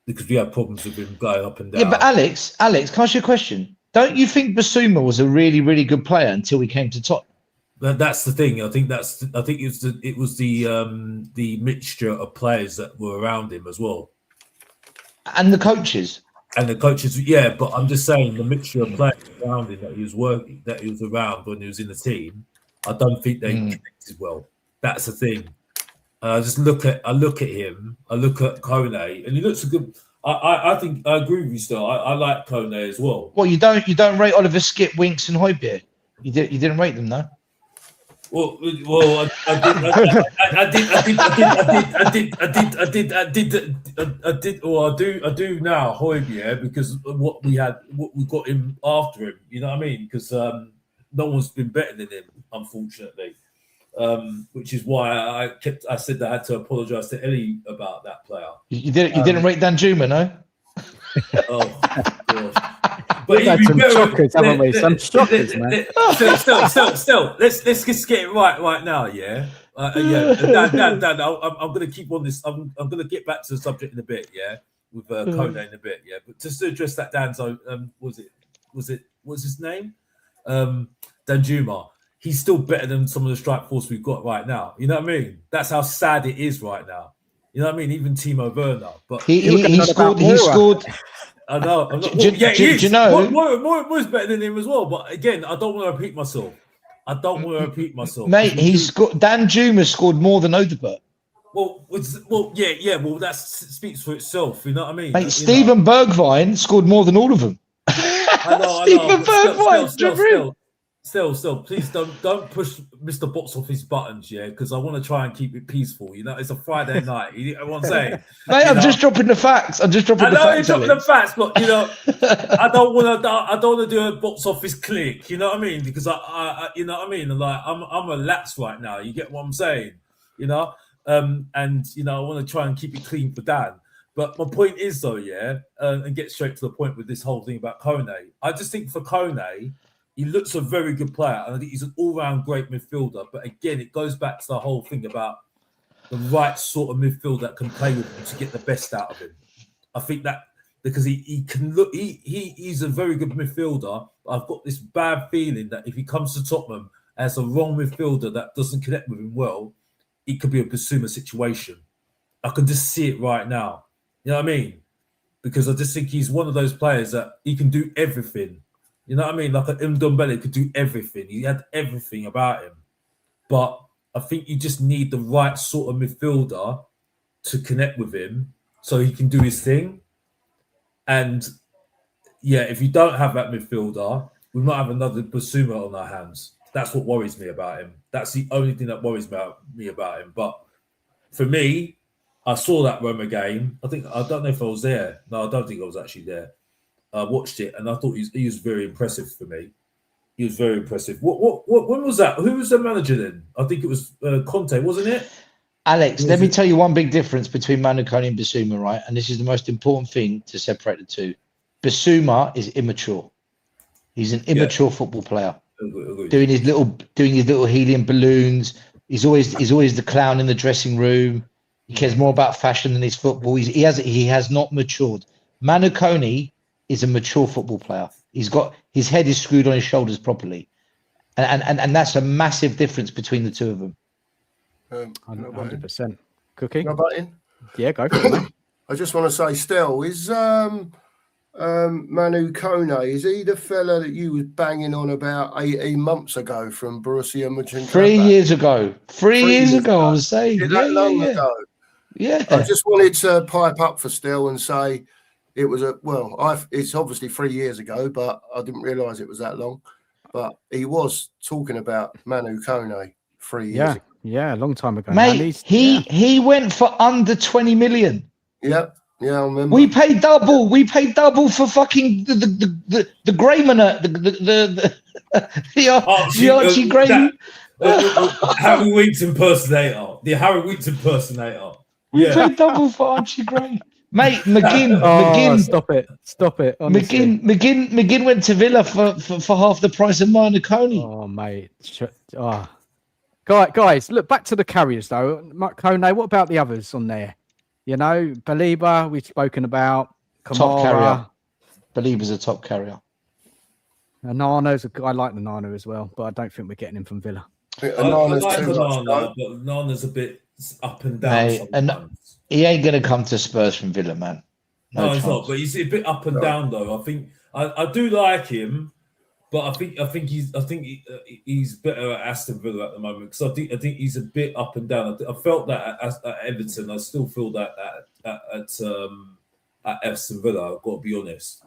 because we have problems with him going up and down. Yeah, but Alex, can I ask you a question? Don't you think Basuma was a really, really good player until he came to Tottenham? That's the thing. I think it was the mixture of players that were around him as well, and the coaches. And the coaches, yeah. But I'm just saying the mixture of players around him that he was around when he was in the team. I don't think they connected well. That's the thing. I look at him. I look at Kone, and he looks a good. I think I agree with you still. I like Kone as well. Well, you don't rate Oliver, Skip, Winks, and Højbjerg? You didn't rate them, no? Well, I did. Well, I do now, Højbjerg, because what we got him after him. You know what I mean? Because no one's been better than him, unfortunately. Which is why I said that I had to apologise to Ellie about that player. You didn't rate Danjuma, no? Oh gosh. We've had some shockers, haven't we? Some shockers, man. Still, let's just get it right now, yeah. Dan, I'm going to keep on this. I'm going to get back to the subject in a bit, yeah, with Kone in a bit, yeah. But just to address that, Dan's, what's his name? Danjuma. He's still better than some of the strike force we've got right now. You know what I mean? That's how sad it is right now. You know what I mean? Even Timo Werner, but he scored. I know. Do you know? Moyes better than him as well. But again, I don't want to repeat myself. Mate, Danjuma scored more than Odegaard. Well, yeah. Well, that speaks for itself. You know what I mean? Mate, Steven Bergwijn scored more than all of them. I know. Steven Bergwijn. Still, please don't push Mr. Box off his buttons, yeah, because I want to try and keep it peaceful. You know, it's a Friday night. You know what I'm saying? Mate, I'm just dropping the facts. I know you're dropping the facts, but you know, I don't want to do a box office click. You know what I mean? Because I you know what I mean? Like I'm relaxed right now. You get what I'm saying? You know, and you know, I want to try and keep it clean for Dan. But my point is though, yeah, and get straight to the point with this whole thing about Kone. I just think for Kone, he looks a very good player, and I think he's an all-round great midfielder. But again, it goes back to the whole thing about the right sort of midfield that can play with him to get the best out of him. I think that because he can look, he's a very good midfielder. I've got this bad feeling that if he comes to Tottenham as a wrong midfielder that doesn't connect with him well, it could be a Basuma situation. I can just see it right now. You know what I mean? Because I just think he's one of those players that he can do everything. You know what I mean? Like an Ndombele could do everything. He had everything about him. But I think you just need the right sort of midfielder to connect with him so he can do his thing. And yeah, if you don't have that midfielder, we might have another Basuma on our hands. That's what worries me about him. That's the only thing that worries me about him. But for me, I saw that Roma game. I don't know if I was there. No, I don't think I was actually there. I watched it and I thought he was very impressive for me. He was very impressive. When was that? Who was the manager then? I think it was Conte, wasn't it? Alex, let me tell you one big difference between Manu Kone and Basuma, right? And this is the most important thing to separate the two. Basuma is immature. He's an immature football player. Agreed. Doing his little helium balloons. He's always the clown in the dressing room. He cares more about fashion than his football. He has not matured. Manu Kone is a mature football player. He's got his head is screwed on his shoulders properly, and that's a massive difference between the two of them. 100%. Cookie? No button? Yeah, go for it, mate. I just want to say, Stel, is Manu Kone, is he the fella that you was banging on about 18 months ago from Borussia Mönchengladbach? 3 years ago. 3 years ago, I was saying. That long ago. Yeah. I just wanted to pipe up for Stel and say it was it's obviously 3 years ago, but I didn't realise it was that long. But he was talking about Manu Kone 3 years ago. Yeah, a long time ago. Mate, he went for under 20 million. Yeah, I remember. We paid double. We paid double for fucking the Grayman, the Archie Gray. Harry Winks impersonator. The Harry Winks impersonator. We paid double for Archie Gray. Mate, McGinn, Oh, stop it. Honestly. McGinn went to Villa for half the price of Marniconi. Oh, mate. Oh. Guys, look back to the carriers though. Kone, what about the others on there? You know, Baliba, we've spoken about. Top carrier. Kamara. Baliba's a top carrier. Nano's I like the Nano as well, but I don't think we're getting him from Villa. I Anana's like too much, Onana, though. but Onana's a bit up and down Mate, and sometimes. he ain't gonna come to Spurs from Villa, man. No, he's chance. not. But he's a bit up and No. down, though. I think I do like him, but I think he's better at Aston Villa at the moment because I think he's a bit up and down. I felt that at Everton. I still feel that at Aston Villa. I've got to be honest.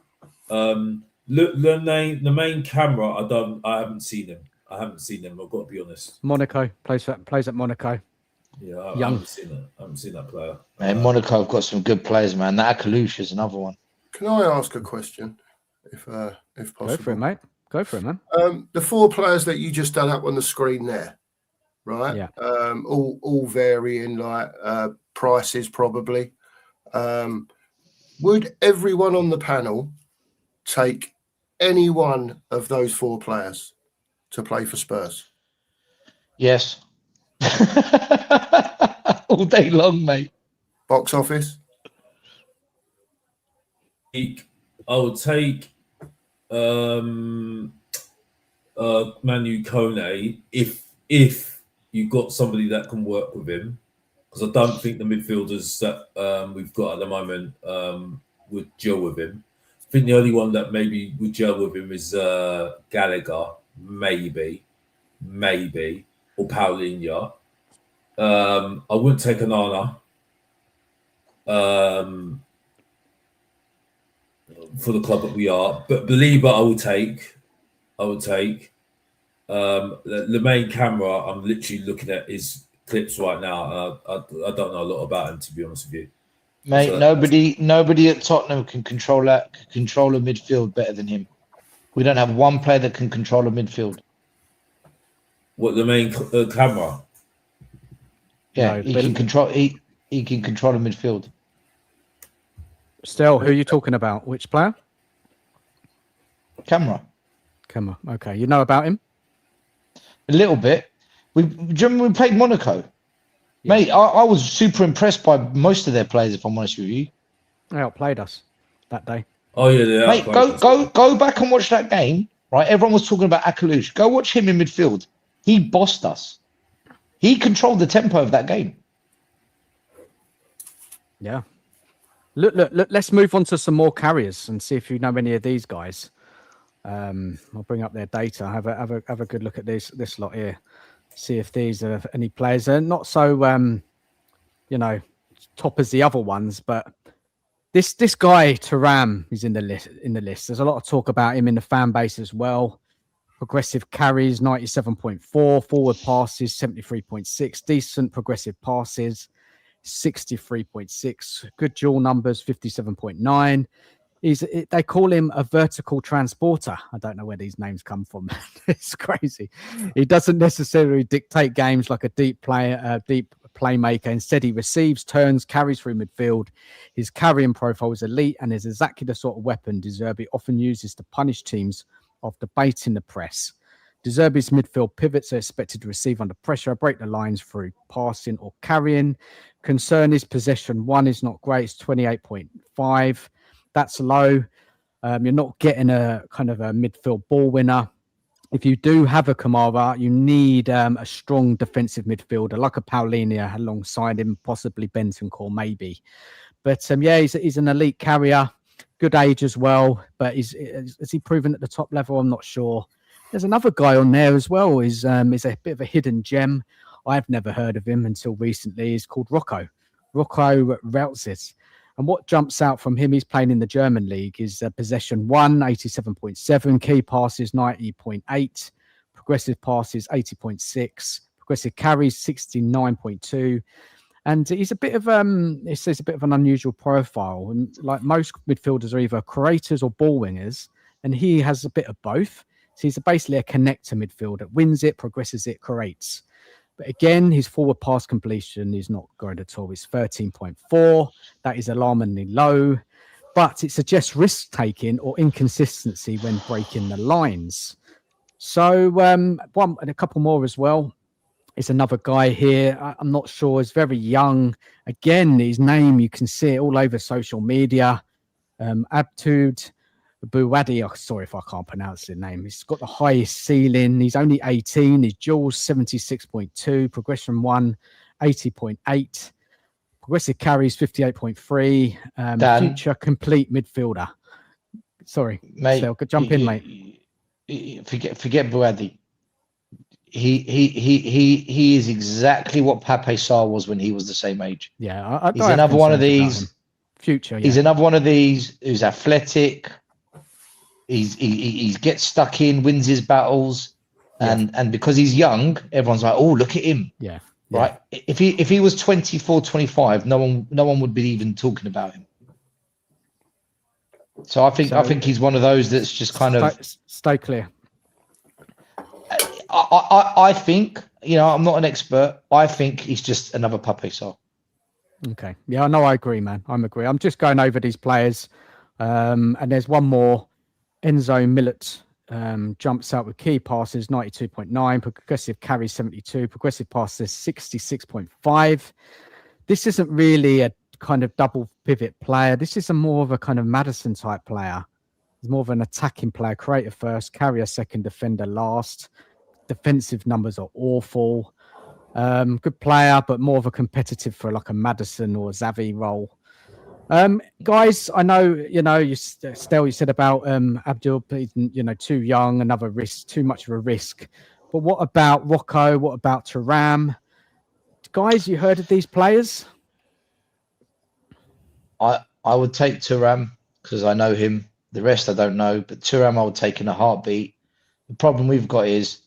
The main camera. I haven't seen him. I've got to be honest. Monaco plays at Monaco. Yeah, I Young. haven't seen it. I haven't seen that player. Man, Monaco have got some good players, man. That Akalouche is another one. Can I ask a question, if possible? Go for it, mate. Go for it, man. The 4 players that you just done up on the screen there, right? Yeah. All varying like prices probably. Would everyone on the panel take any one of those 4 players to play for Spurs? Yes. All day long, mate. Box office? I would take Manu Kone if you got somebody that can work with him, because I don't think the midfielders that we've got at the moment would gel with him. I think the only one that maybe would gel with him is Gallagher, maybe, or Paulinho. I wouldn't take Onana. For the club that we are, but Believer I would take. The main camera, I'm literally looking at his clips right now. I don't know a lot about him, to be honest with you. Mate, So- nobody at Tottenham can control a midfield better than him. We don't have one player that can control a midfield. What, the main camera? Yeah, No, he but- can control. He can control a midfield. Stel, who are you talking about? Which player? Camera. Come on. Okay. You know about him? A little bit. Do you remember we played Monaco? Yeah. Mate, I was super impressed by most of their players, if I'm honest with you. They outplayed us that day. Oh yeah, Mate, go back and watch that game. Right, everyone was talking about Akalouche. Go watch him in midfield. He bossed us. He controlled the tempo of that game. Yeah. Look, let's move on to some more carriers and see if you know any of these guys. I'll bring up their data. Have a good look at this lot here. See if these are any players. They're not so top as the other ones, but this guy Thuram is in the list. There's a lot of talk about him in the fan base as well. Progressive carries 97.4, forward passes 73.6, decent progressive passes 63.6, good dual numbers 57.9. They call him a vertical transporter. I don't know where these names come from. It's crazy. He doesn't necessarily dictate games like a deep playmaker. Instead, he receives, turns, carries through midfield. His carrying profile is elite and is exactly the sort of weapon De Zerbi often uses to punish teams after baiting the press. De Zerbi's midfield pivots are expected to receive under pressure, break the lines through passing or carrying. Concern is possession. 1 is not great. It's 28.5. That's low. You're not getting a kind of a midfield ball winner. If you do have a Kamara, you need a strong defensive midfielder like a Paulinho alongside him, possibly Bentancur maybe. But he's an elite carrier, good age as well. But has he proven at the top level? I'm not sure. There's another guy on there as well. He's a bit of a hidden gem. I've never heard of him until recently. He's called Rocco Rautzis. And what jumps out from him, he's playing in the German league, is possession 1, 87.7, key passes 90.8, progressive passes 80.6, progressive carries 69.2. And he's a bit of it says a bit of an unusual profile. And like most midfielders are either creators or ball wingers, and he has a bit of both. So he's basically a connector midfielder, wins it, progresses it, creates. But again, his forward pass completion is not great at all. It's 13.4. That is alarmingly low, but it suggests risk taking or inconsistency when breaking the lines. So one and a couple more as well. It's another guy here. I'm not sure. He's very young. Again, his name, you can see it all over social media. Abtud Buwadi. Oh, sorry if I can't pronounce the name. He's got the highest ceiling. He's only 18. His duels 76.2. Progression 1, 80.8. Progressive carries 58.3. Future complete midfielder. Sorry, mate. Stel, jump in, mate. Forget Buwadi. He is exactly what Pape Sarr was when he was the same age. Yeah, he's another one of these. Future, yeah. He's another one of these who's athletic. He gets stuck in, wins his battles, and because he's young, everyone's like, oh, look at him. Yeah. Right. If he was 24, 25, no one would be even talking about him. So I think he's one of those that's just kind of stay clear. I think, I'm not an expert. I think he's just another Pape Sarr. Okay. Yeah, no, I agree, man. I'm just going over these players. And there's one more. Enzo Millet jumps out with key passes, 92.9. Progressive carry, 72. Progressive passes, 66.5. This isn't really a kind of double pivot player. This is more of a kind of Maddison type player. He's more of an attacking player, creator first, carrier second, defender last. Defensive numbers are awful. Good player, but more of a competitive for like a Maddison or Xavi role. Guys, I know, Stel, you said about Abdul, too young, another risk, too much of a risk. But what about Rocco? What about Thuram? Guys, you heard of these players? I would take Thuram because I know him. The rest I don't know, but Thuram I would take in a heartbeat. The problem we've got is,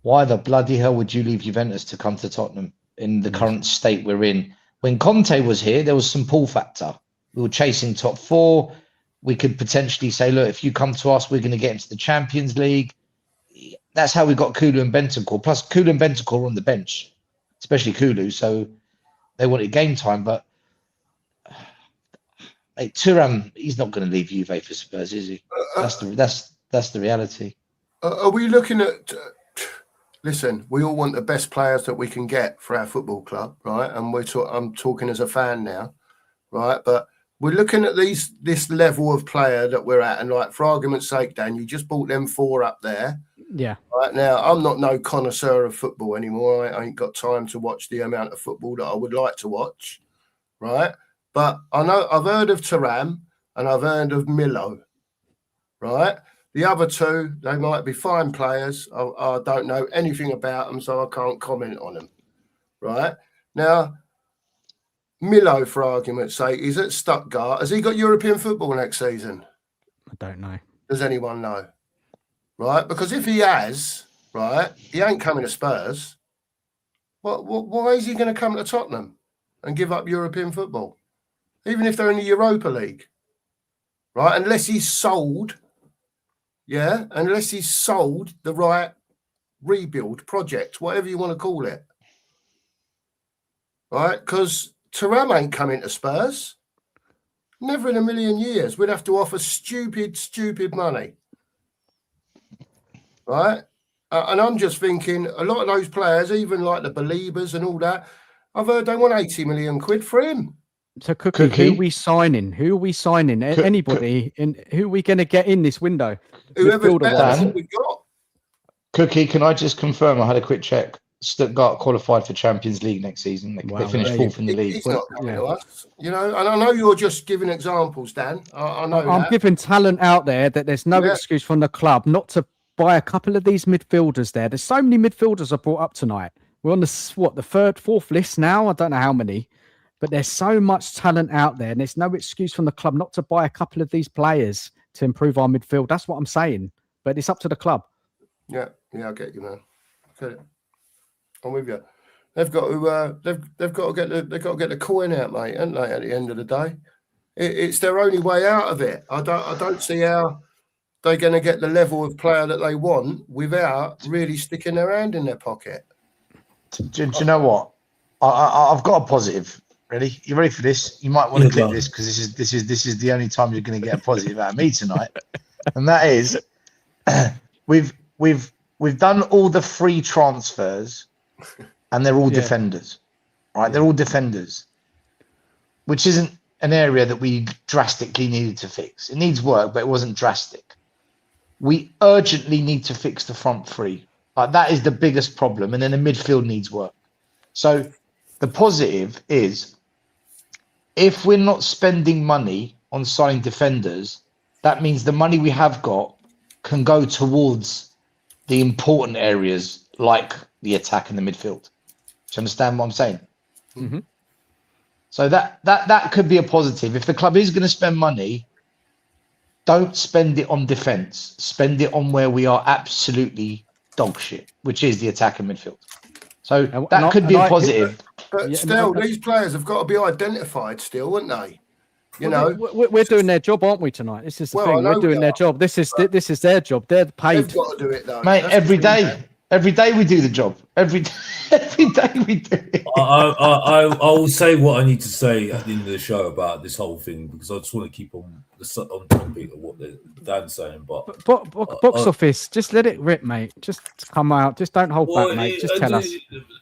why the bloody hell would you leave Juventus to come to Tottenham in the current state we're in? When Conte was here, there was some pull factor. We were chasing top 4. We could potentially say, look, if you come to us, we're going to get into the Champions League. That's how we got Kulu and Bentancur. Plus, Kulu and Bentancur were on the bench, especially Kulu, so they wanted game time. But Thuram, he's not going to leave Juve for Spurs, is he? That's the reality. Are we looking at? Listen, we all want the best players that we can get for our football club, right? And I'm talking as a fan now, right? But we're looking at this level of player that we're at, and like for argument's sake, Dan, you just brought them 4 up there. Yeah. Right now, I'm not no connoisseur of football anymore. I ain't got time to watch the amount of football that I would like to watch, right? But I know I've heard of Thuram and I've heard of Milo, right? The other 2, they might be fine players. I don't know anything about them, so I can't comment on them, right? Now, Milo, for argument's sake, is at Stuttgart. Has he got European football next season? I don't know. Does anyone know? Right? Because if he has, right, he ain't coming to Spurs. Why is he going to come to Tottenham and give up European football? Even if they're in the Europa League, right? Unless he's sold... Yeah, unless he's sold the right rebuild project, whatever you want to call it. Right? Because Thuram ain't coming to Spurs. Never in a million years. We'd have to offer stupid money. Right? And I'm just thinking, a lot of those players, even like the Beliebers and all that, I've heard they want 80 million quid for him. So, Cookie, who are we signing? Anybody? And who are we going to get in this window? Whoever's better we got. Cookie, can I just confirm? I had a quick check. Stuttgart qualified for Champions League next season. They finished 4th in the league. It's not coming to us, and I know you're just giving examples, Dan. I know I'm giving talent out there that there's no excuse from the club not to buy a couple of these midfielders there. There's so many midfielders I brought up tonight. We're on the 3rd, 4th list now. I don't know how many. But there's so much talent out there, and there's no excuse from the club not to buy a couple of these players to improve our midfield. That's what I'm saying. But it's up to the club. Yeah, I get you, man. Okay. I'm with you. They've got to get the coin out, mate, haven't they? At the end of the day, it's their only way out of it. I don't see how they're going to get the level of player that they want without really sticking their hand in their pocket. Do you know what? I've got a positive. Ready? You ready for this? You might want to clip this because this is the only time you're going to get a positive out of me tonight, and that is we've done all the free transfers, and they're all defenders, right? Yeah. They're all defenders, which isn't an area that we drastically needed to fix. It needs work, but it wasn't drastic. We urgently need to fix the front three. That is the biggest problem, and then the midfield needs work. So the positive is, if we're not spending money on signing defenders, that means the money we have got can go towards the important areas like the attack and the midfield. Do you understand what I'm saying? Mm-hmm. So that could be a positive. If the club is going to spend money, don't spend it on defence. Spend it on where we are absolutely dog shit, which is the attack and midfield. So that could be a positive. But still, these players have got to be identified still, wouldn't they? You know, we're doing their job, aren't we, tonight? This is the thing. We're doing their job. This is their job. They're paid. They've got to do it, though. Mate, every day. Every day we do the job. Every day we do it. I will say what I need to say at the end of the show about this whole thing, because I just want to keep on topic of what Dan's saying. But box office, just let it rip, mate. Just come out. Just don't hold back, mate. Just tell us.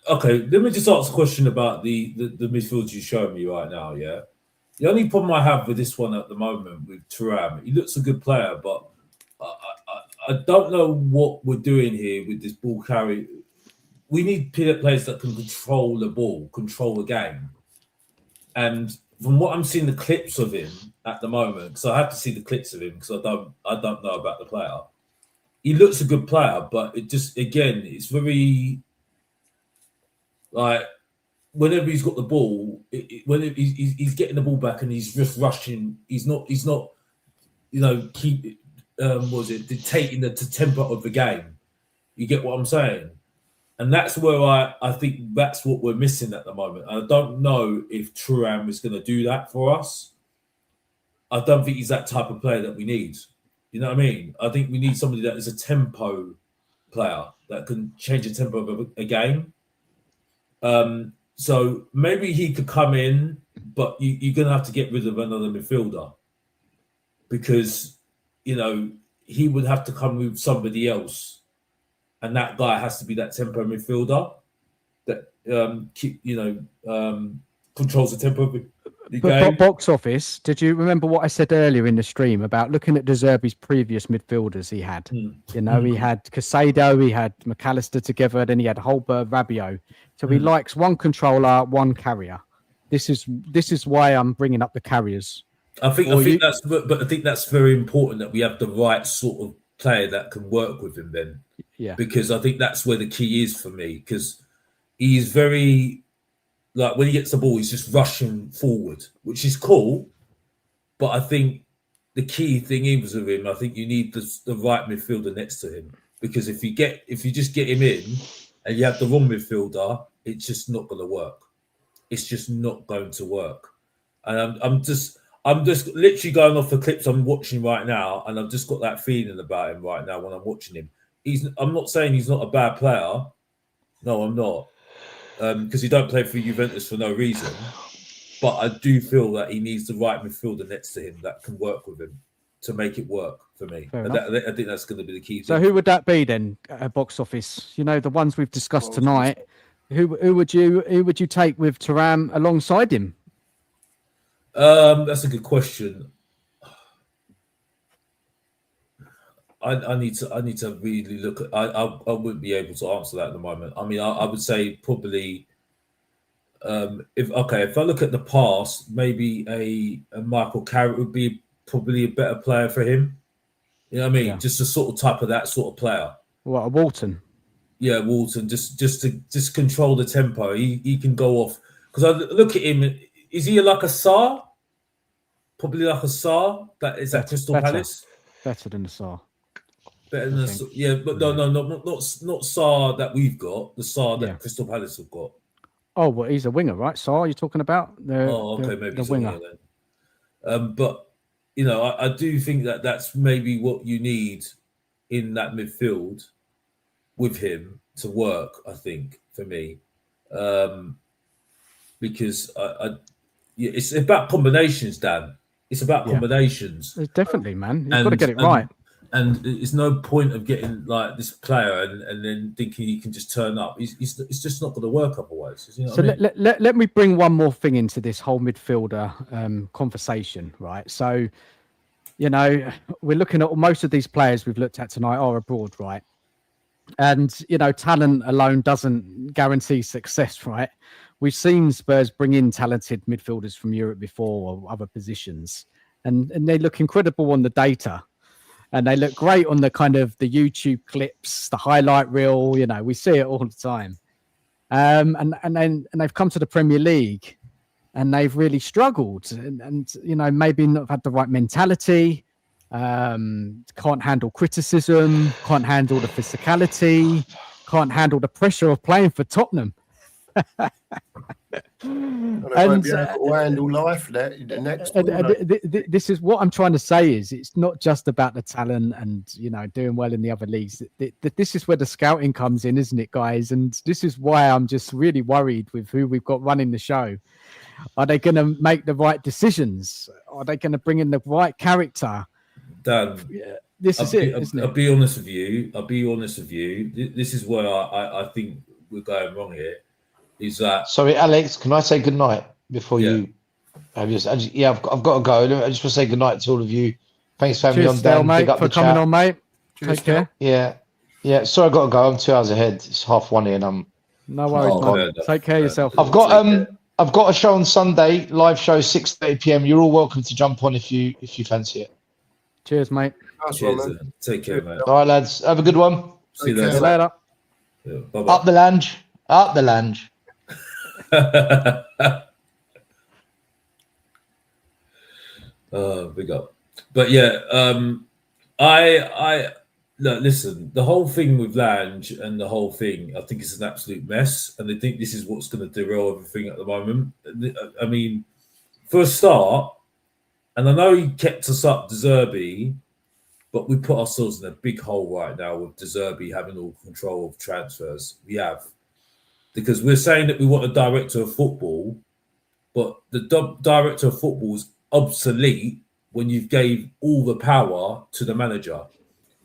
Okay, let me just ask a question about the midfield you're showing me right now. Yeah, the only problem I have with this one at the moment with Thuram, he looks a good player, but I don't know what we're doing here with this ball carry. We need players that can control the ball, control the game. And from what I'm seeing the clips of him at the moment, because I have to see the clips of him because I don't know about the player. He looks a good player, but it just, again, it's very like whenever he's got the ball, whenever he's getting the ball back and he's just rushing, he's not, dictating the tempo of the game. You get what I'm saying? And that's where I think that's what we're missing at the moment. I don't know if Thuram is going to do that for us. I don't think he's that type of player that we need. You know what I mean? I think we need somebody that is a tempo player that can change the tempo of a game. So maybe he could come in, but you're going to have to get rid of another midfielder because, he would have to come with somebody else. And that guy has to be that tempo midfielder that controls the tempo of the game. Box office, did you remember what I said earlier in the stream about looking at De Zerbi's previous midfielders he had? He had Casado, he had McAllister together, then he had Holberg, Rabiot. So he likes one controller, one carrier. This is why I'm bringing up the carriers. I think that's very important that we have the right sort of player that can work with him then. Yeah. Because I think that's where the key is for me, because he's very, like, when he gets the ball, he's just rushing forward, which is cool. But I think the key thing is with him, I think you need the right midfielder next to him. Because if you just get him in and you have the wrong midfielder, it's just not going to work. It's just not going to work. And I'm just literally going off the clips I'm watching right now, and I've just got that feeling about him right now when I'm watching him. I'm not saying he's not a bad player. No, I'm not. Because he don't play for Juventus for no reason. But I do feel that he needs the right midfielder next to him that can work with him to make it work for me. I think that's going to be the key thing. So who would that be then, box office? The ones we've discussed tonight. Who would you take with Thuram alongside him? That's a good question. I need to really look at. I wouldn't be able to answer that at the moment. I mean, I would say probably. If I look at the past, maybe a Michael Carrick would be probably a better player for him. You know what I mean? Yeah. Just a sort of type of that sort of player. What, a Walton? Yeah, Walton. Just to control the tempo. He can go off, because I look at him. Is he like a Sarr? Probably like a Sarr. That is at Crystal Palace. Better than the Sarr. Better than but no, not Sarr that we've got. The Sarr that Crystal Palace have got. Oh, well, he's a winger, right? Sarr, you're talking about? Maybe the winger. Then. But I do think that that's maybe what you need in that midfield with him to work. I think for me, because it's about combinations, Dan. It's about combinations. Definitely, man. You've got to get it right. And it's no point of getting like this player and then thinking he can just turn up. It's just not going to work otherwise. You know So what I mean? let me bring one more thing into this whole midfielder conversation, right? So, you know, we're looking at most of these players we've looked at tonight are abroad, right? And, you know, talent alone doesn't guarantee success, right? We've seen Spurs bring in talented midfielders from Europe before or other positions, and they look incredible on the data. And they look great on the kind of the YouTube clips, the highlight reel. You know, we see it all the time. And they've come to the Premier League, and they've really struggled. And you know, maybe not had the right mentality. Can't handle criticism. Can't handle the physicality. Can't handle the pressure of playing for Tottenham. And be able to handle life next. This is what I'm trying to say is it's not just about the talent and, you know, doing well in the other leagues. This is where the scouting comes in, isn't it, guys? And this is why I'm just really worried with who we've got running the show. Are they going to make the right decisions? Are they going to bring in the right character? Dan, this is it, isn't it? I'll be honest with you. This is where I think we're going wrong here. Is that sorry, Alex? Can I say good night before you? I've got to go. I just want to say good night to all of you. Thanks for having me on, Stel, Dan. mate, Big up for the coming chat. on, mate. Cheers, Take care. Yeah. Sorry, I got to go. I'm 2 hours ahead. It's 1:30 and I'm. No worries, mate. Take care of yourself. I've got a show on Sunday, live show 6:30 p.m. You're all welcome to jump on if you fancy it. Cheers, mate. cheers, take care, mate. All right, lads. Have a good one. See you See you later. later. Bye-bye. Up the lounge. Big up. But yeah, I look, listen, the whole thing with Lange and the whole thing, I think it's an absolute mess, and I think this is what's going to derail everything at the moment. I mean, for a start, and I know he kept us up, De Zerbi, but we put ourselves in a big hole right now with De Zerbi having all control of transfers. We have. Because we're saying that we want a director of football, but the director of football is obsolete when you gave all the power to the manager.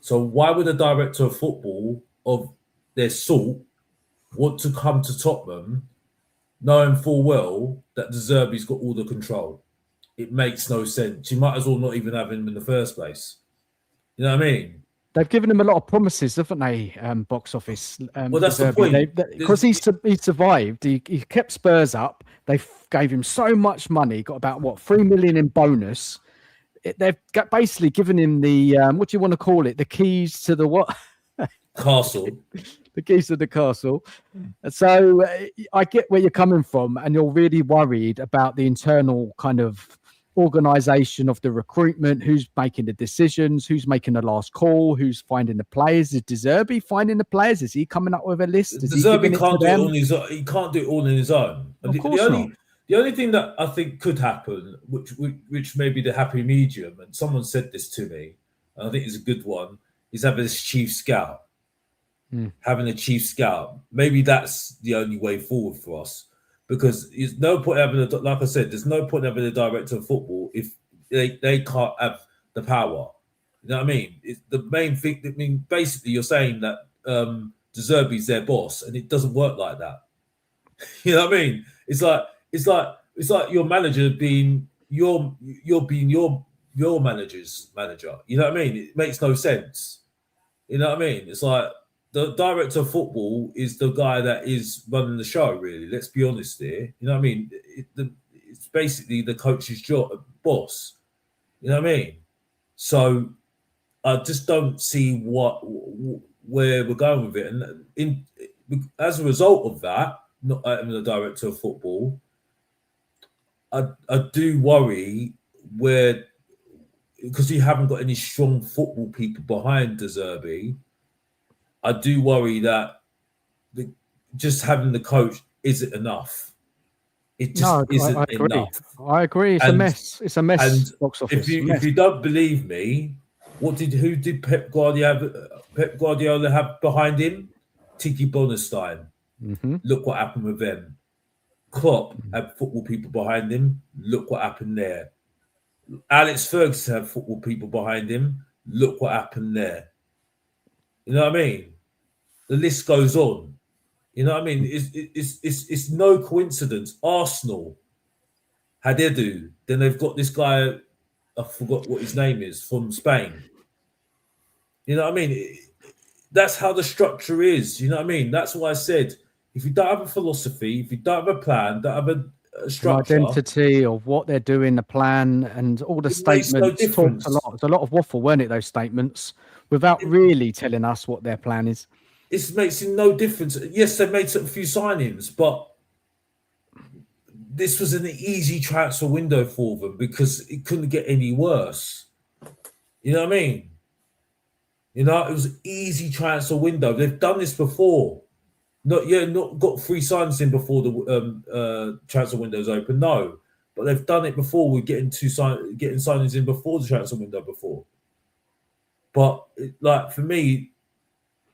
So why would a director of football of their sort want to come to Tottenham knowing full well that De Zerbi's got all the control? It makes no sense. You might as well not even have him in the first place. You know what I mean? They've given him a lot of promises, haven't they? Box office. Well, that's the point. Because he survived. He kept Spurs up. They gave him so much money. Got about $3 million in bonus. They've basically given him the what do you want to call it? The keys to the what? Castle. The keys to the castle. So I get where you're coming from, and you're really worried about the internal kind of organization of the recruitment, who's making the decisions, who's making the last call, who's finding the players. Is De Zerbi finding the players? Is he coming up with a list? De Zerbi can't do it on his own. He can't do it all on his own. Of course not. The only thing that I think could happen, which may be the happy medium, and someone said this to me, and I think it's a good one, is having this chief scout. Having a chief scout. Maybe that's the only way forward for us. Because there's no point having, like I said, there's no point having a director of football if they can't have the power. You know what I mean? It's the main thing. I mean, basically, you're saying that De Zerbi's their boss, and it doesn't work like that. You know what I mean? It's like your manager being your manager's manager. You know what I mean? It makes no sense. You know what I mean? It's like the director of football is the guy that is running the show, really. Let's be honest here. You know what I mean? It's basically the coach's job, boss. You know what I mean? So I just don't see where we're going with it. And as a result of that, not having the director of football, I do worry because you haven't got any strong football people behind De Zerbi. I do worry that just having the coach isn't enough. It just isn't enough. I agree. It's a mess. It's a mess. And box office. If you don't believe me, who did Pep Guardiola have behind him? Tiki Bonestein. Mm-hmm. Look what happened with them. Klopp had football people behind him. Look what happened there. Alex Ferguson had football people behind him. Look what happened there. You know what I mean? The list goes on. You know what I mean? It's no coincidence. Arsenal had Edu. Then they've got this guy, I forgot what his name is, from Spain. You know what I mean? That's how the structure is. You know what I mean? That's why I said, if you don't have a philosophy, if you don't have a plan, don't have a structure, an identity of what they're doing, the plan, and all the it makes no statements talked difference. a lot. It's a lot of waffle, weren't it? Those statements, without really telling us what their plan is. It makes no difference. Yes, they made a few signings, but this was an easy transfer window for them because it couldn't get any worse. You know what I mean? You know, it was an easy transfer window. They've done this before. Not got 3 signings in before the transfer window's open. No, but they've done it before. We're getting signings in before the transfer window before. But for me,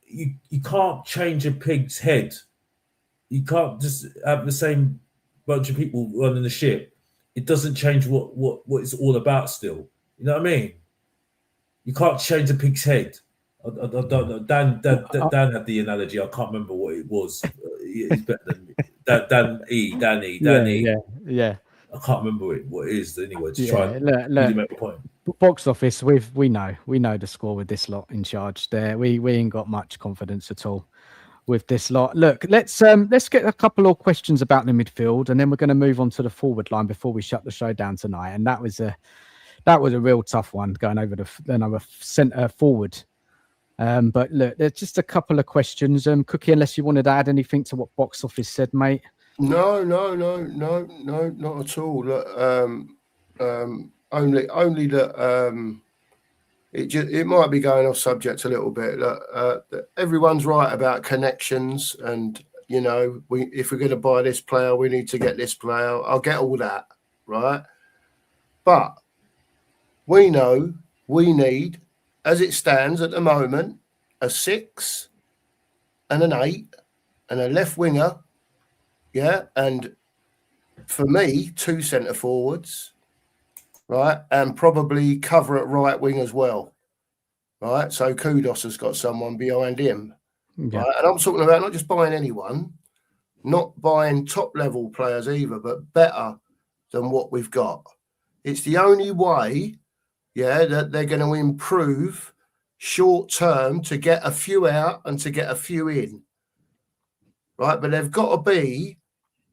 you can't change a pig's head. You can't just have the same bunch of people running the ship. It doesn't change what it's all about still. You know what I mean? You can't change a pig's head. I don't know. Dan had the analogy. I can't remember what it was. He's better than me. Danny. Yeah. I can't remember what it is anyway. Just Yeah, try and really make a point. Box office, we know the score with this lot in charge there. We ain't got much confidence at all with this lot. Look, let's get a couple of questions about the midfield, and then we're going to move on to the forward line before we shut the show down tonight. And that was a real tough one going over the centre forward. But look, there's just a couple of questions. Cookie, unless you wanted to add anything to what box office said, mate. No, not at all. Look, only that it might be going off subject a little bit. Look, everyone's right about connections, and you know, if we're going to buy this player, we need to get this player. I'll get all that, right? But we know we need, as it stands at the moment, a 6 and an 8 and a left winger. Yeah, and for me, 2 centre forwards, right, and probably cover at right wing as well, right. So Kudos has got someone behind him, right. And I'm talking about not just buying anyone, not buying top level players either, but better than what we've got. It's the only way, that they're going to improve short term to get a few out and to get a few in, right. But they've got to be.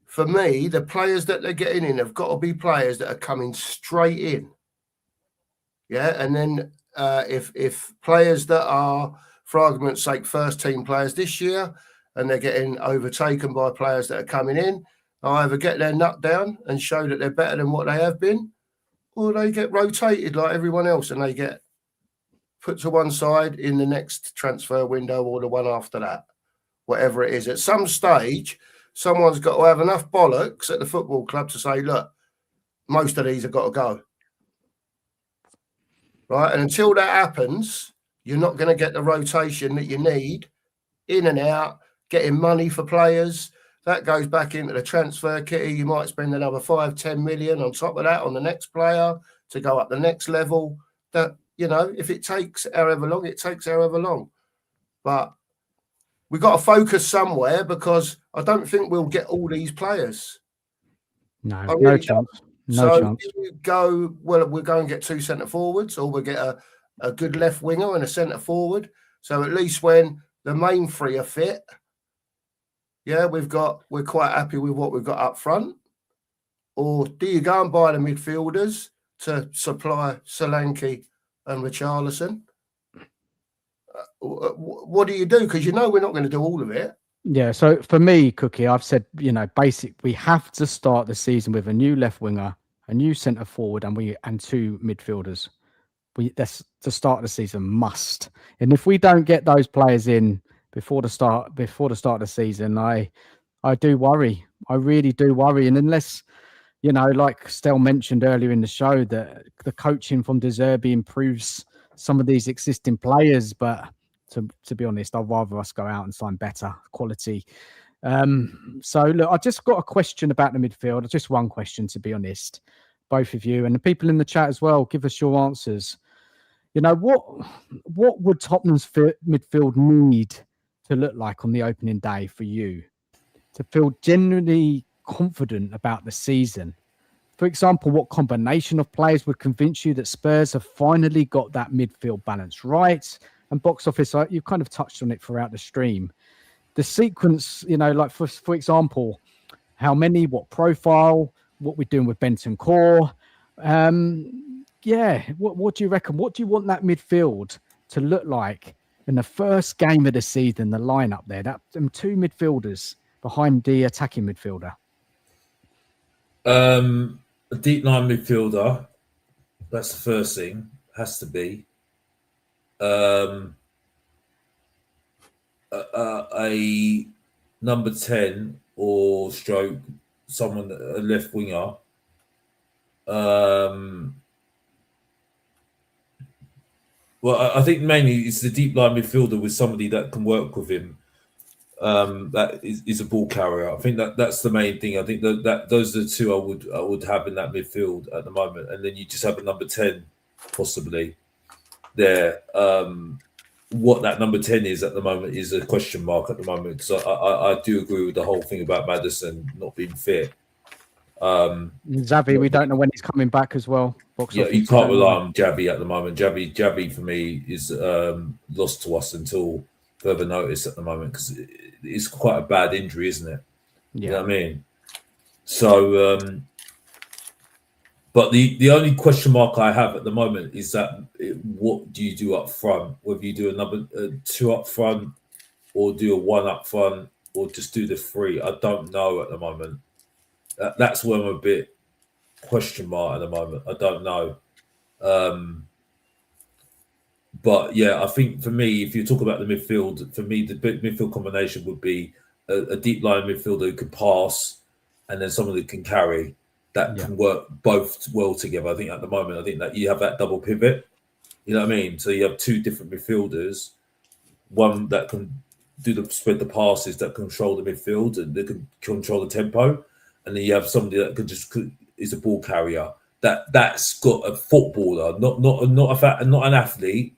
For me, the players that they're getting in have got to be players that are coming straight in. Yeah, and then if players that are, for argument's sake, first team players this year, and they're getting overtaken by players that are coming in, I either get their nut down and show that they're better than what they have been, or they get rotated like everyone else and they get put to one side in the next transfer window or the one after that, whatever it is. At some stage, someone's got to have enough bollocks at the football club to say, look, most of these have got to go. Right? And until that happens, you're not going to get the rotation that you need in and out, getting money for players. That goes back into the transfer kitty. You might spend another 5-10 million on top of that on the next player to go up the next level. That, you know, if it takes however long, it takes however long. But we've got to focus somewhere because I don't think we'll get all these players. No, really no chance. No chance. You go, well, we'll go and get 2 centre forwards, or we'll get a good left winger and a centre forward. So at least when the main 3 are fit, we're quite happy with what we've got up front. Or do you go and buy the midfielders to supply Solanke and Richarlison? What do you do? Because you know we're not going to do all of it. Yeah, so for me, Cookie, I've said, we have to start the season with a new left winger, a new centre forward, and 2 midfielders. That's the start of the season, must. And if we don't get those players in before the start of the season, I do worry. I really do worry. And unless, like Stel mentioned earlier in the show, that the coaching from De Zerbi improves some of these existing players, but to be honest, I'd rather us go out and sign better quality So look, I just got a question about the midfield. Just one question, to be honest, both of you and the people in the chat as well. Give us your answers. You know, what would Tottenham's midfield need to look like on the opening day for you to feel genuinely confident about the season? For example, what combination of players would convince you that Spurs have finally got that midfield balance right? And box office, you kind of touched on it throughout the stream. The sequence, you know, like for example, how many, what profile, what we're doing with Benton Core. Yeah, what do you reckon? What do you want that midfield to look like in the first game of the season? The lineup there, that them two midfielders behind the attacking midfielder. A deep line midfielder. That's the first thing. Has to be. A number 10 or stroke someone, a left winger. Well, I think mainly it's the deep line midfielder with somebody that can work with him. That is a ball carrier. I think that's the main thing. I think that those are the two I would have in that midfield at the moment, and then you just have a number 10 possibly there. What that number 10 is at the moment is a question mark at the moment, because I do agree with the whole thing about Maddison not being fit. Xavi, we don't know when he's coming back as well. You can't rely on Javi at the moment. Javi for me is lost to us until further notice at the moment, because it's quite a bad injury, isn't it? Yeah. You know what I mean? So, but the only question mark I have at the moment is that what do you do up front? Whether you do a number 2 up front, or do a 1 up front, or just do the 3. I don't know at the moment. That's where I'm a bit question mark at the moment. I don't know. But yeah, I think for me, if you talk about the midfield, for me, the midfield combination would be a deep line midfielder who can pass, and then someone that can carry, that can work both well together. I think at the moment, I think that you have that double pivot. You know what I mean? So you have 2 different midfielders, one that can spread the passes, that control the midfield, and they can control the tempo, and then you have somebody that is a ball carrier. That's got a footballer, not an athlete,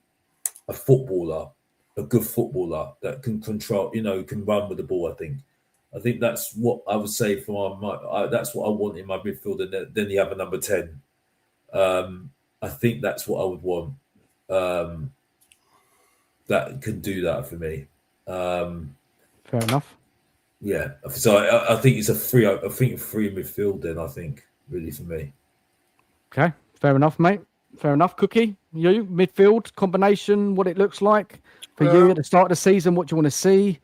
a footballer, a good footballer that can control, can run with the ball. I think that's what I would say for that's what I want in my midfield, and then you have a number 10. I think that's what I would want. That can do that for me. Fair enough. Yeah, so I think it's a free midfield. Then I think really for me. Okay, fair enough, mate. Fair enough. Cookie, you midfield combination, what it looks like for you at the start of the season, what you want to see?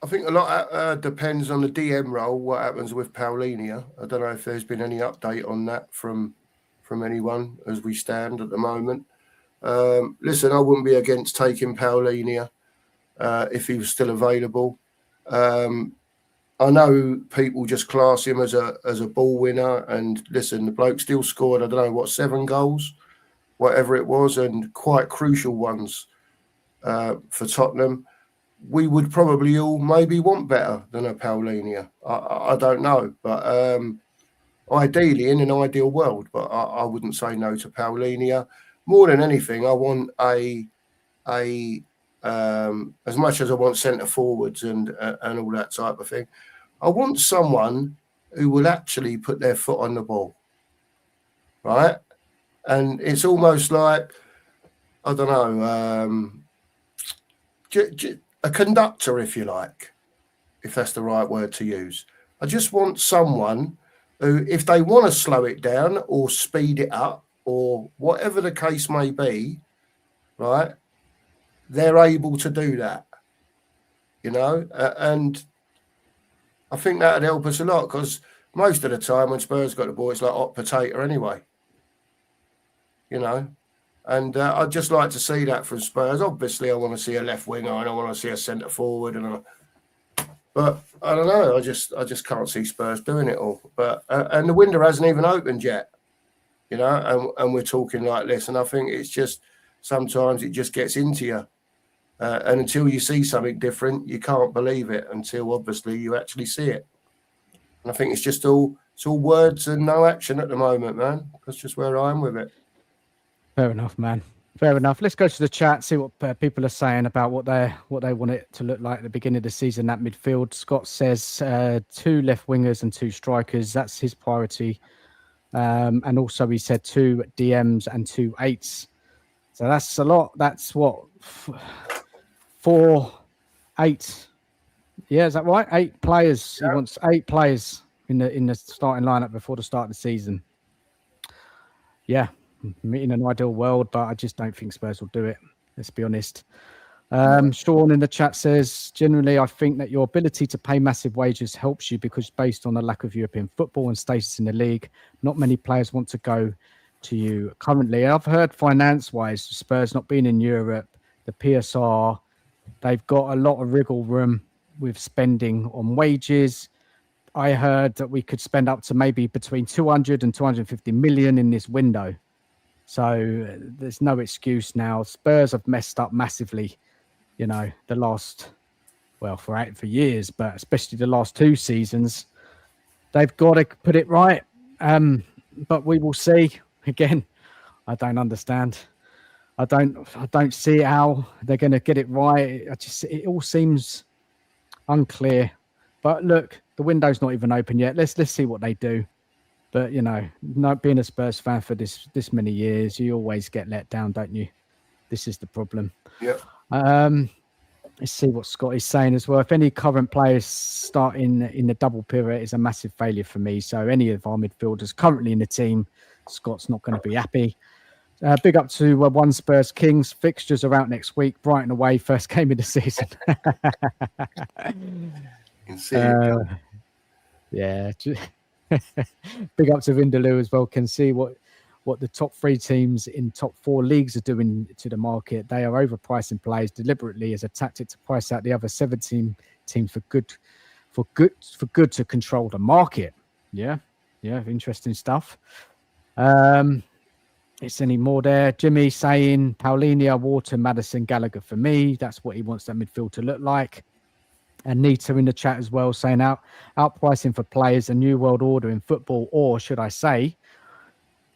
I think a lot depends on the DM role, what happens with Paulinho. I don't know if there's been any update on that from anyone as we stand at the moment. Listen, I wouldn't be against taking Paulinho if he was still available. I know people just class him as a ball winner, and listen, the bloke still scored, I don't know, 7 goals, whatever it was, and quite crucial ones for Tottenham. We would probably all maybe want better than a Paulinho. I don't know, but ideally, in an ideal world, but I wouldn't say no to Paulinho. More than anything, I want as much as I want centre forwards and all that type of thing, I want someone who will actually put their foot on the ball, right? And it's almost like, I don't know, a conductor, if you like, if that's the right word to use. I just want someone who, if they want to slow it down or speed it up or whatever the case may be, right, they're able to do that, and I think that would help us a lot, because most of the time when Spurs got the ball, it's like hot potato anyway, and I'd just like to see that from Spurs. Obviously, I want to see a left winger and I want to see a centre forward, but I don't know. I just can't see Spurs doing it all. But and the window hasn't even opened yet, and we're talking like this, and I think it's just sometimes it just gets into you. And until you see something different, you can't believe it until obviously you actually see it. And I think it's all words and no action at the moment, man. That's just where I am with it. Fair enough, man. Fair enough. Let's go to the chat, see what people are saying about what they want it to look like at the beginning of the season at midfield. Scott says 2 left wingers and 2 strikers. That's his priority. And also he said 2 DMs and 2 8s. So that's a lot. That's what 4, 8. Yeah, is that right? 8 players. Yeah. He wants 8 players in the starting lineup before the start of the season. Yeah. In an ideal world, but I just don't think Spurs will do it. Let's be honest. Sean in the chat says, generally, I think that your ability to pay massive wages helps you because based on the lack of European football and status in the league, not many players want to go to you currently. I've heard finance-wise, Spurs not being in Europe, the PSR, they've got a lot of wriggle room with spending on wages. I heard that we could spend up to maybe between 200 and 250 million in this window. So there's no excuse now. Spurs have messed up massively, the last, for years, but especially the last 2 seasons. They've got to put it right. But we will see. Again, I don't understand. I don't see how they're going to get it right. It all seems unclear. But look, the window's not even open yet. Let's see what they do. But, not being a Spurs fan for this many years, you always get let down, don't you? This is the problem. Yeah. Let's see what Scott is saying as well. If any current players start in the double pivot, it's a massive failure for me. So any of our midfielders currently in the team, Scott's not going to be happy. Big up to One Spurs Kings. Fixtures are out next week. Brighton away, first game of the season. Yeah. Big up to Vindaloo as well. Can see what the top 3 teams in top 4 leagues are doing to the market. They are overpricing players deliberately as a tactic to price out the other 17 teams for good to control the market. Yeah, interesting stuff. Is any more there? Jimmy saying Paulinho, Wharton, Maddison, Gallagher for me. That's what he wants that midfield to look like. And Nita in the chat as well saying outpricing for players, a new world order in football, or should I say,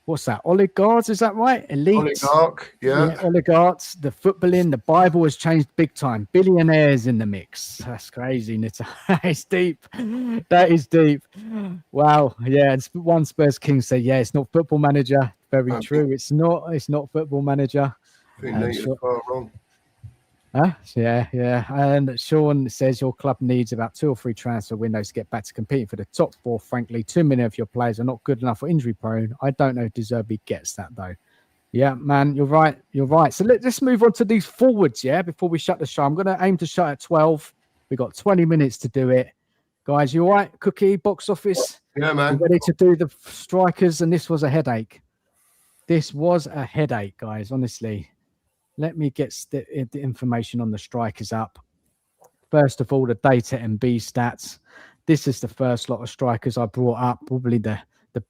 what's that? Oligarchs, is that right? Elite. Oligarch, yeah. Oligarchs. The footballing, the Bible has changed big time. Billionaires in the mix. That's crazy, Nita. It's deep. That is deep. Wow. Yeah. And One Spurs King said, yeah, it's not Football Manager. Very true. It's not Football Manager. I think Nita's far wrong. Yeah. And Sean says your club needs about 2 or 3 transfer windows to get back to competing for the top 4. Frankly, too many of your players are not good enough or injury prone. I don't know if De Zerbi gets that though. Yeah, man, you're right. So let's move on to these forwards, before we shut the show. I'm going to aim to shut at 12. We've got 20 minutes to do it. Guys, you all right? Cookie, box office? Yeah, man. You ready to do the strikers? And this was a headache. This was a headache, guys, honestly. Let me get the information on the strikers up. First of all, the data MB stats. This is the first lot of strikers I brought up, probably the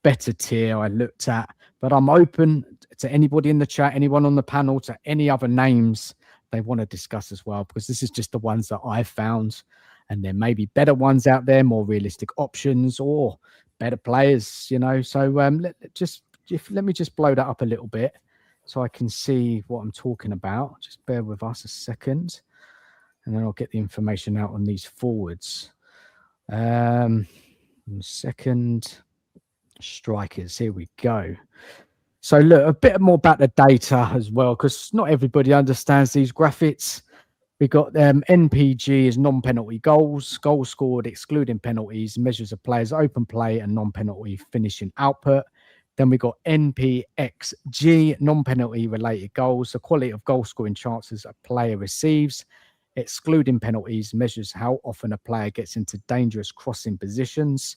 better tier I looked at. But I'm open to anybody in the chat, anyone on the panel, to any other names they want to discuss as well, because this is just the ones that I've found. And there may be better ones out there, more realistic options or better players, So let me just blow that up a little bit, so I can see what I'm talking about. Just bear with us a second, and then I'll get the information out on these forwards. Second, strikers. Here we go. So look, a bit more about the data as well, because not everybody understands these graphics. We got NPG is non-penalty goals scored excluding penalties, measures of players' open play and non-penalty finishing output. Then we got NPXG, non-penalty related goals, the quality of goal scoring chances a player receives, excluding penalties, measures how often a player gets into dangerous crossing positions.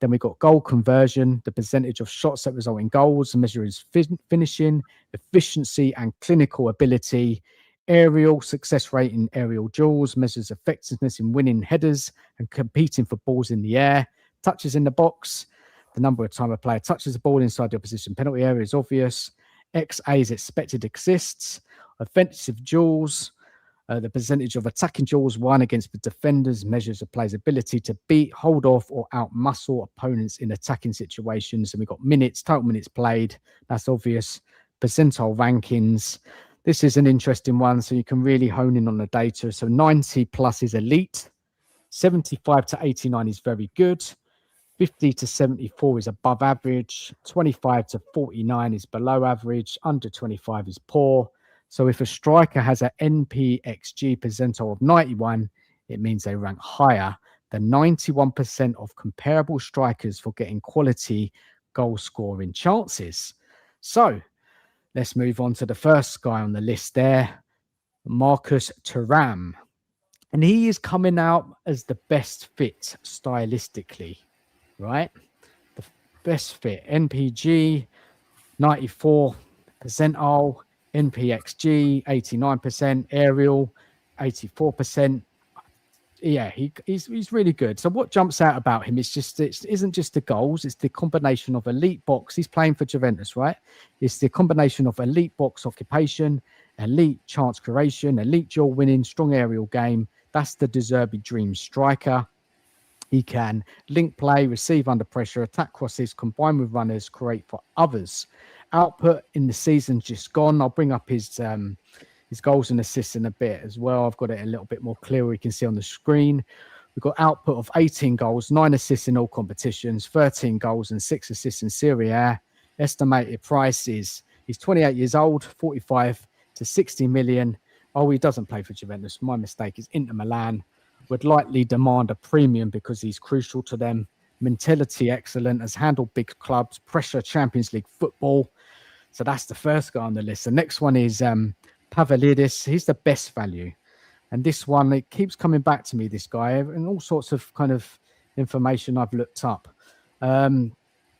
Then we got goal conversion, the percentage of shots that result in goals, measures finishing, efficiency and clinical ability. Aerial success rate in aerial duels, measures effectiveness in winning headers and competing for balls in the air. Touches in the box, the number of time a player touches the ball inside the opposition penalty area is obvious. XA is expected assists, offensive duels, The percentage of attacking duels won against the defenders measures a player's ability to beat, hold off, or outmuscle opponents in attacking situations. And we've got minutes, total minutes played. That's obvious. Percentile rankings. This is an interesting one, so you can really hone in on the data. So 90 plus is elite. 75 to 89 is very good. 50 to 74 is above average. 25 to 49 is below average. Under 25 is poor. So if a striker has an NPXG percentile of 91, it means they rank higher than 91% of comparable strikers for getting quality goal scoring chances. So let's move on to the first guy on the list there, Marcus Thuram. And he is coming out as the best fit stylistically, right? The best fit. NPG, 94 percentile. NPXG, 89%. Aerial, 84%. Yeah, he's really good. So what jumps out about him is it isn't just the goals, it's the combination of elite box. He's playing for Juventus, right? It's the combination of elite box occupation, elite chance creation, elite duel winning, strong aerial game. That's the De Zerbi dream striker. He can link play, receive under pressure, attack crosses, combine with runners, create for others. Output in the season just gone. I'll bring up his goals and assists in a bit as well. I've got it a little bit more clear. You can see on the screen. We've got output of 18 goals, 9 assists in all competitions, 13 goals and 6 assists in Serie A. Estimated price is he's 28 years old, 45 to 60 million. Oh, he doesn't play for Juventus. My mistake. Is Inter Milan. Would likely demand a premium because he's crucial to them. Mentality excellent, has handled big clubs, pressure Champions League football. So that's the first guy on the list. The next one is Pavlidis. He's the best value. And this one, it keeps coming back to me, this guy, and all sorts of kind of information I've looked up. Again,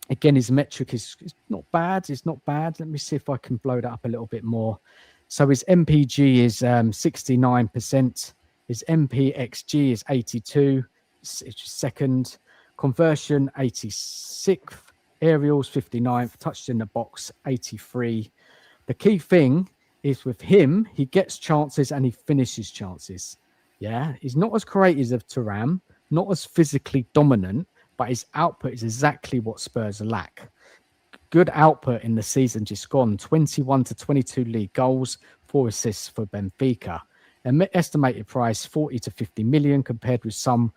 his metric is not bad. It's not bad. Let me see if I can blow that up a little bit more. So his MPG is 69%. His MPXG is 82. It's second. Conversion, 86th. Aerials, 59th. Touched in the box, 83. The key thing is with him, he gets chances and he finishes chances. Yeah, he's not as creative as Thuram, not as physically dominant, but his output is exactly what Spurs lack. Good output in the season just gone, 21 to 22 league goals, 4 assists for Benfica. An estimated price, 40 to 50 million, compared with some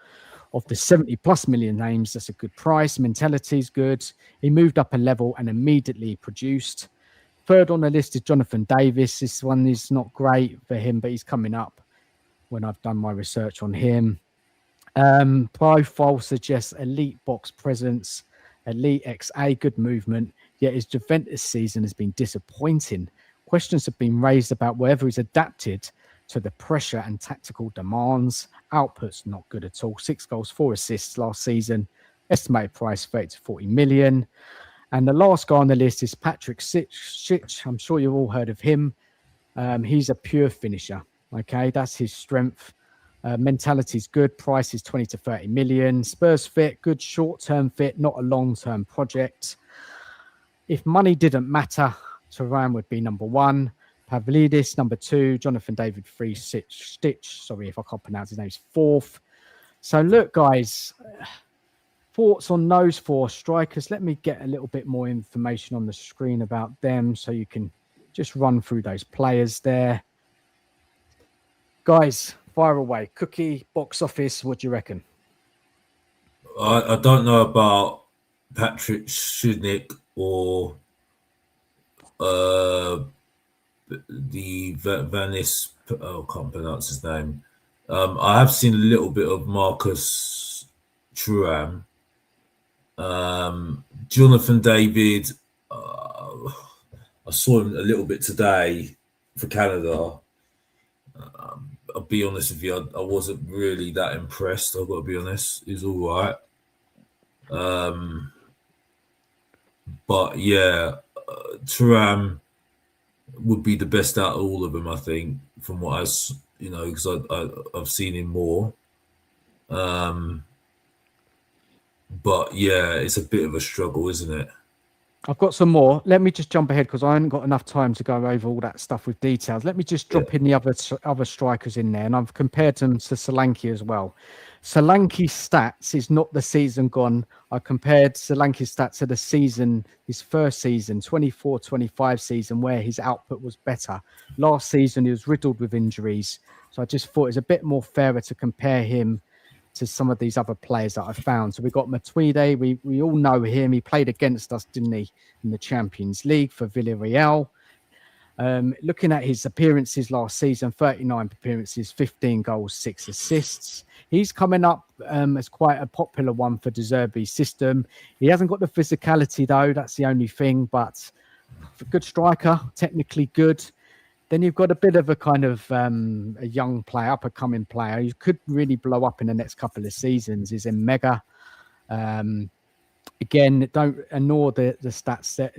of the 70 plus million names. That's a good price. Mentality is good. He moved up a level and immediately produced. Third on the list is Jonathan Davis. This one is not great for him, but he's coming up when I've done my research on him. Profile suggests elite box presence, elite XA, good movement, yet his Juventus season has been disappointing. Questions have been raised about whether he's adapted to the pressure and tactical demands. Output's not good at all. 6 goals, 4 assists last season. Estimated price 30 to 40 million. And the last guy on the list is Patrick Schick. I'm sure you've all heard of him. He's a pure finisher. Okay, that's his strength. Mentality is good. Price is 20 to 30 million. Spurs fit, good short-term fit, not a long-term project. If money didn't matter, Thuram would be number 1. Pavlidis, number 2. Jonathan David, 3. Stitch, sorry if I can't pronounce his name, is 4th. So look, guys, thoughts on those 4 strikers. Let me get a little bit more information on the screen about them so you can just run through those players there. Guys, fire away. Cookie, box office, what do you reckon? I don't know about Patrick Schick or the Vanis, I can't pronounce his name. I have seen a little bit of Marcus Thuram. Jonathan David, I saw him a little bit today for Canada. I'll be honest with you, I wasn't really that impressed. I've got to be honest. He's all right. But yeah, Thuram would be the best out of all of them, I think, from what because I've seen him more. But yeah, it's a bit of a struggle, isn't it? I've got some more. Let me just jump ahead because I haven't got enough time to go over all that stuff with details. Let me just drop in the other strikers in there, and I've compared them to Solanke as well. Solanke's stats is not the season gone. I compared Solanke's stats to the season, his first season, 24-25 season, where his output was better. Last season, he was riddled with injuries. So I just thought it's a bit more fairer to compare him to some of these other players that I found. So we got Matuidi. We all know him. He played against us, didn't he, in the Champions League for Villarreal. Looking at his appearances last season, 39 appearances, 15 goals, 6 assists. He's coming up as quite a popular one for De Zerbi's system. He hasn't got the physicality, though. That's the only thing. But a good striker, technically good. Then you've got a bit of a kind of a young player, up-and-coming player who could really blow up in the next couple of seasons. Is in Mega. Again, don't ignore the stats. The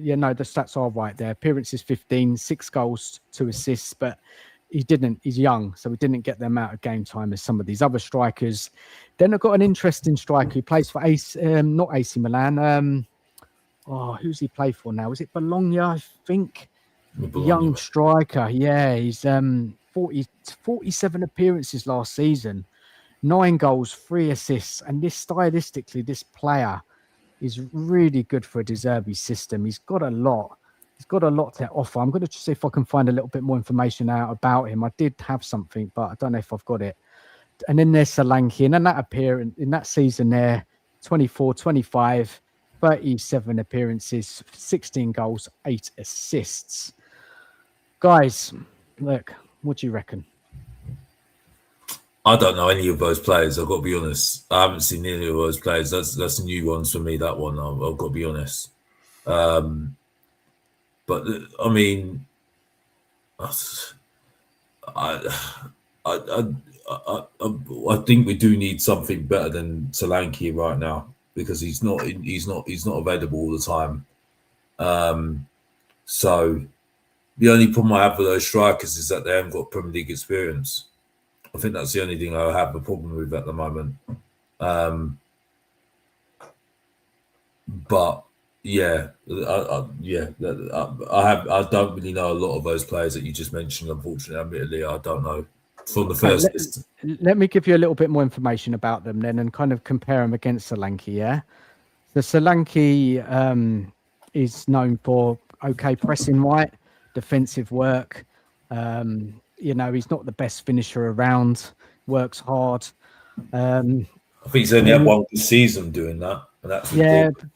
stats are right there. Appearances 15, 6 goals, 2 assists, but he's young, so we didn't get the amount of game time as some of these other strikers. Then I've got an interesting striker who plays for not AC Milan. Who's he play for now? Is it Bologna, I think? Young striker, yeah. He's 47 appearances last season, 9 goals, 3 assists, and stylistically, this player is really good for a De Zerbi system. He's got a lot to offer. I'm going to see if I can find a little bit more information out about him. I did have something, but I don't know if I've got it. And then there's Solanke, and then that appearance in that season there, 24-25, 37 appearances, 16 goals, 8 assists. Guys, look, what do you reckon? I don't know any of those players. I've got to be honest. I haven't seen any of those players. That's new ones for me. That one, I've got to be honest. But I mean, I think we do need something better than Solanke right now because he's not available all the time. So the only problem I have with those strikers is that they haven't got Premier League experience. I think that's the only thing I have a problem with at the moment. But yeah, I don't really know a lot of those players that you just mentioned. Unfortunately, admittedly, I don't know from the first list. Let me give you a little bit more information about them then, and kind of compare them against Solanke. Yeah, the Solanke is known for okay pressing right, defensive work. He's not the best finisher around, works hard. I think he's only had one good season doing that. And that's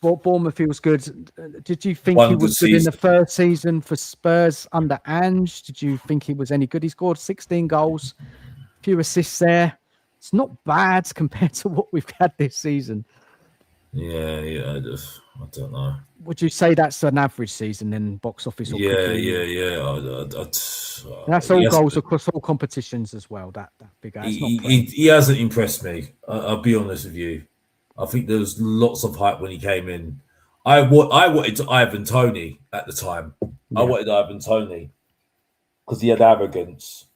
Bournemouth feels good. Did you think he was good in the first season for Spurs under Ange? Did you think he was any good? He scored 16 goals, a few assists there. It's not bad compared to what we've had this season. Yeah, I don't know. Would you say that's an average season in box office? Or Yeah. That's all goals across all competitions as well. That big. He hasn't impressed me. I'll be honest with you. I think there was lots of hype when he came in. I wanted Ivan Toney at the time. Yeah. I wanted Ivan Toney because he had arrogance,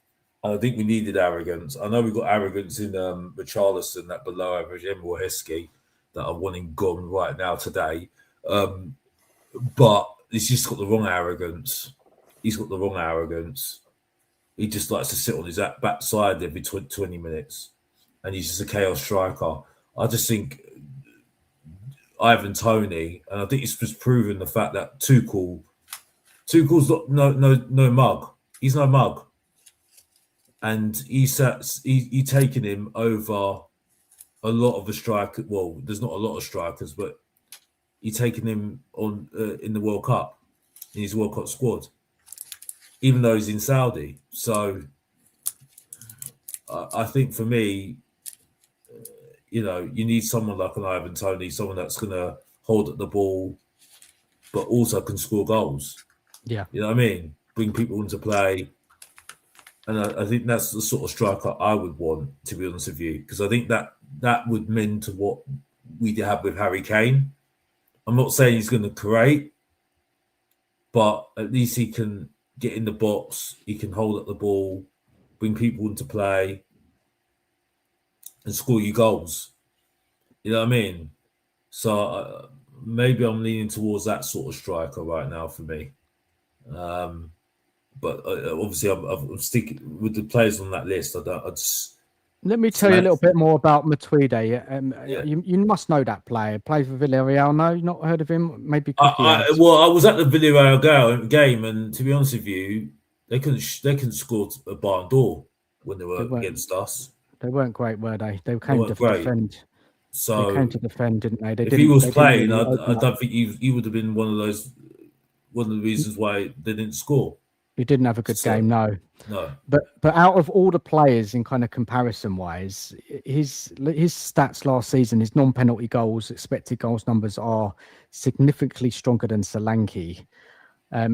and I think we needed arrogance. I know we got arrogance in Richarlison, that below average Emil Heskey that I want him gone right now today. But he's just got the wrong arrogance. He's got the wrong arrogance. He just likes to sit on his backside every 20 minutes, and he's just a chaos striker. I just think Ivan Toney, and I think it's just proven the fact that Tuchel's no mug. He's no mug, and he's taken him over a lot of the striker. Well, there's not a lot of strikers, but he's taken him on in the World Cup, in his World Cup squad, even though he's in Saudi. So I think for me, you need someone like an Ivan Toney, someone that's going to hold up the ball, but also can score goals. Yeah. You know what I mean? Bring people into play. And I think that's the sort of striker I would want, to be honest with you, because I think that would mend to what we have with Harry Kane. I'm not saying he's going to create, but at least he can get in the box, he can hold up the ball, bring people into play, and score you goals. You know what I mean? So maybe I'm leaning towards that sort of striker right now for me. But obviously, I'm sticking with the players on that list. Let me tell you a little bit more about Matuidi. Yeah. You must know that player. Plays for Villarreal. No, you've not heard of him? Maybe Cookie has. Well, I was at the Villarreal game, and to be honest with you, they couldn't score a barn door when they were against us. They weren't great, were they? They came to weren't great. defend. So They came to defend, didn't they? if he was they playing, really I open up. don't think he would have been one of the reasons why they didn't score. He didn't have a good game, no. No. But out of all the players in kind of comparison wise, his stats last season, his non-penalty goals, expected goals numbers are significantly stronger than Solanke.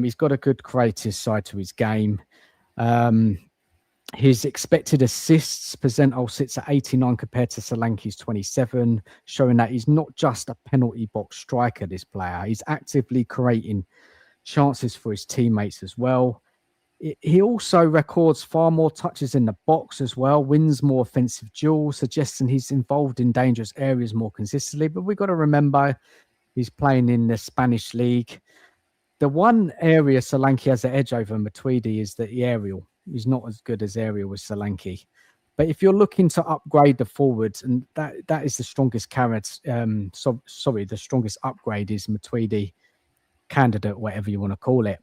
He's got a good creative side to his game. His expected assists percentile sits at 89 compared to Solanke's 27, showing that he's not just a penalty box striker, this player. He's actively creating chances for his teammates as well. He also records far more touches in the box as well, wins more offensive duels, suggesting he's involved in dangerous areas more consistently. But we've got to remember he's playing in the Spanish league. The one area Solanke has the edge over Matuidi is the aerial. He's not as good as aerial as Solanke. But if you're looking to upgrade the forwards, and that is the strongest the strongest upgrade is Matuidi candidate, whatever you want to call it.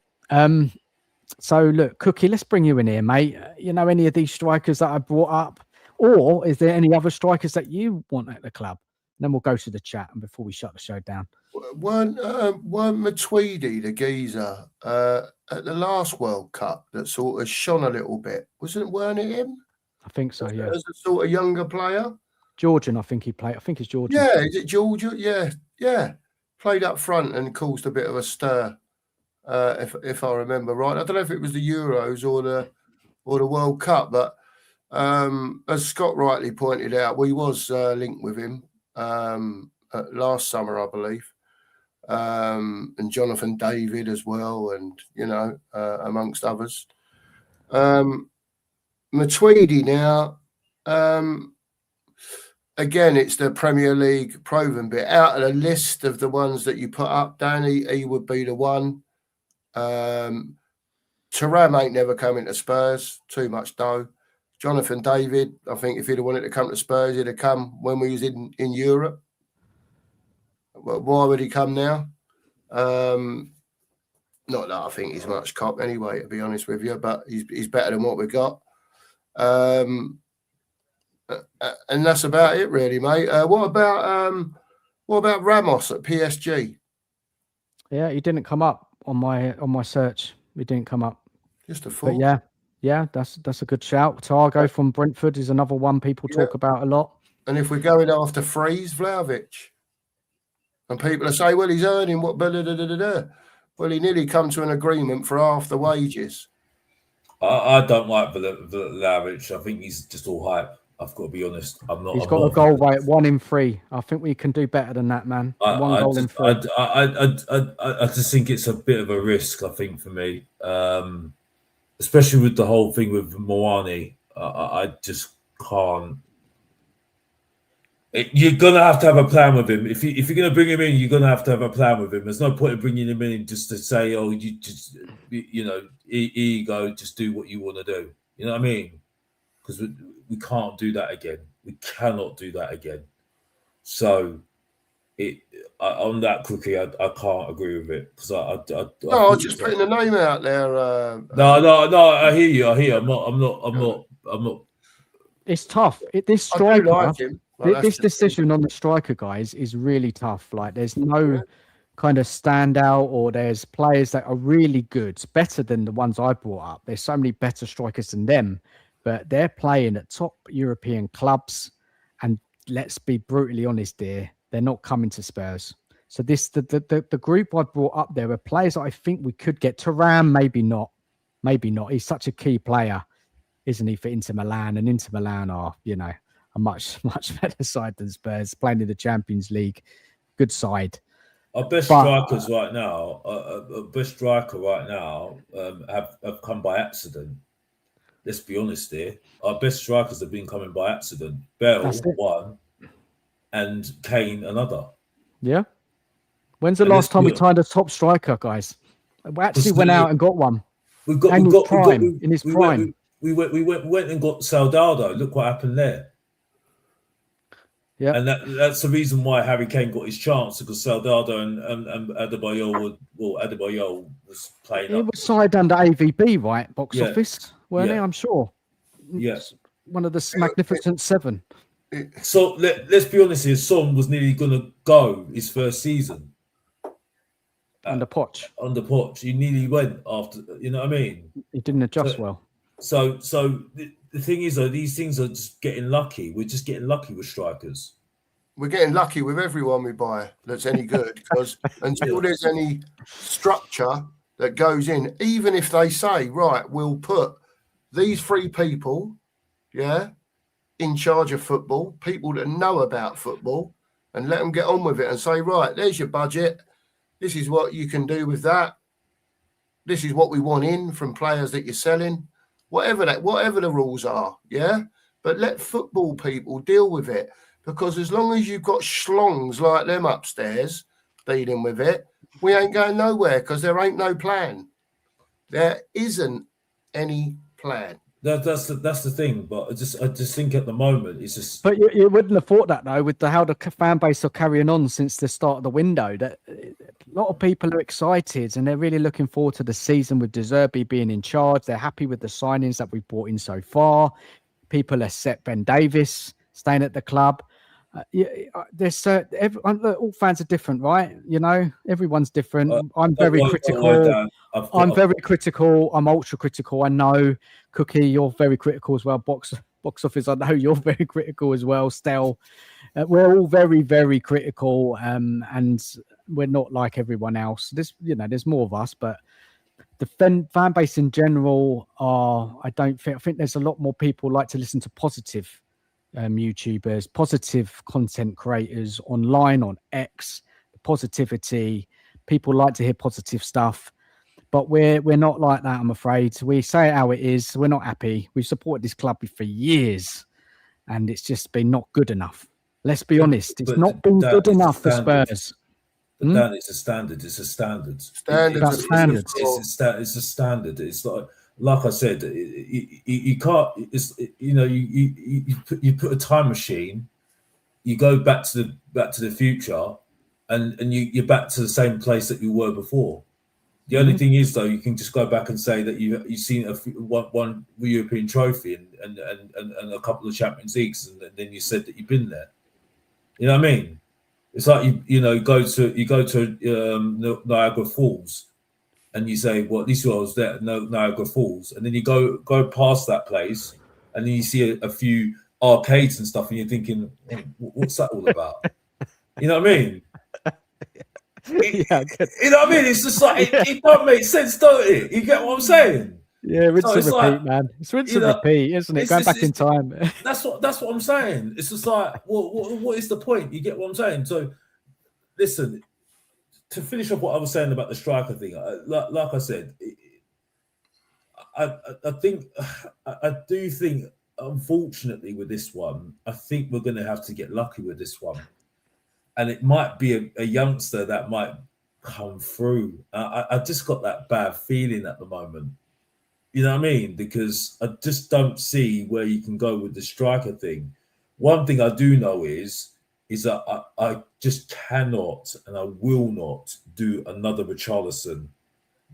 So look, Cookie, let's bring you in here, mate. You know any of these strikers that I brought up? Or is there any other strikers that you want at the club? And then we'll go to the chat and before we shut the show down. Weren't Matuidi, the geezer, at the last World Cup that sort of shone a little bit? Weren't it him? I think so, yeah. As a sort of younger player? Georgian, I think he played. I think it's Georgian. Yeah, is it Georgia? Yeah. Played up front and caused a bit of a stir. If I remember right, I don't know if it was the Euros or the World Cup, but as Scott rightly pointed out, we was linked with him last summer, I believe, and Jonathan David as well, and amongst others. Matuidi now, again, it's the Premier League proven bit. Out of the list of the ones that you put up, Danny, he would be the one. Thuram ain't never coming to Spurs, too much dough. Jonathan David, I think if he'd have wanted to come to Spurs, he'd have come when we was in Europe. But why would he come now? Not that I think he's much cop anyway, to be honest with you, but he's better than what we got. And that's about it, really, mate. What about Ramos at PSG? Yeah, he didn't come up on my search. He didn't come up. Just a thought. But yeah, that's a good shout. Targo from Brentford is another one people talk about a lot. And if we're going after Freeze, Vlahovic, and people are saying, well, he's earning what? Blah, blah, blah, blah, blah. Well, he nearly come to an agreement for half the wages. I don't like Vlahovic. I think he's just all hype. I've got to be honest. He's got a goal rate 1 in 3. I think we can do better than that, man. One goal in 3. I just think it's a bit of a risk. I think for me, especially with the whole thing with Moani, I just can't. You're gonna have to have a plan with him. If you're gonna bring him in, you're gonna have to have a plan with him. There's no point in bringing him in just to say, "Oh, you just, here you go, just do what you want to do." You know what I mean? Because we can't do that again. We cannot do that again. So, on that, Cookie, I can't agree with it because I was just putting the name out there. No. I hear you. I'm not. It's tough. This striker. I do like him. This decision on the striker, guys, is really tough. Like, there's no kind of standout, or there's players that are really good, better than the ones I brought up. There's so many better strikers than them, but they're playing at top European clubs. And let's be brutally honest here, they're not coming to Spurs. So the group I brought up there are players that I think we could get. Thuram, maybe not. He's such a key player, isn't he, for Inter Milan? And Inter Milan are, a much better side than Spurs, playing in the Champions League. Good side. Our best strikers right now, have come by accident. Let's be honest here. Our best strikers have been coming by accident. Bell one, and Kane another. Yeah. When's the last time we signed a top striker, guys? We actually went out and got one. We went and got Soldado. Look what happened there. Yeah, and that's the reason why Harry Kane got his chance, because Soldado and Adebayor was playing. He was signed under AVB, right? Box office, weren't he? I'm sure. Yes, one of the magnificent seven. So let's be honest here. Son was nearly going to go his first season under Poch. Under Poch, he nearly went after. You know what I mean? He didn't adjust well. So the thing is, though, these things are just getting lucky. We're just getting lucky with strikers. We're getting lucky with everyone we buy that's any good, because until there's any structure that goes in, even if they say, right, we'll put these 3 people, in charge of football, people that know about football, and let them get on with it and say, right, there's your budget. This is what you can do with that. This is what we want in from players that you're selling. Whatever the rules are, but let football people deal with it, because as long as you've got schlongs like them upstairs dealing with it, we ain't going nowhere, because there ain't no plan. There isn't any plan. That's the thing, but I just think at the moment it's just. But you wouldn't have thought that though, with how the fan base are carrying on since the start of the window. That a lot of people are excited and they're really looking forward to the season with De Zerbi being in charge. They're happy with the signings that we've brought in so far. People accept Ben Davis staying at the club. There's all fans are different, right? You know, everyone's different. I'm very critical. I'm very critical. I'm ultra critical. I know, Cookie, you're very critical as well. Box office, I know you're very critical as well. Stel, we're all very, very critical, and we're not like everyone else. There's more of us, but the fan base in general I think there's a lot more people like to listen to positive YouTubers, positive content creators online on X, positivity. People like to hear positive stuff, but we're not like that, I'm afraid. We say it how it is. We're not happy. We've supported this club for years, and it's just been not good enough. Let's be honest. It's not been good enough for Spurs. Dan, it's a standard. It's a standard. It's a standard. It's like I said, you can't. You put a time machine. You go back to the future, and you're back to the same place that you were before. The only thing is, though, you can just go back and say that you've seen one European trophy and a couple of Champions Leagues, and then you said that you've been there. You know what I mean? It's like you go to Niagara Falls, and you say, "Well, at least I was there." Niagara Falls, and then you go past that place, and then you see a few arcades and stuff, and you're thinking, "What's that all about?" You know what I mean? You know what I mean? It's just like it don't make sense, don't it? You get what I'm saying? Yeah, rinse and repeat, man. It's rinse and repeat, isn't it? Going back in time. That's what I'm saying. It's just like, what is the point? You get what I'm saying? So, listen, to finish off what I was saying about the striker thing, like I said, I do think, unfortunately, with this one, I think we're going to have to get lucky with this one. And it might be a youngster that might come through. I just got that bad feeling at the moment. You know what I mean? Because I just don't see where you can go with the striker thing. One thing I do know is that I just cannot and I will not do another Richarlison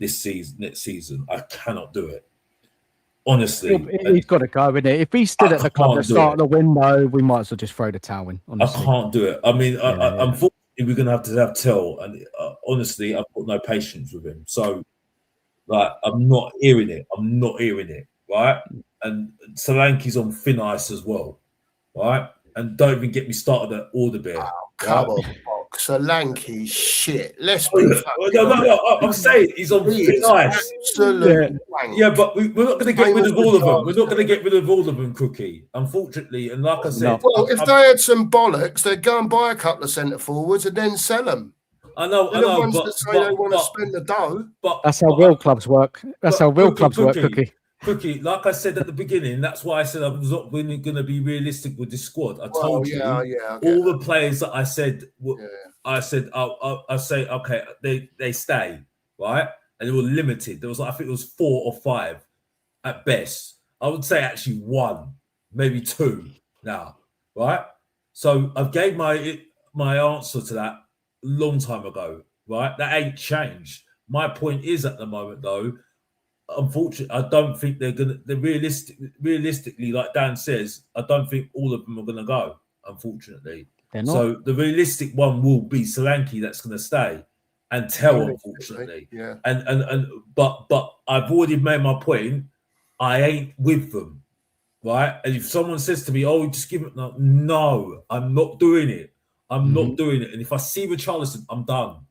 next season. I cannot do it. Honestly. He's got to go, isn't it? If he stood at the club at the start of the window, we might as well just throw the towel in. Honestly. I can't do it. I mean, unfortunately, we're going to have Tell. And honestly, I've got no patience with him. So, I'm not hearing it. Right? And Solanke's on thin ice as well. Right? And don't even get me started at Alderbeer. Oh, come on, Box. Solanke, shit. Let's be No. I'm saying he's on thin ice. Absolutely. Yeah, but we're not going to get rid of all of them. We're not going to get rid of all of them, Cookie, unfortunately. And like I said... Well, if they had some bollocks, they'd go and buy a couple of centre forwards and then sell them. I know. The ones that say they want to spend the dough. That's how real clubs work. That's how real clubs work, Cookie. Cookie, like I said at the beginning, that's why I said I was not really going to be realistic with this squad. I told you I get all that. the players that I said. Yeah. I said I say okay, they stay, right, and they were limited. There was I think it was 4 or 5 at best. I would say actually 1, maybe 2 now, right? So I gave my answer to that a long time ago, right? That ain't changed. My point is at the moment though, unfortunately, I don't think they're realistically, like Dan says, I don't think all of them are gonna go, unfortunately. They're not. So the realistic one will be Solanke that's gonna stay and tell, unfortunately. Yeah. But I've already made my point. I ain't with them. Right. And if someone says to me, oh, just give it no, I'm not doing it. I'm not doing it. And if I see Richarlison, I'm done.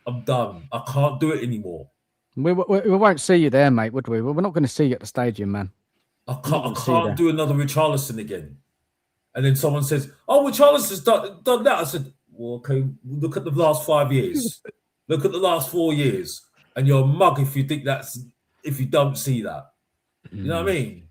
I'm done. I can't do it anymore. We won't see you there, mate, would we? We're not going to see you at the stadium, man. I can't do another Richarlison again. And then someone says, oh, Richarlison's done that. I said, well, okay, look at the last 5 years. Look at the last 4 years. And you're a mug if you don't see that. You know what I mean?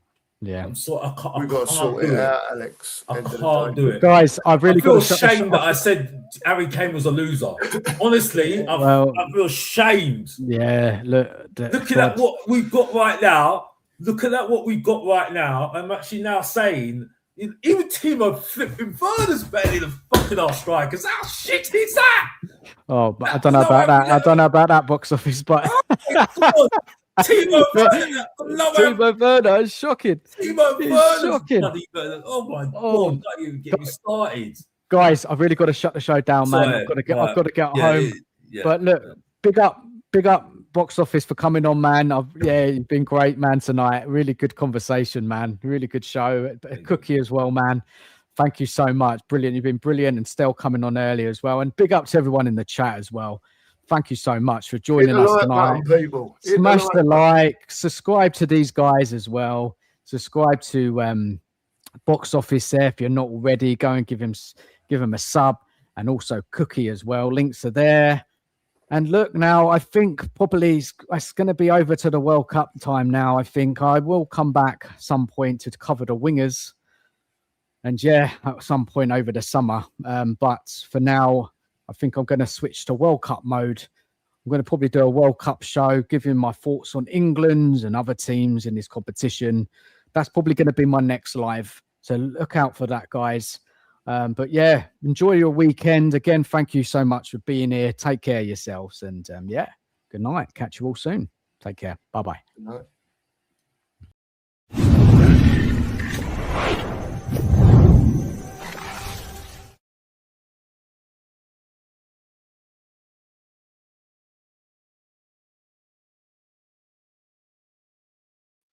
Yeah. We've got to sort it out, Alex. I can't do it. Guys, I feel ashamed that I said Harry Kane was a loser. Honestly, I feel ashamed. Yeah, looking at what we've got right now. Looking at what we've got right now, I'm actually now saying even Timo flipping Werner's better than fucking our strikers. How shit is that? Oh, but I don't know about that. I don't know about that box office, but Timo Werner is shocking. Timo Werner's shocking. Oh my god! Don't even get me started. Guys, I've really got to shut the show down, man. I've got to get home. But look, big up box office for coming on, man. You've been great, man, tonight. Really good conversation, man. Really good show. Cookie as well, man. Thank you so much. Brilliant. You've been brilliant. And Stel coming on earlier as well. And big up to everyone in the chat as well. Thank you so much for joining us tonight. People. Smash the like, subscribe to these guys as well. Subscribe to box office there if you're not already. Go and give him a sub, and also Cookie as well. Links are there. And look, now I think probably it's going to be over to the World Cup time now. I think I will come back some point to cover the wingers, and at some point over the summer. But for now, I think I'm going to switch to World Cup mode. I'm going to probably do a World Cup show, giving my thoughts on England and other teams in this competition. That's probably going to be my next live. So look out for that, guys. But enjoy your weekend. Again, thank you so much for being here. Take care of yourselves. And good night. Catch you all soon. Take care. Bye-bye. Good night.